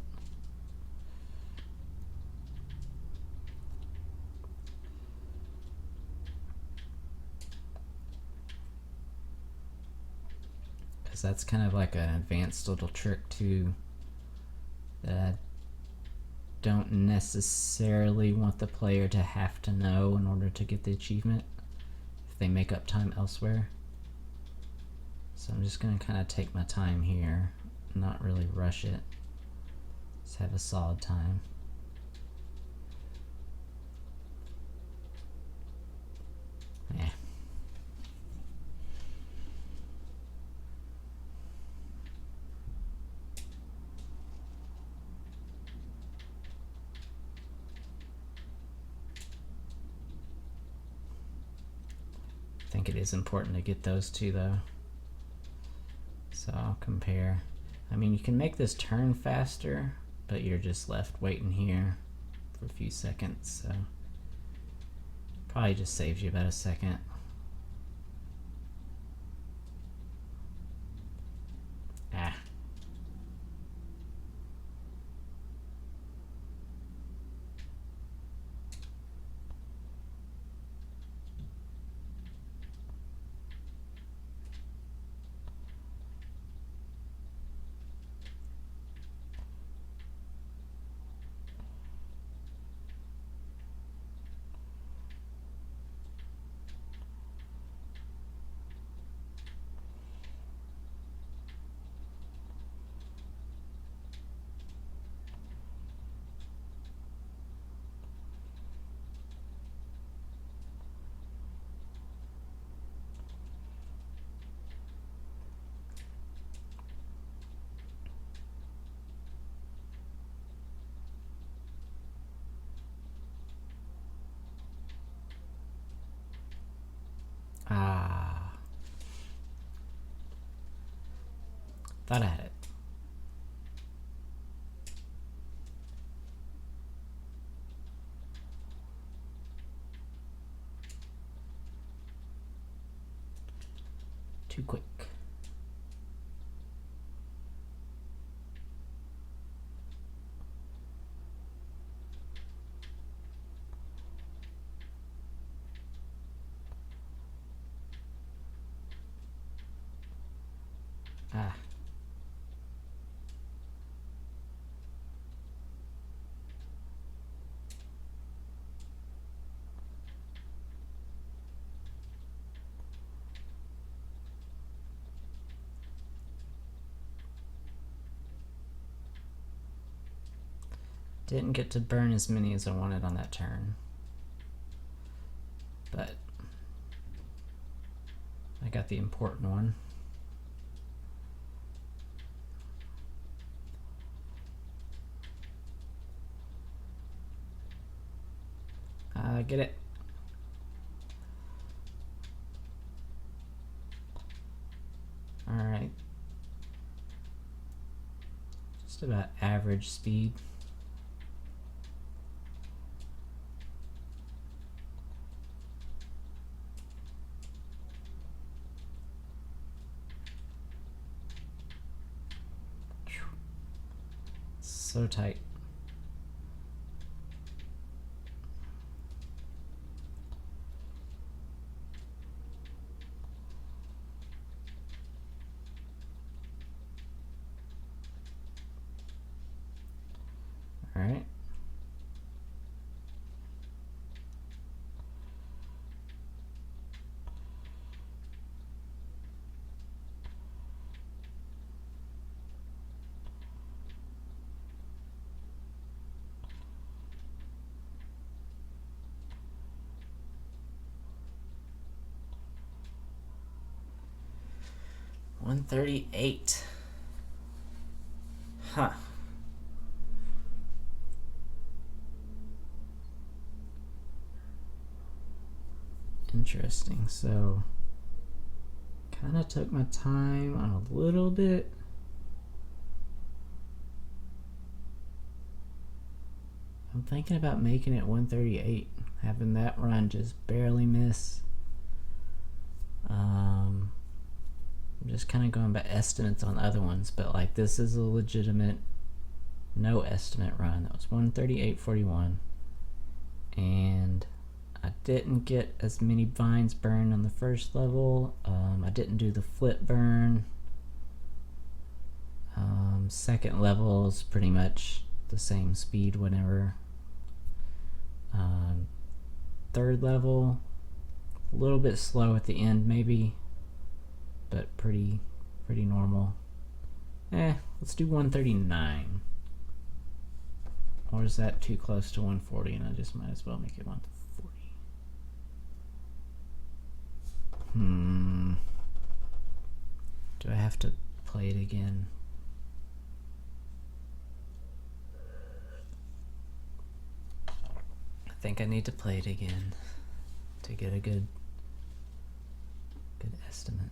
Because that's kind of like an advanced little trick too that I don't necessarily want the player to have to know in order to get the achievement if they make up time elsewhere. So I'm just going to kind of take my time here, not really rush it. Just have a solid time. Yeah. I think it is important to get those two though. So I'll compare. I mean, you can make this turn faster, but you're just left waiting here for a few seconds, so probably just saves you about a second. Thought I had it. Too quick. Ah. Didn't get to burn as many as I wanted on that turn. But I got the important one. Get it. Alright. Just about average speed. So tight. All right. $138. Huh. Interesting. So, kind of took my time on a little bit. I'm thinking about making it 138, having that run just barely miss. I'm just kind of going by estimates on other ones, but like this is a legitimate no estimate run. That was 138.41, and I didn't get as many vines burned on the first level. I didn't do the flip burn. Second level is pretty much the same speed whenever. Third level, a little bit slow at the end maybe, but pretty normal. Let's do 139. Or is that too close to 140 and I just might as well make it 140? Do I have to play it again? I think I need to play it again to get a good estimate.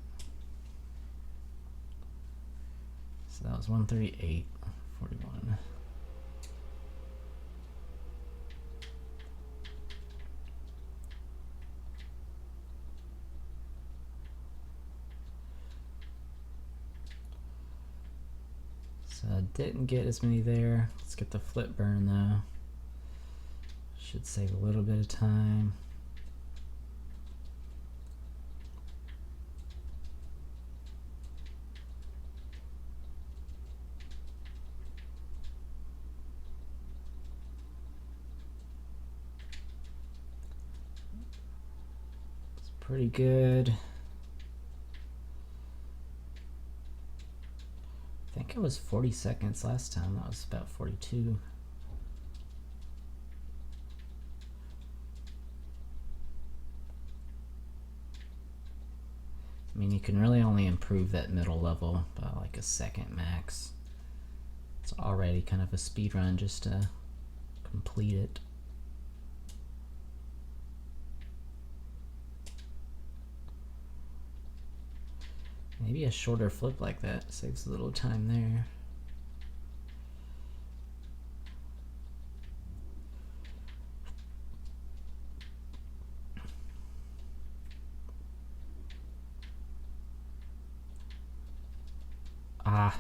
So that was 138.41. So I didn't get as many there. Let's get the flip burn though. Should save a little bit of time. It's pretty good. I think it was 40 seconds last time. That was about 42. I mean, you can really only improve that middle level by like a second max. It's already kind of a speed run just to complete it. Maybe a shorter flip like that saves a little time there. Ah.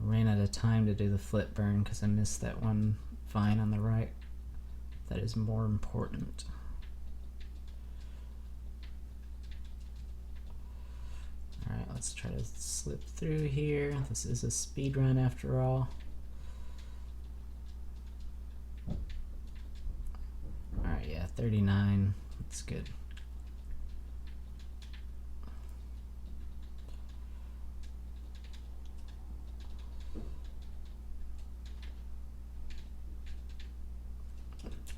Ran out of time to do the flip burn because I missed that one vine on the right. That is more important. Alright, let's try to slip through here. This is a speed run after all. Alright, yeah, 39. That's good.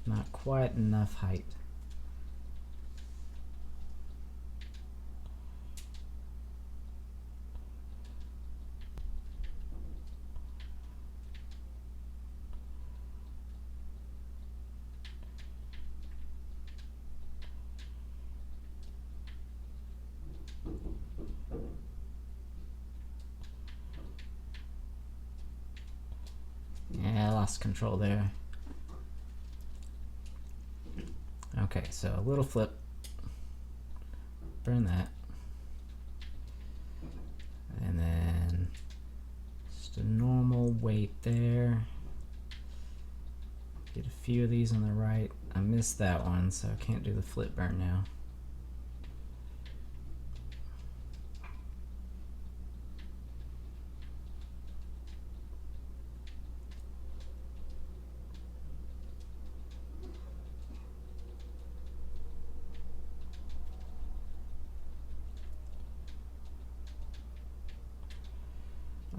Not quite enough height. Yeah, I lost control there. Okay, so a little flip. Burn that. And then just a normal weight there. Get a few of these on the right. I missed that one, so I can't do the flip burn now.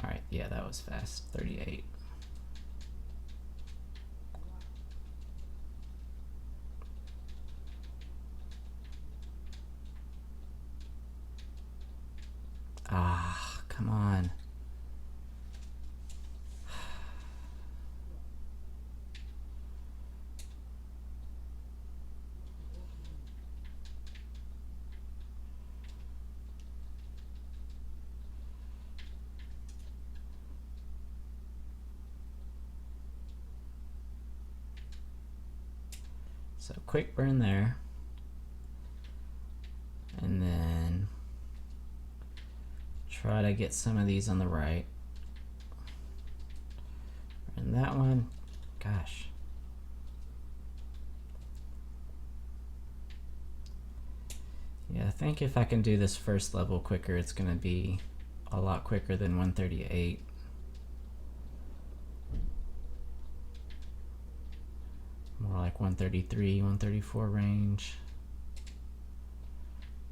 Alright, yeah, that was fast. 38. Ah, come on. So quick burn there. And then try to get some of these on the right. And that one, gosh. Yeah, I think if I can do this first level quicker, it's gonna be a lot quicker than 138. More like 133, 134 range.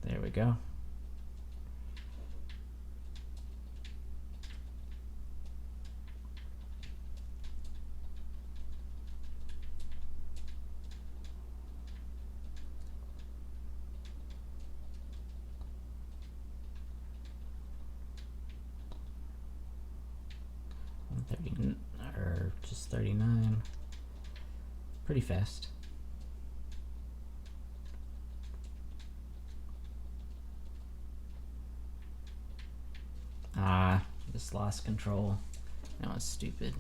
There we go. Or just 39. Pretty fast. Ah, just lost control. That was stupid.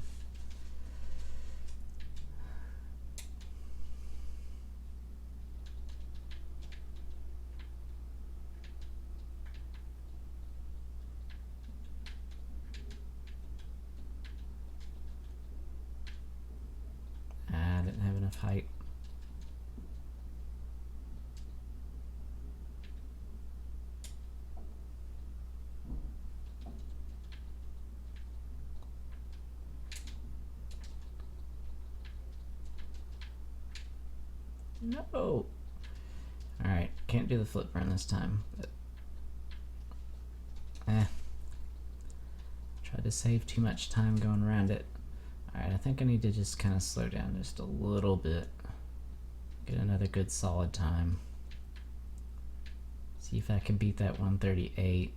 I didn't have enough height. No. Alright, can't do the flip burn this time. But tried to save too much time going around it. Alright, I think I need to just kind of slow down just a little bit. another good solid time. See if I can beat that 138.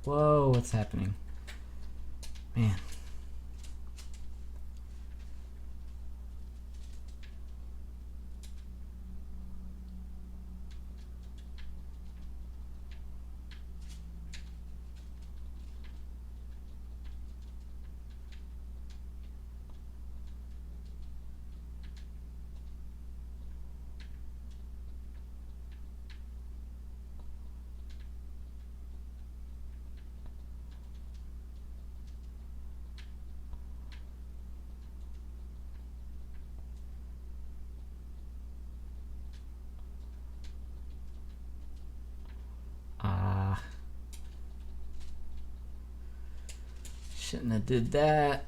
Whoa, what's happening? Man. Shouldn't have did that.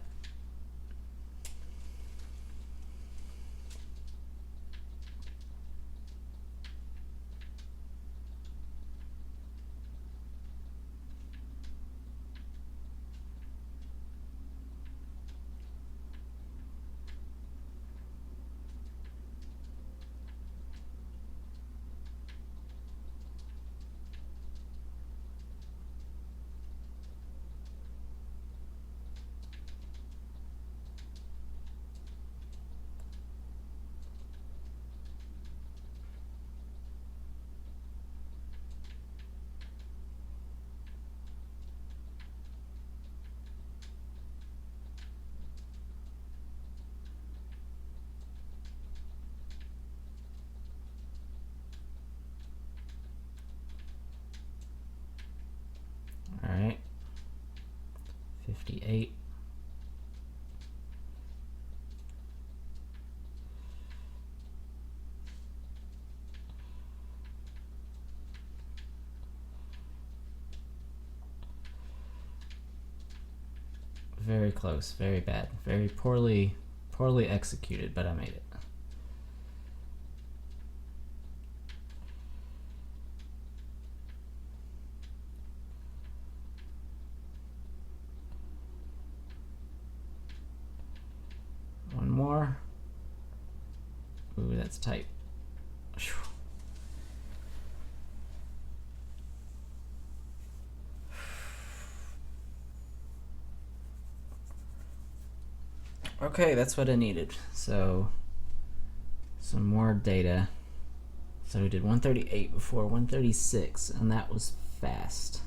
All right. 58. Very close, very bad, very poorly executed, but I made it. One more. Ooh, that's tight. Whew. Okay, that's what I needed. So, some more data. So we did 138 before, 136, and that was fast.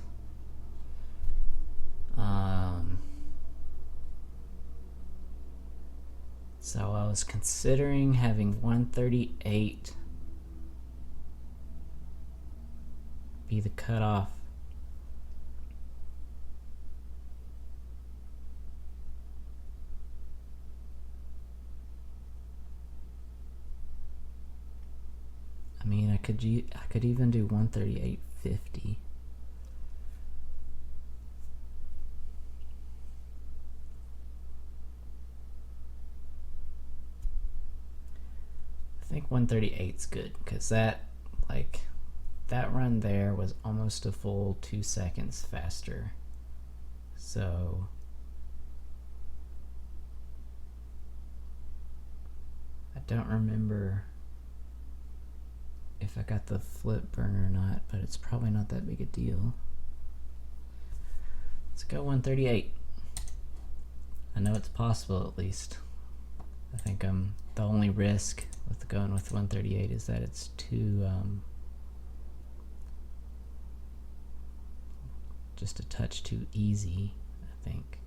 So I was considering having 138 be the cutoff. I mean, I could even do 138.50. I think 138's good because that run there was almost a full 2 seconds faster. So I don't remember if I got the flip burn or not, but it's probably not that big a deal. Let's go 138. I know it's possible at least. I think the only risk with going with 138 is that it's too just a touch too easy, I think.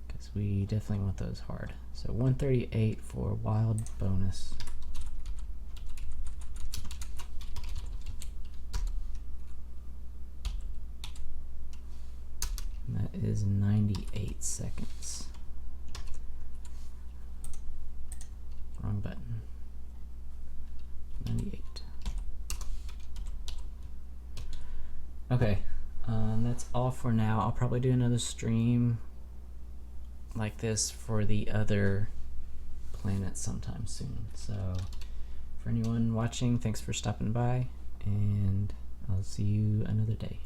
Because we definitely want those hard. So 138 for wild bonus. And that is 98 seconds. Wrong button. 98 Okay, that's all for now. I'll probably do another stream like this for the other planets sometime soon. So, for anyone watching, thanks for stopping by, and I'll see you another day.